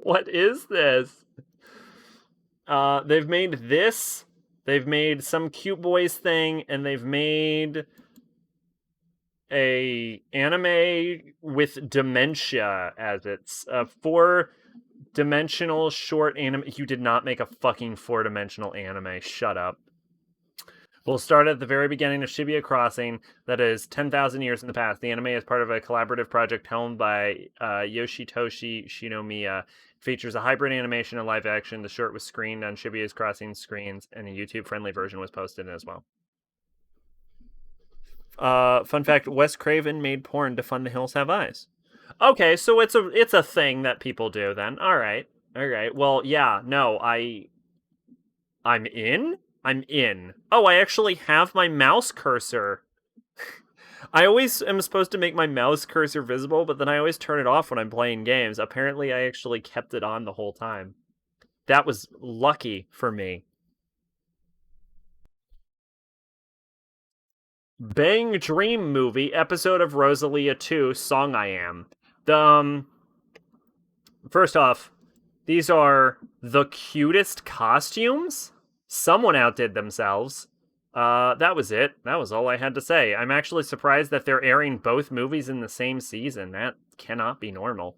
What is this? They've made this. They've made some cute boys thing, and they've made a anime with dementia as its 4-dimensional short anime. You did not make a fucking 4-dimensional anime. Shut up. We'll start at the very beginning of Shibuya Crossing, that is 10,000 years in the past. The anime is part of a collaborative project helmed by Yoshitoshi Shinomiya. Features a hybrid animation and live action. The short was screened on Shibuya's Crossing screens, and a YouTube-friendly version was posted as well. Fun fact: Wes Craven made porn to fund The Hills Have Eyes. Okay, so it's a thing that people do then. All right. Well, yeah, no, I'm in. I'm in. Oh, I actually have my mouse cursor. I always am supposed to make my mouse cursor visible, but then I always turn it off when I'm playing games. Apparently, I actually kept it on the whole time. That was lucky for me. Bang Dream Movie, episode of Rosalia 2, Song I Am. First off, these are the cutest costumes? Someone outdid themselves. That was it. That was all I had to say. I'm actually surprised that they're airing both movies in the same season. That cannot be normal.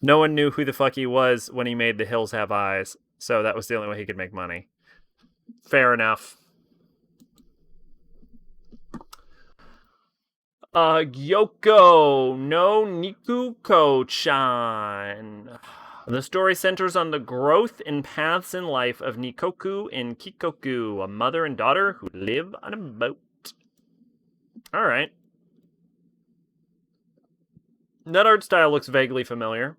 No one knew who the fuck he was when he made The Hills Have Eyes, so that was the only way he could make money. Fair enough. Gyoko no Nikuko-chan. The story centers on the growth and paths in life of Nikoku and Kikoku, a mother and daughter who live on a boat. Alright. That art style looks vaguely familiar.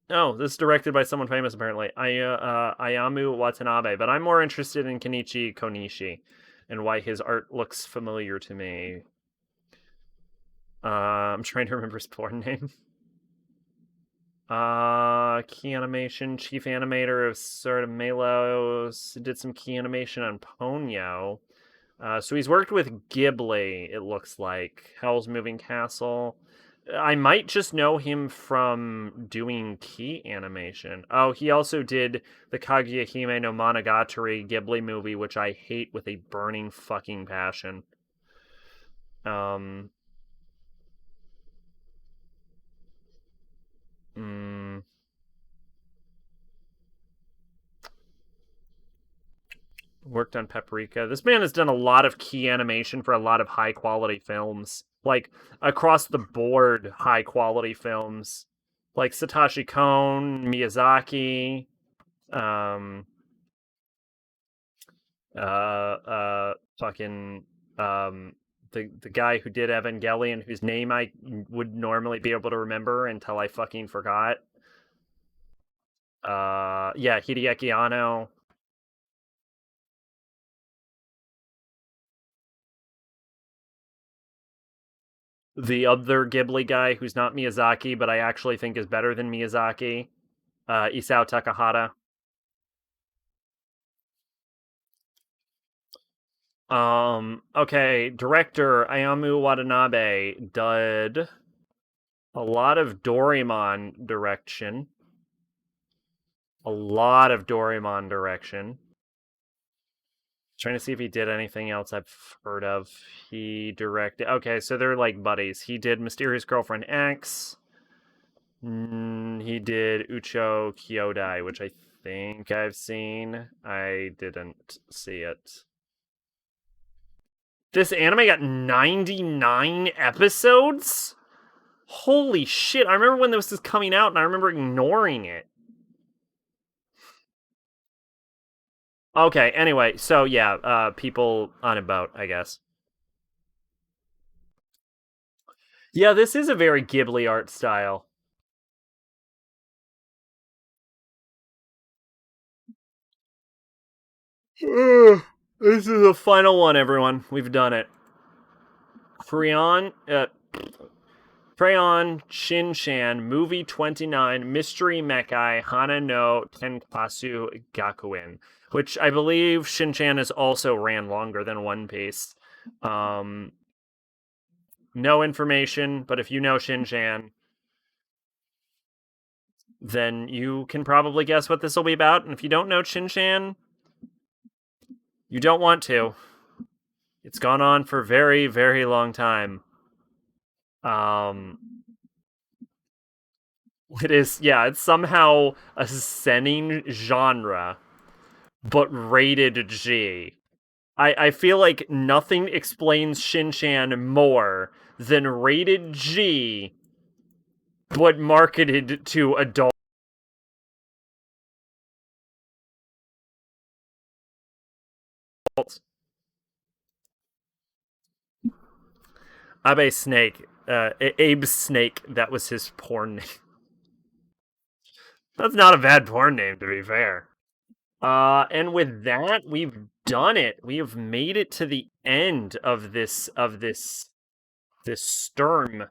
Oh, this is directed by someone famous, apparently. Ayamu Watanabe. But I'm more interested in Kenichi Konishi and why his art looks familiar to me. I'm trying to remember his porn name. Key animation, chief animator of sort of Melos, did some key animation on Ponyo. So he's worked with Ghibli, it looks like. Hell's Moving Castle. I might just know him from doing key animation. Oh, he also did the Kaguya Hime no Monogatari Ghibli movie, which I hate with a burning fucking passion. Worked on Paprika. This man has done a lot of key animation for a lot of high quality films. Like, across the board, high quality films. Like Satoshi Kon, Miyazaki, fucking, the guy who did Evangelion, whose name I would normally be able to remember until I fucking forgot. Yeah, Hideaki Anno. The other Ghibli guy who's not Miyazaki, but I actually think is better than Miyazaki, Isao Takahata. Okay, director Ayamu Watanabe did a lot of Doraemon direction. Trying to see if he did anything else I've heard of. He directed... Okay, so they're like buddies. He did Mysterious Girlfriend X. He did Ucho Kyodai, which I think I've seen. I didn't see it. This anime got 99 episodes? Holy shit, I remember when this was coming out and I remember ignoring it. Okay, anyway, so yeah, people on a boat, I guess. Yeah, this is a very Ghibli art style. This is the final one, everyone. We've done it. Crayon Shin-chan, Movie 29, Mystery Mekai, Hana no Tenkasu Gakuin, which I believe Shin-chan has also ran longer than One Piece. No information, but if you know Shin-chan, then you can probably guess what this will be about. And if you don't know Shin-chan, you don't want to. It's gone on for a very, very long time. It is, yeah, it's somehow a seinen genre, but rated G. I feel like nothing explains Shin-chan more than rated G, but marketed to adults. Abe Snake, Abe Snake, that was his porn name. That's not a bad porn name, to be fair. And with that, we've done it. We have made it to the end of this Sturm.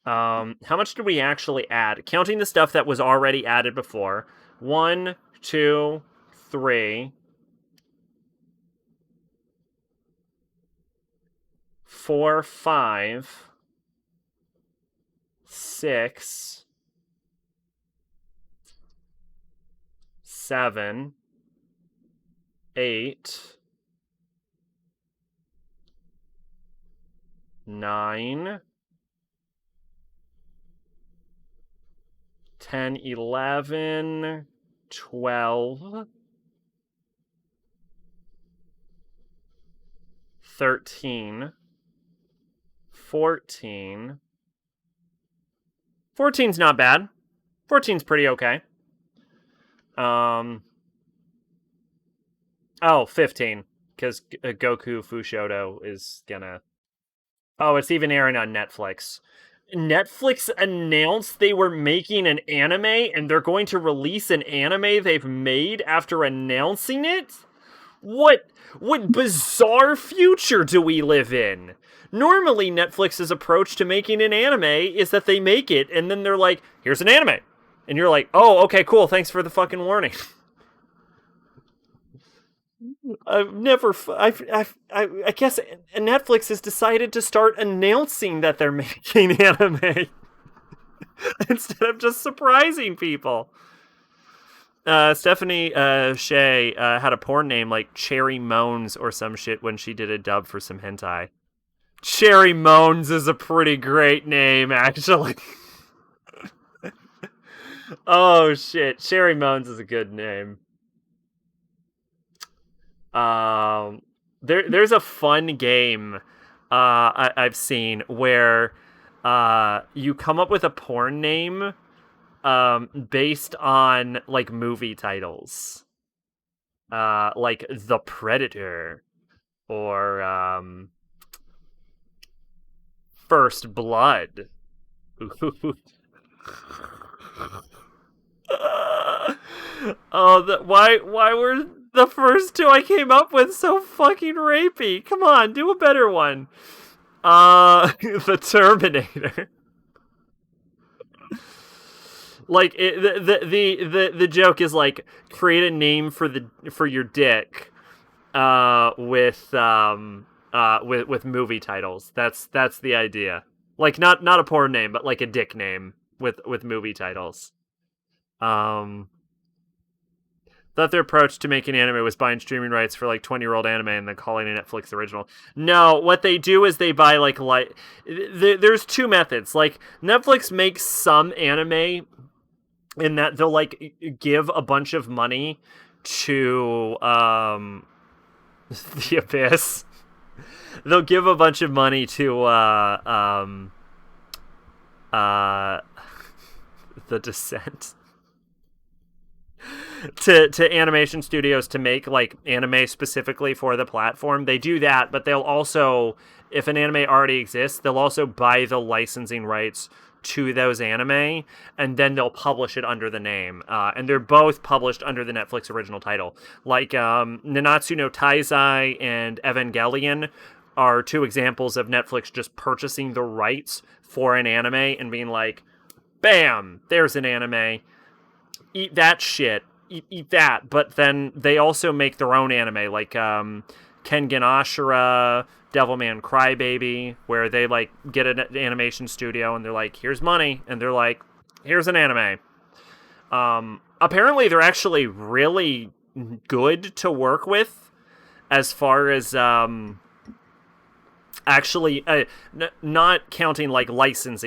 How much did we actually add? Counting the stuff that was already added before. 1, 2, 3, 4, 5, 6, 7, 8, 9, 10, 11, 12, 13, 14. 14's not bad. 14's pretty okay. 15. Because Goku Fushodo is gonna... Oh, it's even airing on Netflix. Netflix announced they were making an anime, and they're going to release an anime they've made after announcing it? What bizarre future do we live in? Normally, Netflix's approach to making an anime is that they make it, and then they're like, here's an anime. And you're like, oh, okay, cool, thanks for the fucking warning. I guess Netflix has decided to start announcing that they're making anime instead of just surprising people. Stephanie Shea had a porn name like Cherry Moans or some shit when she did a dub for some hentai. Cherry Moans is a pretty great name, actually. Oh shit, Sherry Moans is a good name. There's a fun game I've seen where you come up with a porn name based on like movie titles, like The Predator or First Blood. Why were the first two I came up with so fucking rapey? Come on, do a better one. The Terminator. Like the joke is like create a name for your dick, with movie titles. That's the idea. Like not a porn name, but like a dick name with movie titles. Um, Thought their approach to making anime was buying streaming rights for like 20-year-old anime and then calling it Netflix original. No, what they do is they buy there's two methods. Like Netflix makes some anime in that they'll like give a bunch of money to the Abyss. They'll give a bunch of money to the Descent. To animation studios to make like anime specifically for the platform. They do that, but they'll also, if an anime already exists, they'll also buy the licensing rights to those anime, and then they'll publish it under the name. And they're both published under the Netflix original title. Like Nanatsu no Taizai and Evangelion are two examples of Netflix just purchasing the rights for an anime and being like, bam, there's an anime. Eat that shit. Eat that. But then they also make their own anime, like Kengan Ashura, Devilman Crybaby, where they like get an animation studio and they're like, here's money, and they're like, here's an anime. Apparently they're actually really good to work with as far as not counting like licensed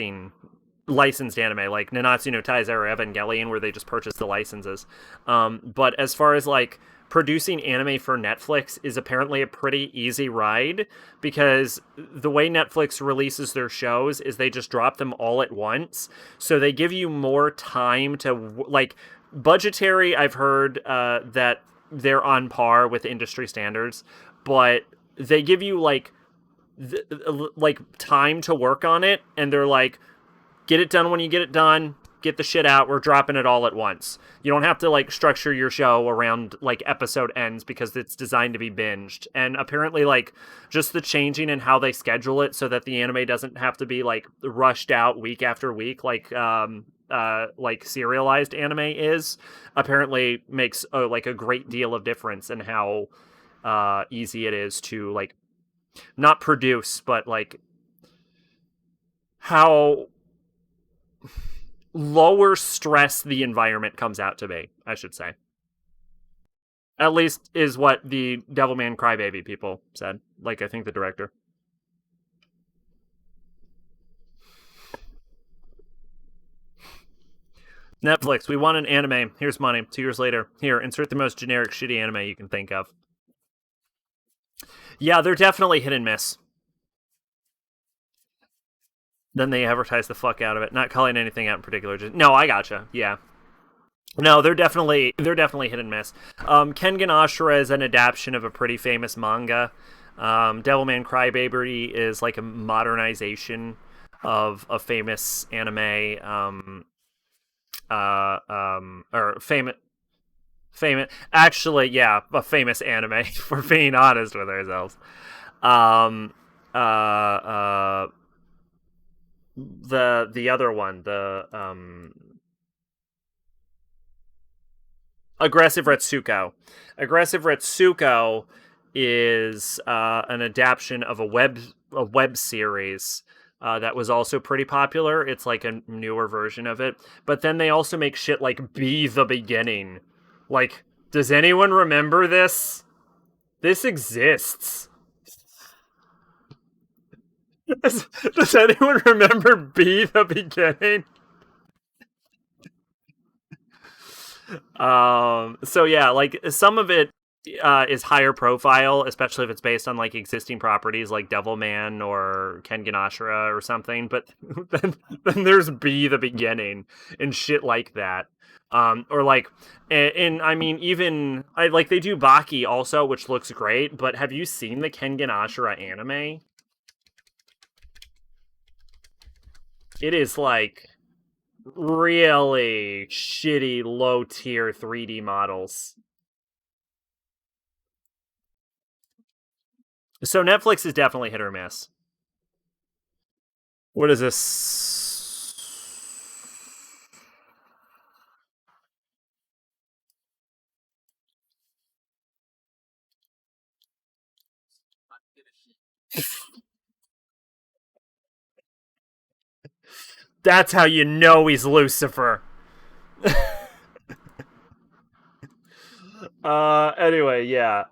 anime like Nanatsu no Taizai or Evangelion, where they just purchase the licenses. But as far as like producing anime for Netflix is apparently a pretty easy ride, because the way Netflix releases their shows is they just drop them all at once. So they give you more time to like budgetary. I've heard that they're on par with industry standards, but they give you like time to work on it, and they're like, get it done when you get it done. Get the shit out. We're dropping it all at once. You don't have to like structure your show around like episode ends because it's designed to be binged. And apparently like just the changing in how they schedule it so that the anime doesn't have to be like rushed out week after week like serialized anime is, apparently makes like a great deal of difference in how easy it is to like not produce, but like how lower stress the environment comes out to be, I should say. At least is what the Devilman Crybaby people said. Like, I think the director. Netflix, we want an anime. Here's money. 2 years later. Here, insert the most generic shitty anime you can think of. Yeah, they're definitely hit and miss. Then they advertise the fuck out of it, not calling anything out in particular. No, I gotcha. Yeah. No, they're definitely hit and miss. Kengan Ashura is an adaptation of a pretty famous manga. Devilman Crybaby is like a modernization of a famous anime. Or famous. Actually, yeah, a famous anime. If we're being honest with ourselves. The other one, the Aggressive Retsuko. Aggressive Retsuko is an adaptation of a web series that was also pretty popular. It's like a newer version of it. But then they also make shit like Be the Beginning. Like, does anyone remember this? This exists. Does anyone remember Be the Beginning? So yeah, like some of it is higher profile, especially if it's based on like existing properties like Devilman or Kengan Ashura or something. But then, then there's Be the Beginning and shit like that. Or like, and I mean, even I like they do Baki also, which looks great. But have you seen the Kengan Ashura anime? It is like really shitty low tier 3D models. So Netflix is definitely hit or miss. What is this? That's how you know he's Lucifer. Anyway, yeah.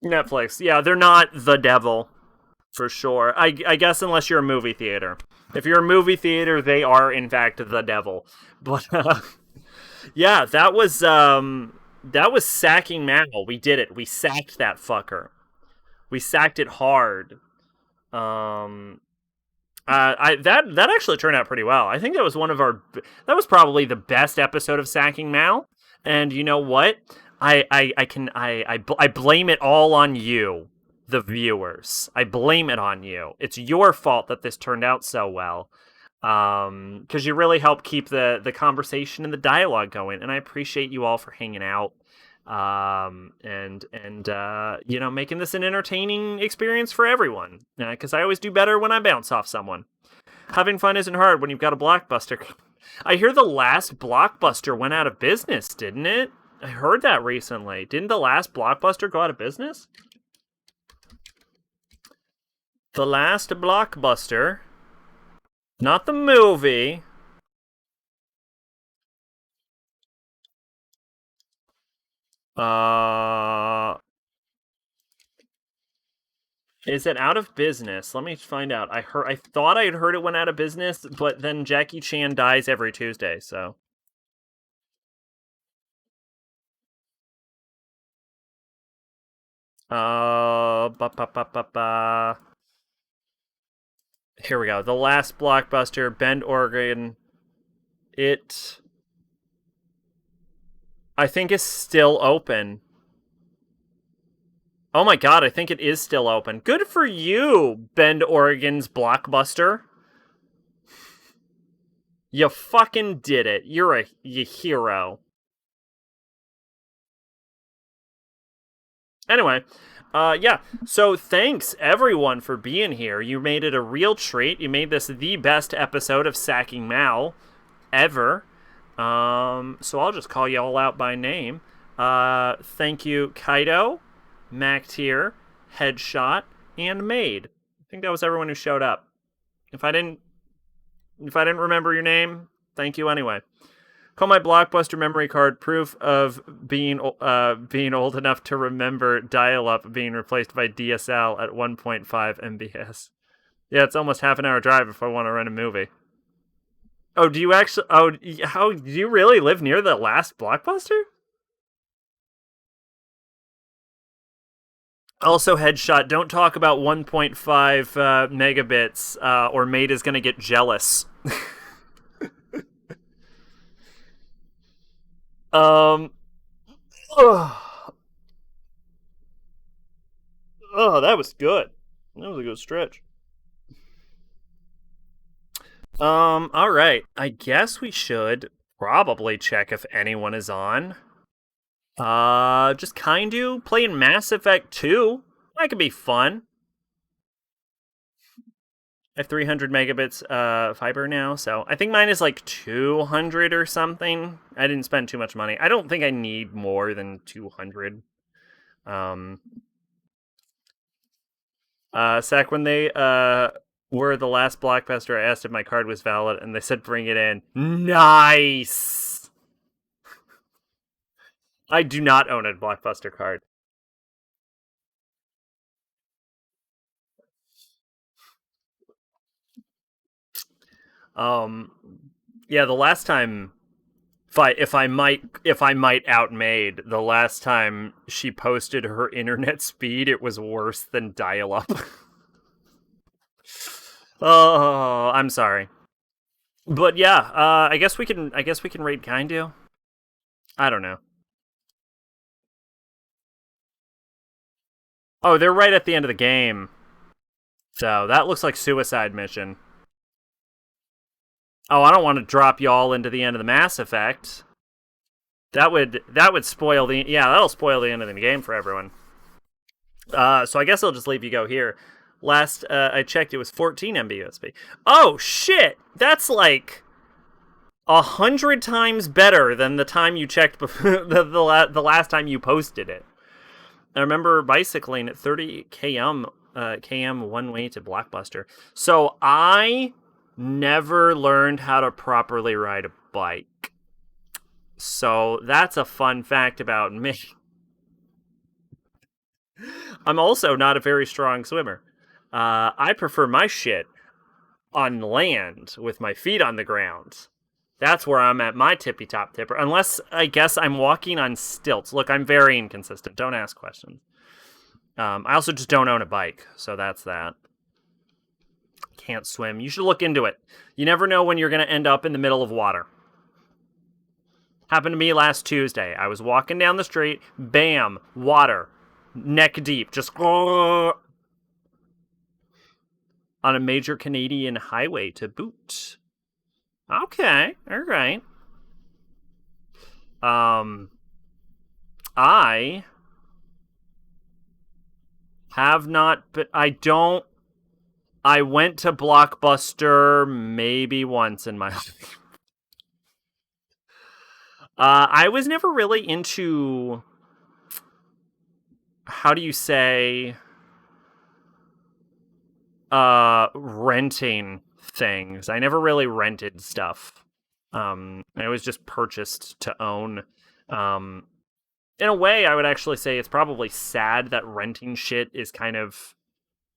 Netflix. Yeah, they're not the devil for sure. I guess unless you're a movie theater. If you're a movie theater, they are in fact the devil. But yeah, that was SACing MAL. We did it. We sacked that fucker. We sacked it hard. Um I that actually turned out pretty well. I think that was that was probably the best episode of SACing MAL. And you know what? I blame it all on you, the viewers. I blame it on you. It's your fault that this turned out so well. Because you really helped keep the conversation and the dialogue going, and I appreciate you all for hanging out. And you know, making this an entertaining experience for everyone. Because I always do better when I bounce off someone. Having fun isn't hard when you've got a blockbuster. I hear the last blockbuster went out of business, didn't it? I heard that recently. Didn't the last blockbuster go out of business? The last blockbuster, not the movie. Is it out of business? Let me find out. I thought I had heard it went out of business, but then Jackie Chan dies every Tuesday, so. Ba ba ba ba ba. Here we go. The last blockbuster, Bend, Oregon. It, I think, is still open. Oh my god, I think it is still open. Good for you, Bend, Oregon's blockbuster. You fucking did it. You're a hero. Anyway, yeah. So thanks everyone for being here. You made it a real treat. You made this the best episode of SACing MAL ever. So I'll just call you all out by name. Thank you, Kaido, Mactier, Headshot, and Maid. I think that was everyone who showed up. If I didn't remember your name, thank you anyway. Call my Blockbuster memory card proof of being old enough to remember dial-up being replaced by DSL at 1.5 MBS. Yeah, it's almost half an hour drive if I want to rent a movie. Oh, do you actually? Oh, how do you really live near the last Blockbuster? Also, Headshot, don't talk about 1.5 megabits, or Mate is gonna get jealous. um. Oh, that was good. That was a good stretch. All right. I guess we should probably check if anyone is on. Just Kindu playing Mass Effect 2. That could be fun. I have 300 megabits fiber now, so I think mine is like 200 or something. I didn't spend too much money. I don't think I need more than 200. Sack, when they were the last Blockbuster, I asked if my card was valid, and they said bring it in. Nice! I do not own a Blockbuster card. Yeah, the last time if I might outmade, the last time she posted her internet speed, it was worse than dial-up. Oh, I'm sorry. But yeah, I guess we can raid Kindu. I don't know. Oh, they're right at the end of the game. So that looks like suicide mission. Oh, I don't want to drop y'all into the end of the Mass Effect. That would spoil that'll spoil the end of the game for everyone. So I guess I'll just leave you go here. Last I checked, it was 14 MB USB. Oh shit! That's like 100 times better than the time you checked the last time you posted it. I remember bicycling at 30 km one way to Blockbuster. So I never learned how to properly ride a bike. So that's a fun fact about me. I'm also not a very strong swimmer. I prefer my shit on land with my feet on the ground. That's where I'm at my tippy-top tipper. Unless, I guess, I'm walking on stilts. Look, I'm very inconsistent. Don't ask questions. I also just don't own a bike, so that's that. Can't swim. You should look into it. You never know when you're going to end up in the middle of water. Happened to me last Tuesday. I was walking down the street. Bam! Water. Neck deep. Just... on a major Canadian highway to boot. Okay, all right. I have not, but I went to Blockbuster maybe once in my life. I was never really into, how do you say, renting things. I never really rented stuff. It was just purchased to own. In a way, I would actually say it's probably sad that renting shit is kind of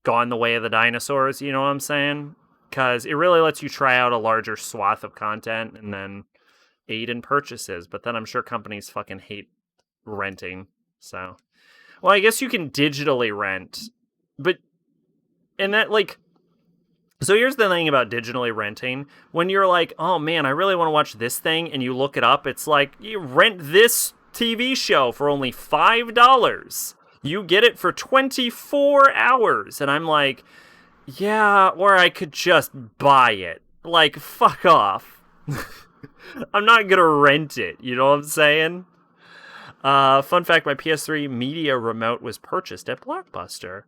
gone the way of the dinosaurs, you know what I'm saying? Because it really lets you try out a larger swath of content and then aid in purchases. But then I'm sure companies fucking hate renting. So, well, I guess you can digitally rent. But, and that, like, so here's the thing about digitally renting. When you're like, oh man, I really want to watch this thing, and you look it up, it's like, you rent this TV show for only $5. You get it for 24 hours. And I'm like, yeah, or I could just buy it. Like, fuck off. I'm not gonna rent it, you know what I'm saying? Fun fact, my PS3 media remote was purchased at Blockbuster.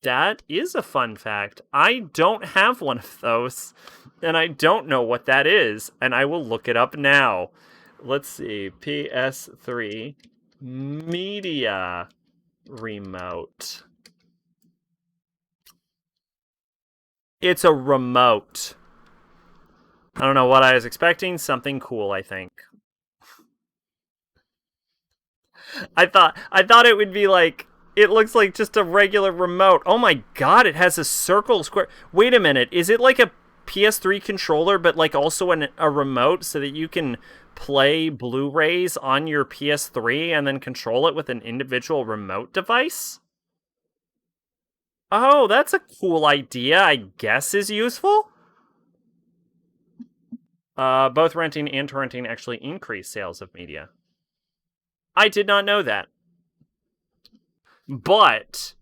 That is a fun fact. I don't have one of those, and I don't know what that is, and I will look it up now. Let's see, PS3 media remote. It's a remote. I don't know what I was expecting. Something cool, I think. I thought it would be like, it looks like just a regular remote. Oh my god, it has a circle square. Wait a minute, is it like a PS3 controller, but like also a remote so that you can play Blu-rays on your PS3 and then control it with an individual remote device? Oh, that's a cool idea, I guess is useful. Both renting and torrenting actually increase sales of media. I did not know that. But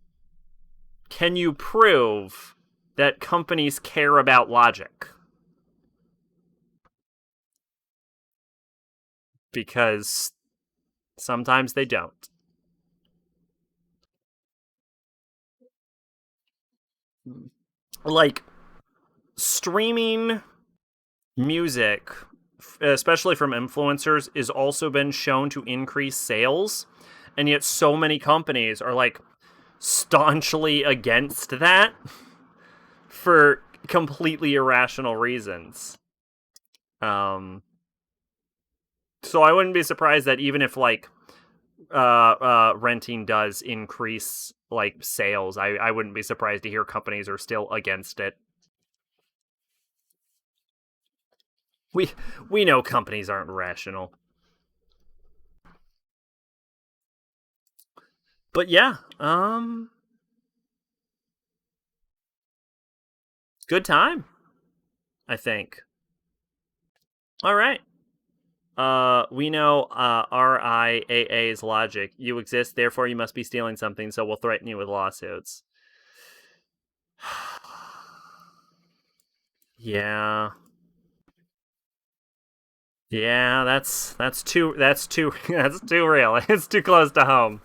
can you prove that companies care about logic? Because sometimes they don't. Like, streaming music, especially from influencers, is also been shown to increase sales, and yet so many companies are like staunchly against that for completely irrational reasons. So I wouldn't be surprised that even if like renting does increase like sales, I wouldn't be surprised to hear companies are still against it. We know companies aren't rational. But yeah, good time, I think. All right. We know RIAA's logic. You exist, therefore you must be stealing something, so we'll threaten you with lawsuits. Yeah. Yeah, that's too that's too real. It's too close to home.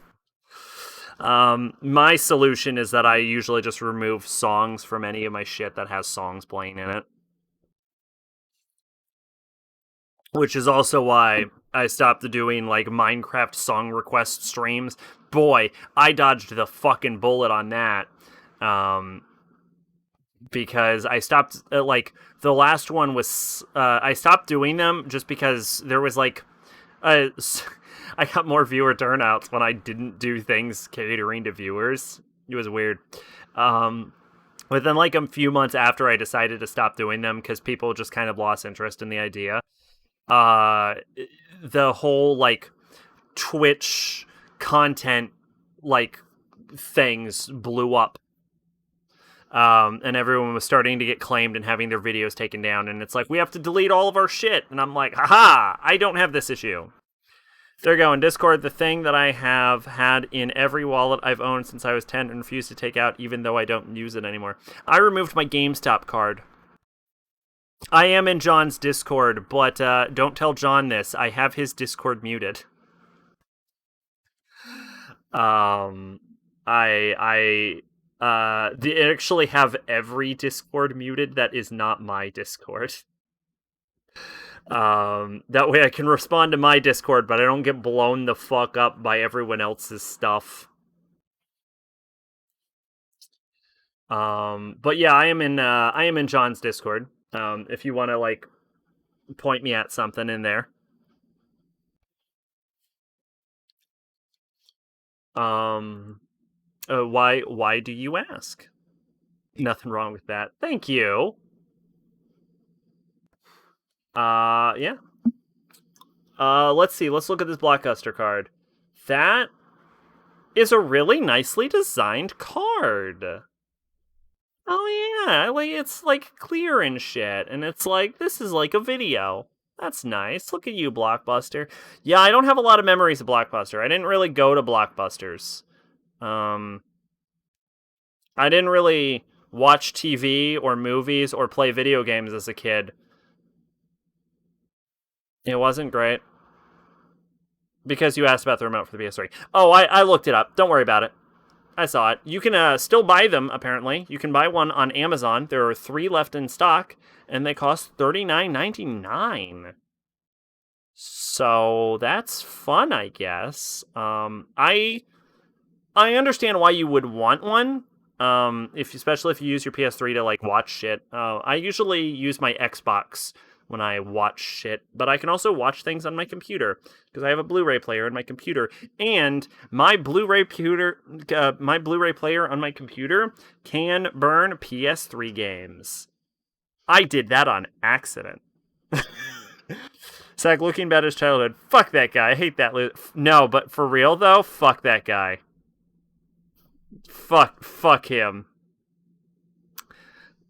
My solution is that I usually just remove songs from any of my shit that has songs playing in it. Which is also why I stopped doing like Minecraft song request streams. Boy, I dodged the fucking bullet on that. Because I stopped like the last one was I stopped doing them just because there was like I got more viewer turnouts when I didn't do things catering to viewers. It was weird. But then like a few months after I decided to stop doing them because people just kind of lost interest in the idea. The whole like Twitch content like things blew up. And everyone was starting to get claimed and having their videos taken down, and it's like, we have to delete all of our shit. And I'm like, haha, I don't have this issue. There you go. In Discord, the thing that I have had in every wallet I've owned since I was 10 and refused to take out even though I don't use it anymore. I removed my GameStop card. I am in John's Discord, but don't tell John this. I have his Discord muted. I they actually have every Discord muted that is not my Discord. That way I can respond to my Discord, but I don't get blown the fuck up by everyone else's stuff. But yeah, I am in John's Discord. If you want to like point me at something in there. Why do you ask? Nothing wrong with that. Thank you. Yeah. Let's see. Let's look at this Blockbuster card. That is a really nicely designed card. Oh yeah, like it's like clear and shit, and it's like this is like a video. That's nice. Look at you, Blockbuster. Yeah, I don't have a lot of memories of Blockbuster. I didn't really go to Blockbusters. I didn't really watch TV or movies or play video games as a kid. It wasn't great. Because you asked about the remote for the PS3. Oh, I looked it up. Don't worry about it. I saw it. You can still buy them, apparently. You can buy one on Amazon. There are 3 left in stock, and they cost $39.99. So that's fun, I guess. I understand why you would want one. Especially if you use your PS3 to like watch shit. I usually use my Xbox when I watch shit, but I can also watch things on my computer because I have a Blu-ray player in my computer, and my Blu-ray player on my computer can burn PS3 games. I did that on accident. It's like looking back at his childhood. Fuck that guy. I hate that. No, but for real though, fuck that guy. Fuck him.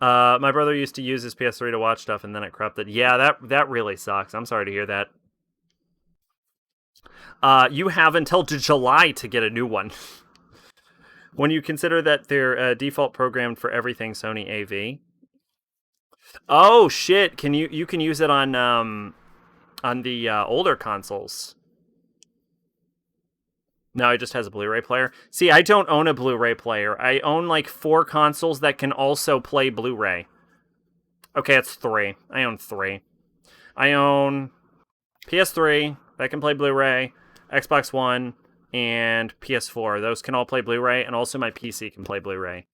My brother used to use his PS3 to watch stuff, and then it corrupted. Yeah, that really sucks. I'm sorry to hear that. You have until July to get a new one. When you consider that they're default programmed for everything Sony AV. Oh shit! You can use it on the older consoles. No, it just has a Blu-ray player. See, I don't own a Blu-ray player. I own like 4 consoles that can also play Blu-ray. Okay, it's 3. I own 3. I own PS3 that can play Blu-ray, Xbox One, and PS4. Those can all play Blu-ray, and also my PC can play Blu-ray.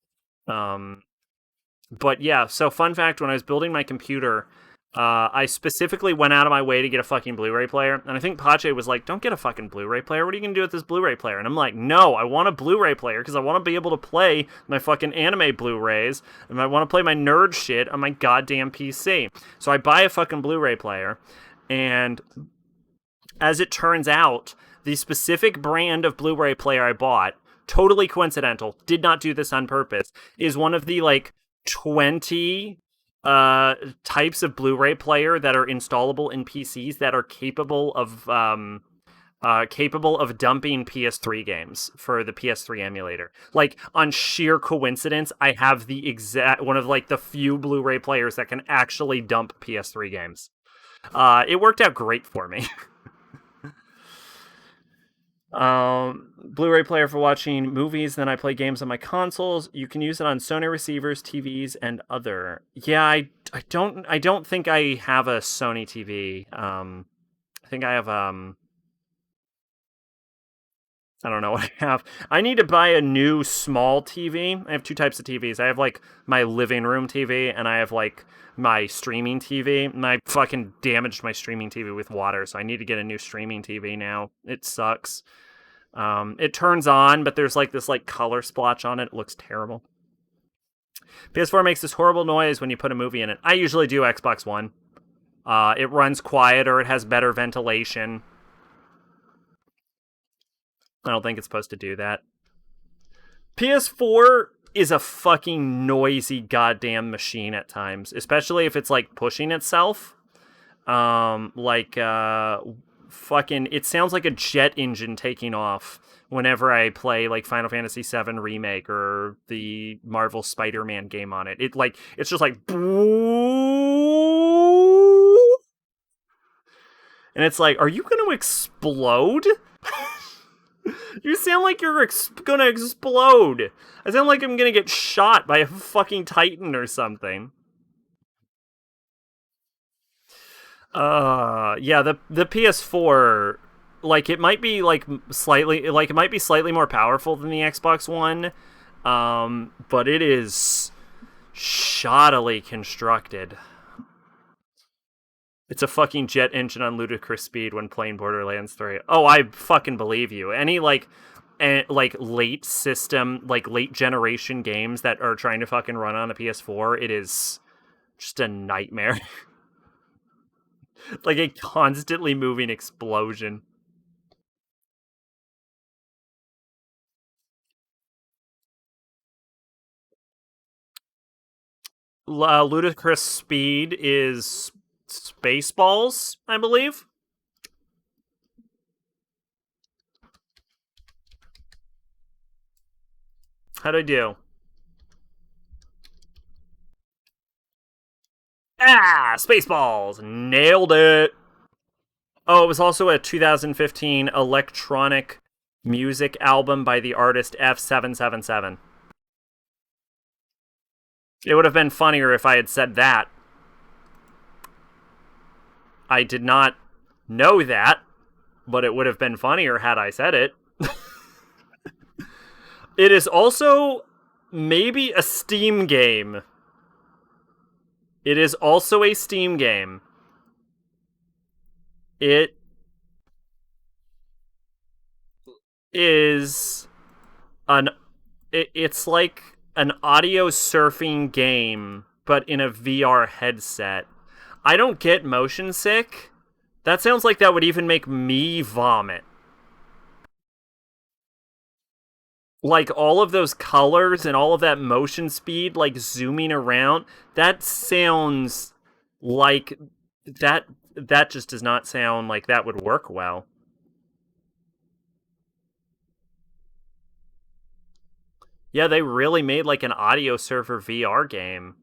But yeah, so fun fact, when I was building my computer, I specifically went out of my way to get a fucking Blu-ray player, and I think Pache was like, don't get a fucking Blu-ray player, what are you gonna do with this Blu-ray player? And I'm like, no, I want a Blu-ray player, because I want to be able to play my fucking anime Blu-rays, and I want to play my nerd shit on my goddamn PC. So I buy a fucking Blu-ray player, and as it turns out, the specific brand of Blu-ray player I bought totally coincidental, did not do this on purpose, is one of the like 20 types of Blu-ray player that are installable in PCs that are capable of dumping PS3 games for the PS3 emulator. Like, on sheer coincidence, I have the exact one of like the few Blu-ray players that can actually dump PS3 games. It worked out great for me. Blu-ray player for watching movies, then I play games on my consoles. You can use it on Sony receivers, TVs, and other. Yeah, I don't think I have a Sony TV. I think I have I don't know what I have. I need to buy a new small TV. I have two types of TVs. I have like my living room TV and I have like my streaming TV. And I fucking damaged my streaming TV with water, so I need to get a new streaming TV now. It sucks. It turns on, but there's like this like color splotch on it. It looks terrible. PS4 makes this horrible noise when you put a movie in it. I usually do Xbox One. It runs quieter. It has better ventilation. I don't think it's supposed to do that. PS4 is a fucking noisy goddamn machine at times, especially if it's like pushing itself. Fucking, it sounds like a jet engine taking off whenever I play like Final Fantasy VII Remake or the Marvel Spider-Man game on it. It's just like, and it's like, are you going to explode? You sound like you're gonna explode. I sound like I'm gonna get shot by a fucking Titan or something. Yeah, the PS4, like, it might be slightly more powerful than the Xbox One, but it is shoddily constructed. It's a fucking jet engine on ludicrous speed when playing Borderlands 3. Oh, I fucking believe you. Any, late system, like, late generation games that are trying to fucking run on a PS4, it is just a nightmare. Like a constantly moving explosion. Ludicrous speed is Spaceballs, I believe. How'd I do? Spaceballs! Nailed it! Oh, it was also a 2015 electronic music album by the artist F777. It would have been funnier if I had said that. I did not know that, but it would have been funnier had I said it. It is also maybe a Steam game. It is also a Steam game. It is it's like an audio surfing game, but in a VR headset. I don't get motion sick. That sounds like that would even make me vomit. Like, all of those colors and all of that motion speed, like, zooming around, that sounds like that just does not sound like that would work well. Yeah, they really made like an audio surfer VR game.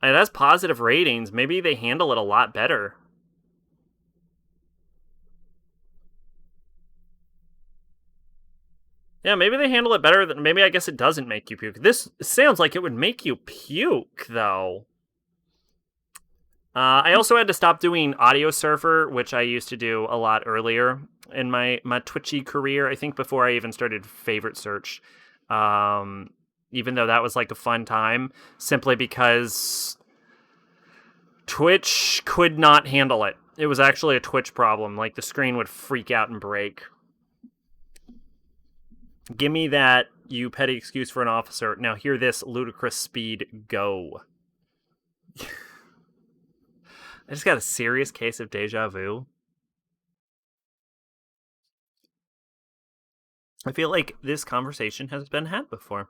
And that's positive ratings. Maybe they handle it a lot better. Yeah, maybe they handle it better than... Maybe I guess it doesn't make you puke. This sounds like it would make you puke, though. I also had to stop doing Audio Surfer, which I used to do a lot earlier in my Twitchy career. I think before I even started Favorite Search. Even though that was like a fun time, simply because Twitch could not handle it. It was actually a Twitch problem. Like, the screen would freak out and break. Give me that, you petty excuse for an officer. Now hear this, ludicrous speed, go. I just got a serious case of deja vu. I feel like this conversation has been had before.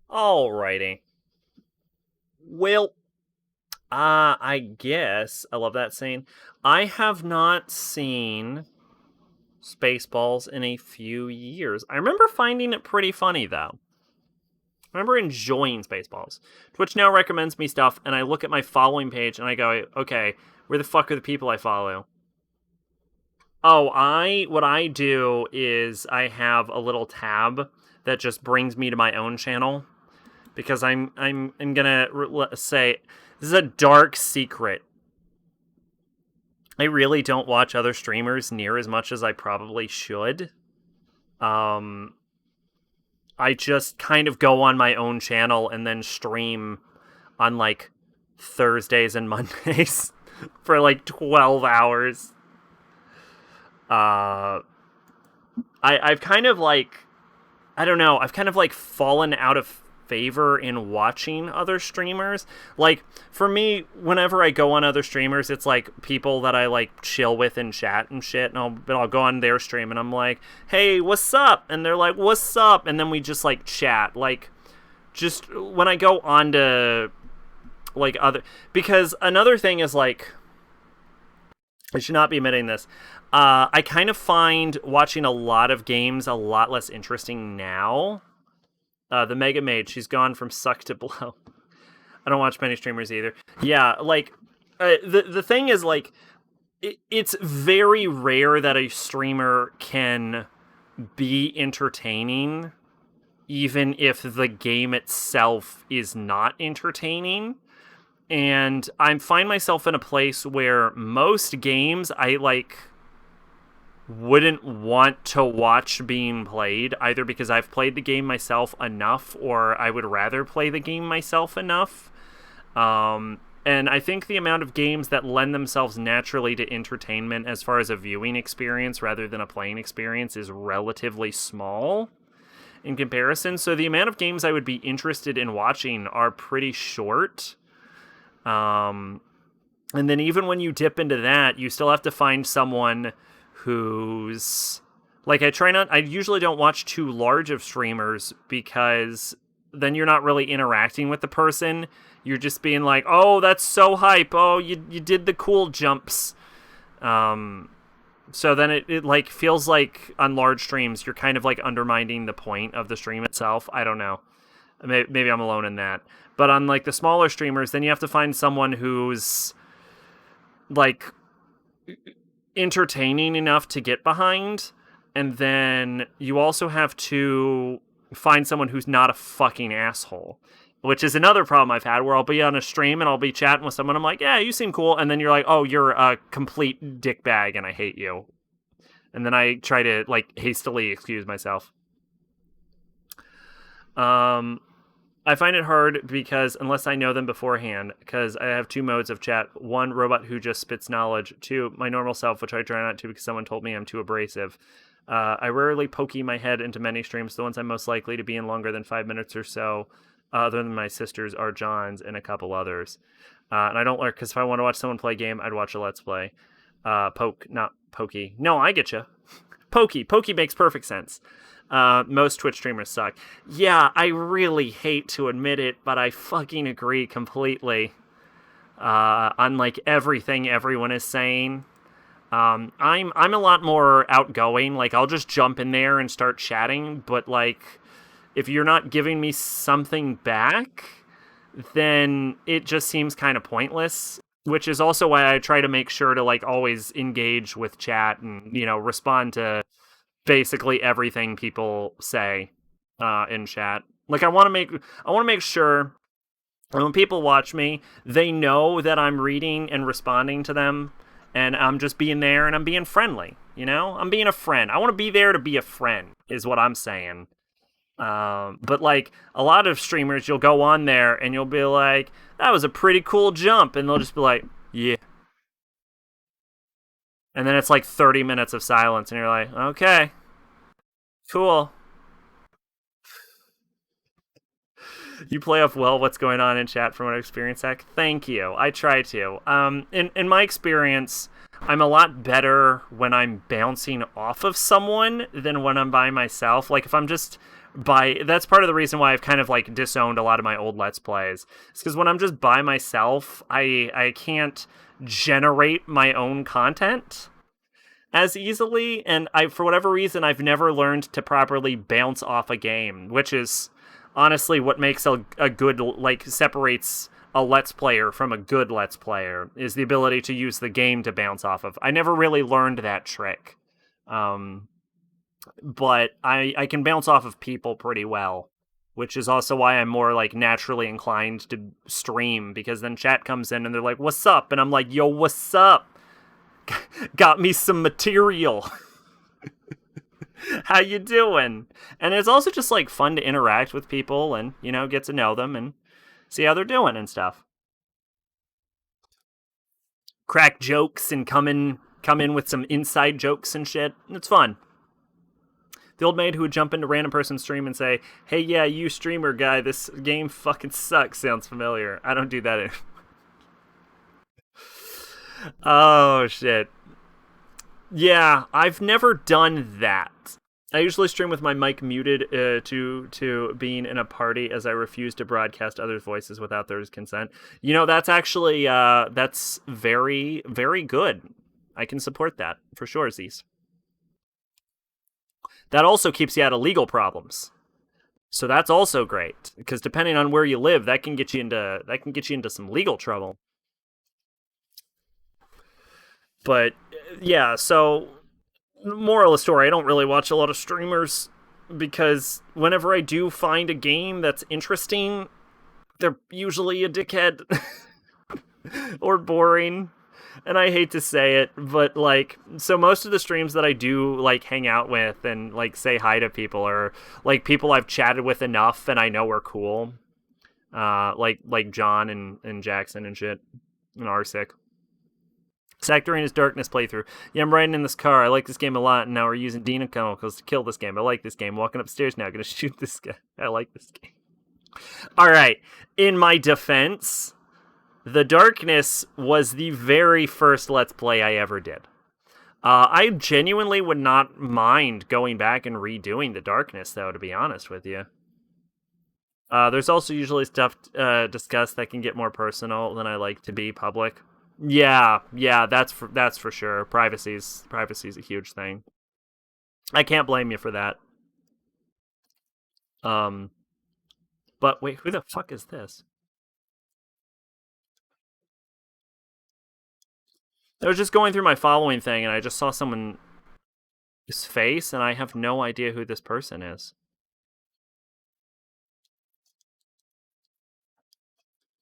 Alrighty. Well, I guess I love that scene. I have not seen Spaceballs in a few years. I remember finding it pretty funny, though. I remember enjoying Spaceballs. Twitch now recommends me stuff, and I look at my following page, and I go, okay, where the fuck are the people I follow? Oh, what I do is I have a little tab that just brings me to my own channel, because I'm gonna say, this is a dark secret. I really don't watch other streamers near as much as I probably should. I just kind of go on my own channel and then stream on, like, Thursdays and Mondays for, like, 12 hours. I've kind of, like, I don't know, I've kind of, like, fallen out of favor in watching other streamers. Like, for me, whenever I go on other streamers, it's like people that I like chill with in chat and shit, and I'll go on their stream and I'm like, hey, what's up? And they're like, what's up? And then we just like chat. Like, just when I go on to like other, because another thing is, like, I should not be admitting this, I kind of find watching a lot of games a lot less interesting now. The Mega Maid, she's gone from suck to blow. I don't watch many streamers either. Yeah, like, the thing is, like, it's very rare that a streamer can be entertaining, even if the game itself is not entertaining. And I find myself in a place where most games I, like, wouldn't want to watch being played, either because I've played the game myself enough, or I would rather play the game myself enough. And I think the amount of games that lend themselves naturally to entertainment as far as a viewing experience rather than a playing experience is relatively small in comparison. So the amount of games I would be interested in watching are pretty short. And then even when you dip into that, you still have to find someone who's, like, I usually don't watch too large of streamers, because then you're not really interacting with the person. You're just being like, oh, that's so hype. Oh, you did the cool jumps. So then it like feels like on large streams, you're kind of like undermining the point of the stream itself. I don't know. Maybe I'm alone in that. But on like the smaller streamers, then you have to find someone who's like entertaining enough to get behind, and then you also have to find someone who's not a fucking asshole, which is another problem I've had, where I'll be on a stream and I'll be chatting with someone, I'm like, yeah, you seem cool, and then you're like, oh, you're a complete dickbag and I hate you, and then I try to like hastily excuse myself. I find it hard because unless I know them beforehand, because I have two modes of chat. One, robot who just spits knowledge. Two, my normal self, which I try not to because someone told me I'm too abrasive. I rarely pokey my head into many streams. The ones I'm most likely to be in longer than 5 minutes or so, other than my sisters, are John's and a couple others. And I don't lurk, because if I want to watch someone play a game, I'd watch a Let's Play. Poke, not pokey. No, I get you. Pokey. Pokey makes perfect sense. Most Twitch streamers suck. Yeah, I really hate to admit it, but I fucking agree completely. On like everything everyone is saying. I'm a lot more outgoing. Like, I'll just jump in there and start chatting, but like, if you're not giving me something back, then it just seems kind of pointless. Which is also why I try to make sure to like always engage with chat and, you know, respond to basically everything people say in chat. Like, I want to make sure when people watch me, they know that I'm reading and responding to them, and I'm just being there and I'm being friendly. You know, I'm being a friend. I want to be there to be a friend, is what I'm saying. But like a lot of streamers, you'll go on there and you'll be like, that was a pretty cool jump, and they'll just be like, yeah. And then it's like 30 minutes of silence, and you're like, okay, cool. You play off well what's going on in chat from what I experienced, Zach. Thank you. I try to. In my experience, I'm a lot better when I'm bouncing off of someone than when I'm by myself. Like, if I'm just that's part of the reason why I've kind of, like, disowned a lot of my old Let's Plays. It's because when I'm just by myself, I can't generate my own content as easily, and for whatever reason, I've never learned to properly bounce off a game, which is honestly what makes a good, like, separates a Let's Player from a good Let's Player, is the ability to use the game to bounce off of. I never really learned that trick. But I can bounce off of people pretty well, which is also why I'm more, like, naturally inclined to stream, because then chat comes in and they're like, "What's up?" And I'm like, "Yo, what's up? Got me some material." How you doing? And it's also just, like, fun to interact with people and, you know, get to know them and see how they're doing and stuff. Crack jokes and come in with some inside jokes and shit. It's fun. The old maid who would jump into random person's stream and say, "Hey, yeah, you streamer guy, this game fucking sucks," sounds familiar. I don't do that anymore. Oh, shit. Yeah, I've never done that. I usually stream with my mic muted to being in a party, as I refuse to broadcast others' voices without their consent. You know, that's actually, that's very, very good. I can support that, for sure, Z's. That also keeps you out of legal problems. So that's also great, because depending on where you live, that can get you into some legal trouble. But yeah, so moral of the story, I don't really watch a lot of streamers, because whenever I do find a game that's interesting, they're usually a dickhead or boring. And I hate to say it, but, like, so most of the streams that I do, like, hang out with and, like, say hi to people are, like, people I've chatted with enough and I know are cool. Like John and Jackson and shit. And Arsic. Sector in his Darkness playthrough. Yeah, I'm riding in this car. I like this game a lot, and now we're using Dino chemicals to kill this game. I like this game. Walking upstairs now. Gonna shoot this guy. I like this game. Alright. In my defense, The Darkness was the very first Let's Play I ever did. I genuinely would not mind going back and redoing The Darkness, though, to be honest with you. There's also usually stuff discussed that can get more personal than I like to be public. Yeah, that's for sure. Privacy's a huge thing. I can't blame you for that. But wait, who the fuck is this? I was just going through my following thing, and I just saw someone's face, and I have no idea who this person is.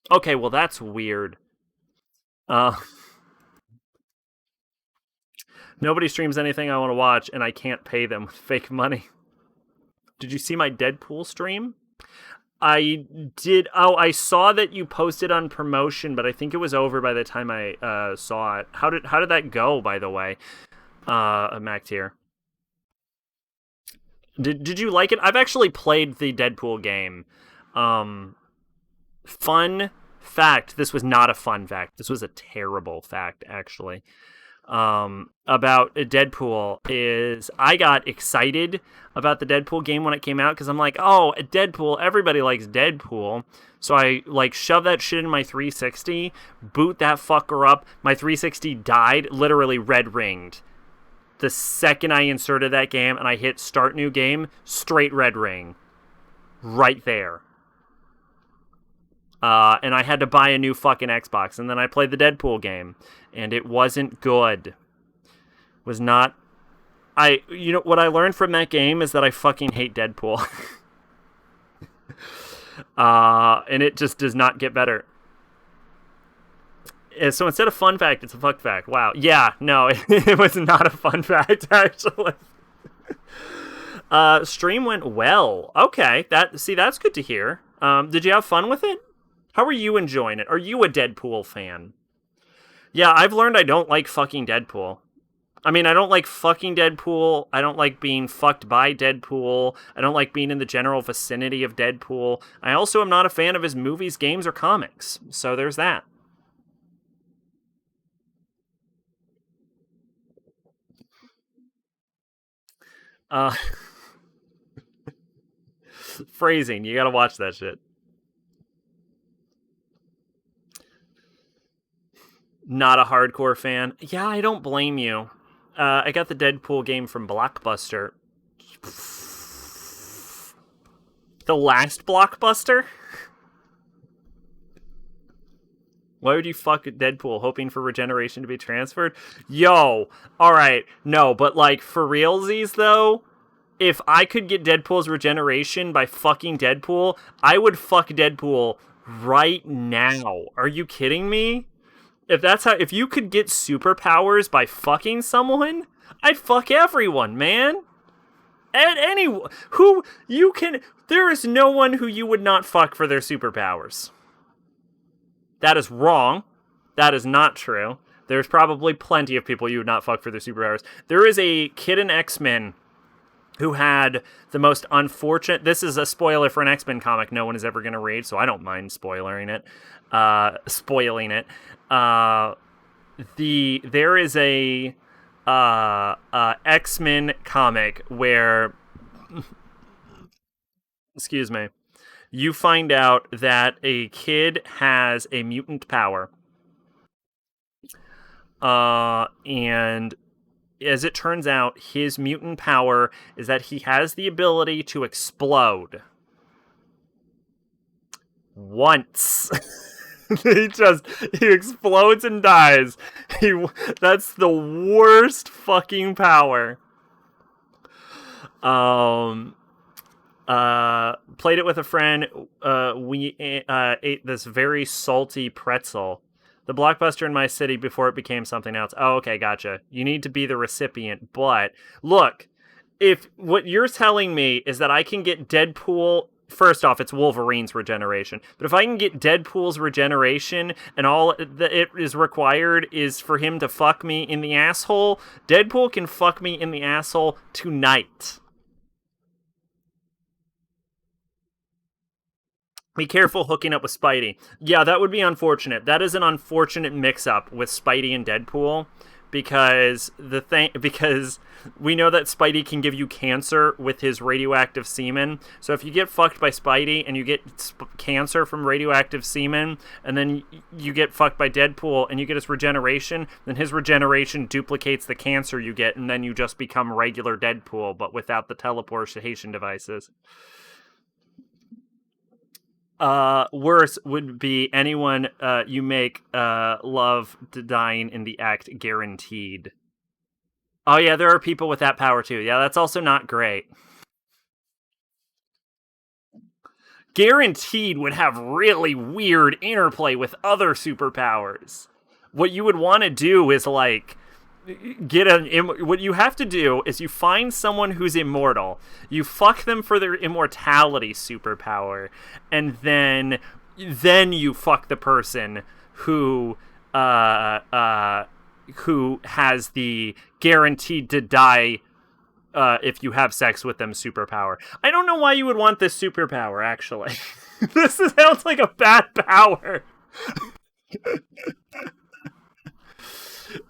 Okay, well, that's weird. Nobody streams anything I want to watch, and I can't pay them with fake money. Did you see my Deadpool stream? I did. Oh, I saw that you posted on promotion, but I think it was over by the time I saw it. How did that go, by the way? Mac tier. Did you like it? I've actually played the Deadpool game. Fun fact. This was not a fun fact. This was a terrible fact, actually. About Deadpool is I got excited about the Deadpool game when it came out, because I'm like, oh, Deadpool, everybody likes Deadpool. So I, like, shove that shit in my 360, boot that fucker up. My 360 died, literally red ringed. The second I inserted that game and I hit start new game, straight red ring. Right there. And I had to buy a new fucking Xbox, and then I played the Deadpool game, and it wasn't good. Was not... You know, what I learned from that game is that I fucking hate Deadpool. And it just does not get better. So instead of fun fact, it's a fuck fact. Wow. Yeah, no, it was not a fun fact, actually. Stream went well. Okay, that's good to hear. Did you have fun with it? How are you enjoying it? Are you a Deadpool fan? Yeah, I've learned I don't like fucking Deadpool. I mean, I don't like fucking Deadpool. I don't like being fucked by Deadpool. I don't like being in the general vicinity of Deadpool. I also am not a fan of his movies, games, or comics. So there's that. Uh, phrasing, you gotta watch that shit. Not a hardcore fan. Yeah, I don't blame you. I got the Deadpool game from Blockbuster. The last Blockbuster? Why would you fuck Deadpool hoping for regeneration to be transferred? Yo, alright, no, but like, for realsies though, if I could get Deadpool's regeneration by fucking Deadpool, I would fuck Deadpool right now. Are you kidding me? If you could get superpowers by fucking someone, I'd fuck everyone, man. And there is no one who you would not fuck for their superpowers. That is wrong. That is not true. There's probably plenty of people you would not fuck for their superpowers. There is a kid in X-Men who had the most unfortunate... This is a spoiler for an X-Men comic no one is ever going to read, so I don't mind spoiling it. There is a X-Men comic where... Excuse me. You find out that a kid has a mutant power. And as it turns out, his mutant power is that he has the ability to explode. Once. he explodes and dies. That's the worst fucking power. Played it with a friend. We ate this very salty pretzel. The Blockbuster in my city before it became something else. Oh, okay, gotcha. You need to be the recipient. But look, if what you're telling me is that I can get Deadpool... First off, it's Wolverine's regeneration. But if I can get Deadpool's regeneration and all that it is required is for him to fuck me in the asshole, Deadpool can fuck me in the asshole tonight. Be careful hooking up with Spidey. Yeah, that would be unfortunate. That is an unfortunate mix-up with Spidey and Deadpool, because we know that Spidey can give you cancer with his radioactive semen. So if you get fucked by Spidey and you get cancer from radioactive semen, and then you get fucked by Deadpool and you get his regeneration, then his regeneration duplicates the cancer you get, and then you just become regular Deadpool, but without the teleportation devices. Worse would be anyone you make love to dying in the act guaranteed. Oh yeah, there are people with that power too. Yeah, that's also not great. Guaranteed would have really weird interplay with other superpowers. What you would want to do is like what you have to do is you find someone who's immortal, you fuck them for their immortality superpower, and then you fuck the person who has the guaranteed to die if you have sex with them superpower. I don't know why you would want this superpower, actually. This sounds like a bad power.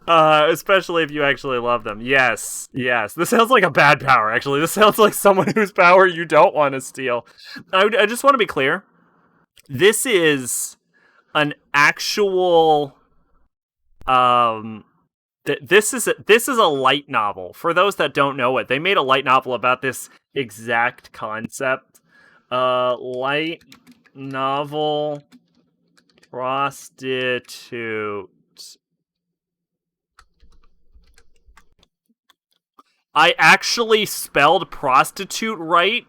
Especially if you actually love them. Yes. This sounds like a bad power, actually. This sounds like someone whose power you don't want to steal. I just want to be clear. This is an actual... This is a light novel. For those that don't know it, they made a light novel about this exact concept. Light novel prostitute. I actually spelled prostitute right?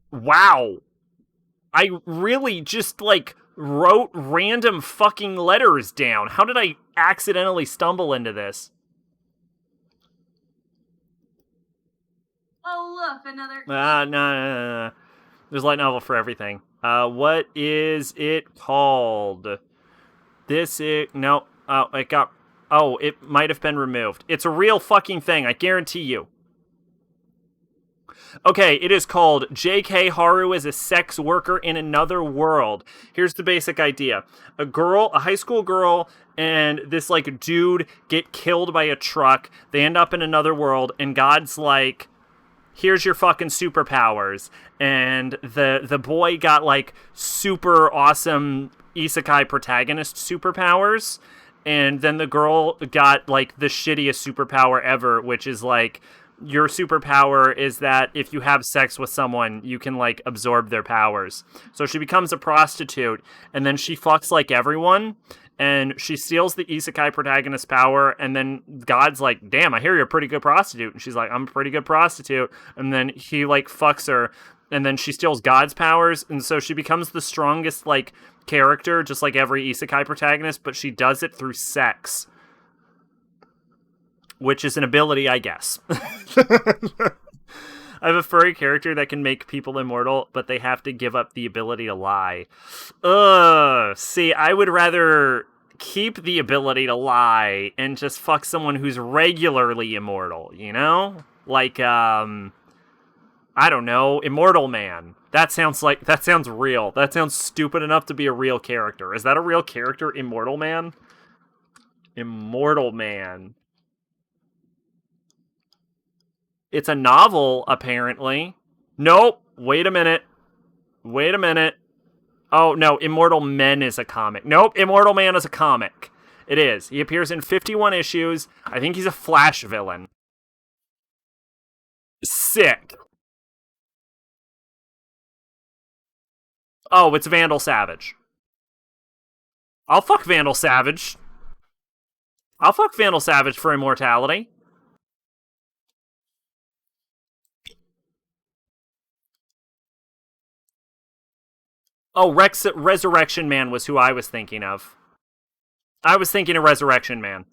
Wow. I really just, wrote random fucking letters down. How did I accidentally stumble into this? Oh, look, another... No. There's light novel for everything. What is it called? No. It might have been removed. It's a real fucking thing, I guarantee you. Okay, it is called J.K. Haru is a Sex Worker in Another World. Here's the basic idea. A high school girl, and this, like, dude get killed by a truck. They end up in another world, and God's like, here's your fucking superpowers. And the boy got, like, super awesome isekai protagonist superpowers. And then the girl got, like, the shittiest superpower ever, which is, like, your superpower is that if you have sex with someone, you can, like, absorb their powers. So she becomes a prostitute, and then she fucks, like, everyone, and she steals the isekai protagonist's power, and then God's like, damn, I hear you're a pretty good prostitute. And she's like, I'm a pretty good prostitute. And then he, like, fucks her, and then she steals God's powers, and so she becomes the strongest, like, character, just like every isekai protagonist, but she does it through sex. Which is an ability, I guess. I have a furry character that can make people immortal, but they have to give up the ability to lie. See, I would rather keep the ability to lie and just fuck someone who's regularly immortal, you know? Like, I don't know, Immortal Man. That sounds real. That sounds stupid enough to be a real character. Is that a real character, Immortal Man? Immortal Man. It's a novel, apparently. Nope. Wait a minute. Oh, no. Immortal Men is a comic. Nope. Immortal Man is a comic. It is. He appears in 51 issues. I think he's a Flash villain. Sick. Oh, it's Vandal Savage. I'll fuck Vandal Savage. I'll fuck Vandal Savage for immortality. Oh, Resurrection Man was who I was thinking of. I was thinking of Resurrection Man.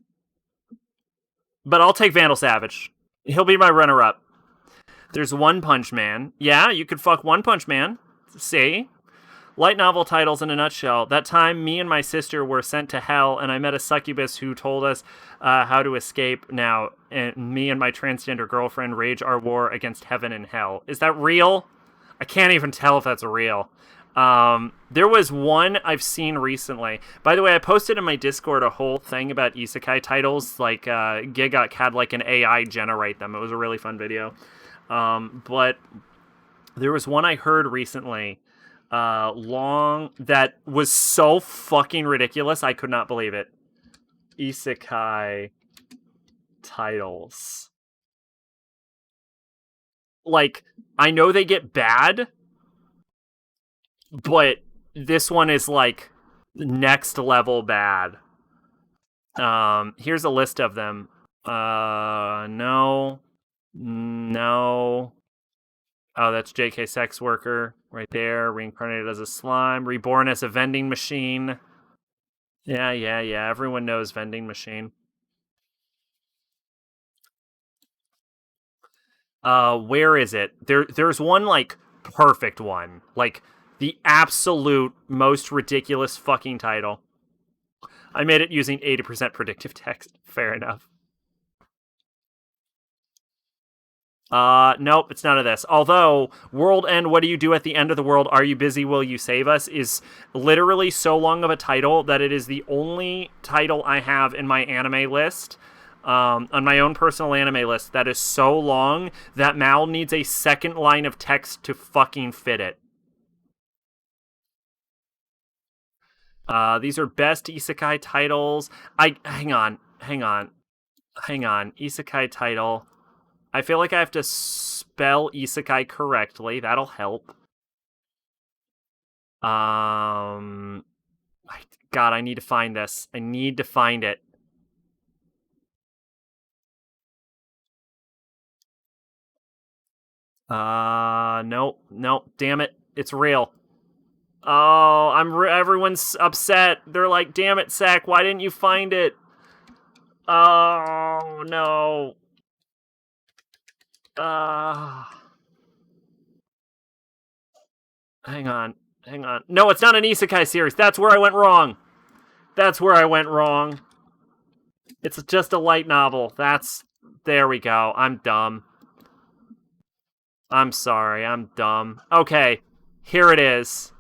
But I'll take Vandal Savage. He'll be my runner-up. There's One Punch Man. Yeah, you could fuck One Punch Man. See? Light novel titles in a nutshell. That time, me and my sister were sent to hell, and I met a succubus who told us how to escape now. And me and my transgender girlfriend wage our war against heaven and hell. Is that real? I can't even tell if that's real. There was one I've seen recently. By the way, I posted in my Discord a whole thing about isekai titles. Like, Gigok had, like, an AI generate them. It was a really fun video. But there was one I heard recently, that was so fucking ridiculous, I could not believe it. Isekai titles. Like, I know they get bad, but this one is, like, next level bad. Here's a list of them. No. Oh, that's JK Sex Worker right there. Reincarnated as a slime. Reborn as a vending machine. Yeah. Everyone knows vending machine. Where is it? There's one, like, perfect one. Like, the absolute most ridiculous fucking title. I made it using 80% predictive text. Fair enough. Nope, it's none of this. Although, World End, What Do You Do at the End of the World? Are You Busy? Will You Save Us? Is literally so long of a title that it is the only title I have in my anime list, on my own personal anime list, that is so long that Mal needs a second line of text to fucking fit it. These are best isekai titles. Hang on. Isekai title. I feel like I have to spell isekai correctly. That'll help. God, I need to find this. I need to find it. Nope. Damn it. It's real. Oh, everyone's upset. They're like, damn it, Sack, why didn't you find it? Oh, no. Hang on. No, it's not an isekai series. That's where I went wrong. It's just a light novel. There we go. I'm dumb. I'm sorry, I'm dumb. Okay, here it is.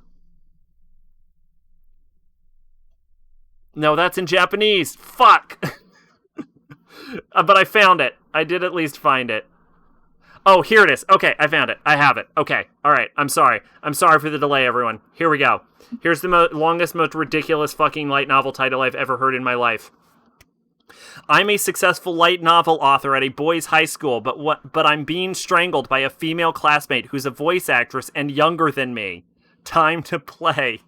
No, that's in Japanese. Fuck! But I found it. I did at least find it. Oh, here it is. Okay, I found it. I have it. Okay, alright, I'm sorry. I'm sorry for the delay, everyone. Here we go. Here's the longest, most ridiculous fucking light novel title I've ever heard in my life. I'm a successful light novel author at a boys' high school, but I'm being strangled by a female classmate who's a voice actress and younger than me. Time to play.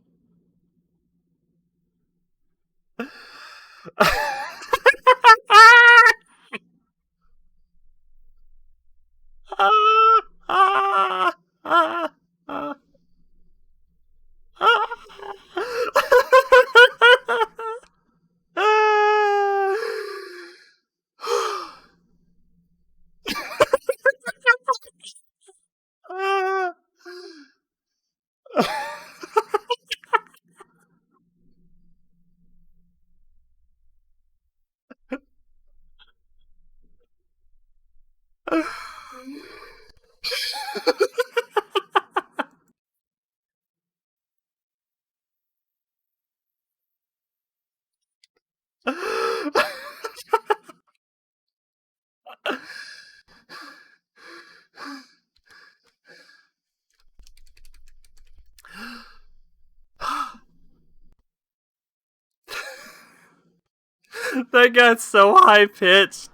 That got so high pitched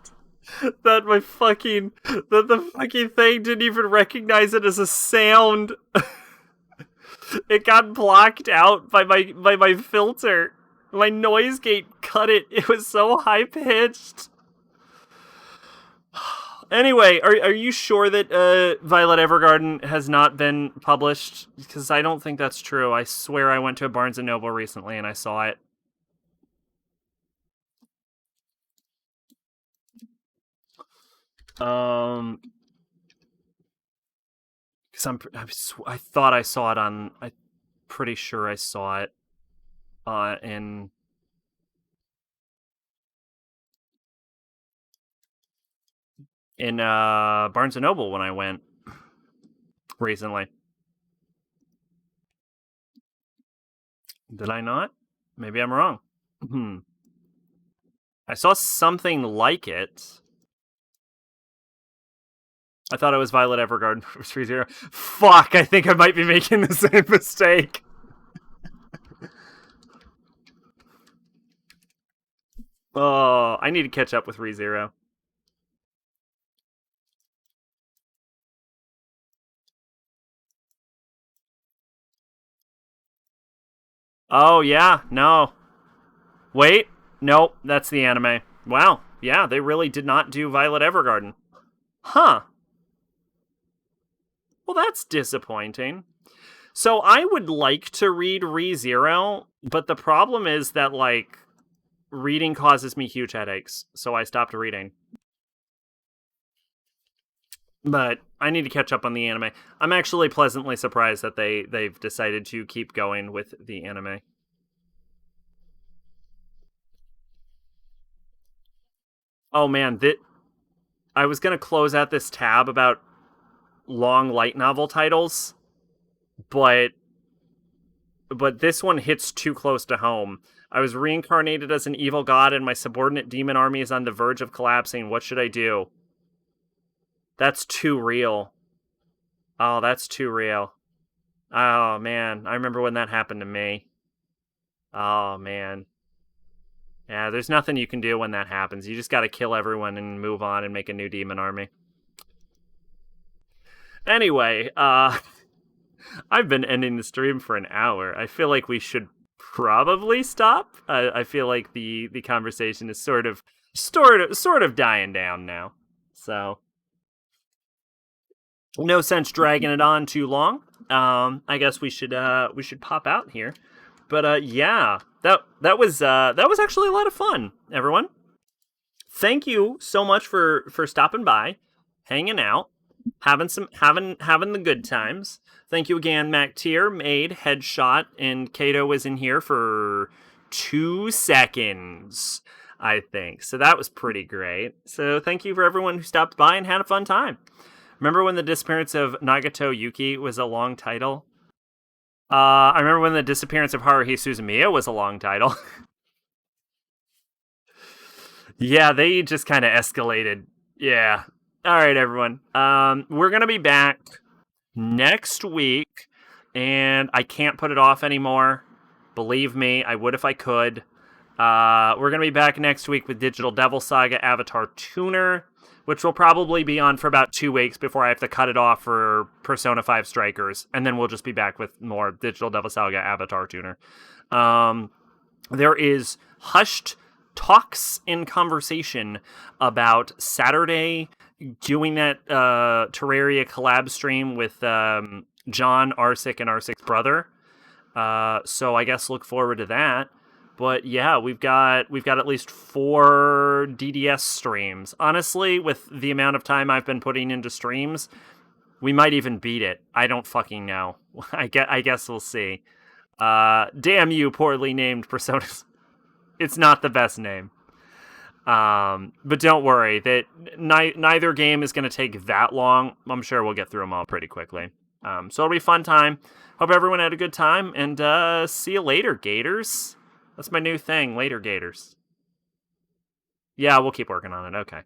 that the fucking thing didn't even recognize it as a sound. It got blocked out by my filter. My noise gate cut it. It was so high pitched. Anyway, are you sure that Violet Evergarden has not been published? Because I don't think that's true. I swear I went to a Barnes & Noble recently and I saw it. Because I thought I saw it on. I'm pretty sure I saw it in Barnes & Noble when I went recently. Did I not? Maybe I'm wrong. I saw something like it. I thought it was Violet Evergarden for 3-0. Fuck, I think I might be making the same mistake. Oh, I need to catch up with ReZero. Oh, yeah, no. Wait, nope, that's the anime. Wow, yeah, they really did not do Violet Evergarden. Huh. Well, that's disappointing. So I would like to read ReZero, but the problem is that, like, reading causes me huge headaches, so I stopped reading. But I need to catch up on the anime. I'm actually pleasantly surprised that they've decided to keep going with the anime. Oh man, I was gonna close out this tab about long light novel titles, but this one hits too close to home. I was reincarnated as an evil god and my subordinate demon army is on the verge of collapsing. What should I do? That's too real. Oh, that's too real. Oh, man. I remember when that happened to me. Oh, man. Yeah, there's nothing you can do when that happens. You just gotta kill everyone and move on and make a new demon army. Anyway, I've been ending the stream for an hour. I feel like we should probably stop. I feel like the conversation is sort of dying down now. So no sense dragging it on too long. I guess we should pop out here. But yeah, that was actually a lot of fun, everyone. Thank you so much for stopping by, hanging out, having the good times. Thank you again, MacTier, Maid, Headshot, and Kato was in here for 2 seconds, I think. So that was pretty great. So thank you for everyone who stopped by and had a fun time. Remember when the disappearance of Nagato Yuki was a long title? I remember when the disappearance of Haruhi Suzumiya was a long title. Yeah, they just kind of escalated. Yeah. All right, everyone. We're going to be back next week, and I can't put it off anymore. Believe me, I would if I could. We're going to be back next week with Digital Devil Saga Avatar Tuner, which will probably be on for about 2 weeks before I have to cut it off for Persona 5 Strikers, and then we'll just be back with more Digital Devil Saga Avatar Tuner. There is hushed talks in conversation about Saturday doing that Terraria collab stream with John Arsic and Arsic's brother. So I guess look forward to that. But yeah, we've got at least 4 DDS streams. Honestly, with the amount of time I've been putting into streams, we might even beat it. I don't fucking know. I guess we'll see. Damn you, poorly named Personas. It's not the best name. But don't worry, that neither game is going to take that long. I'm sure we'll get through them all pretty quickly. So it'll be a fun time. Hope everyone had a good time, and see you later, Gators. That's my new thing, later, Gators. Yeah, we'll keep working on it. Okay.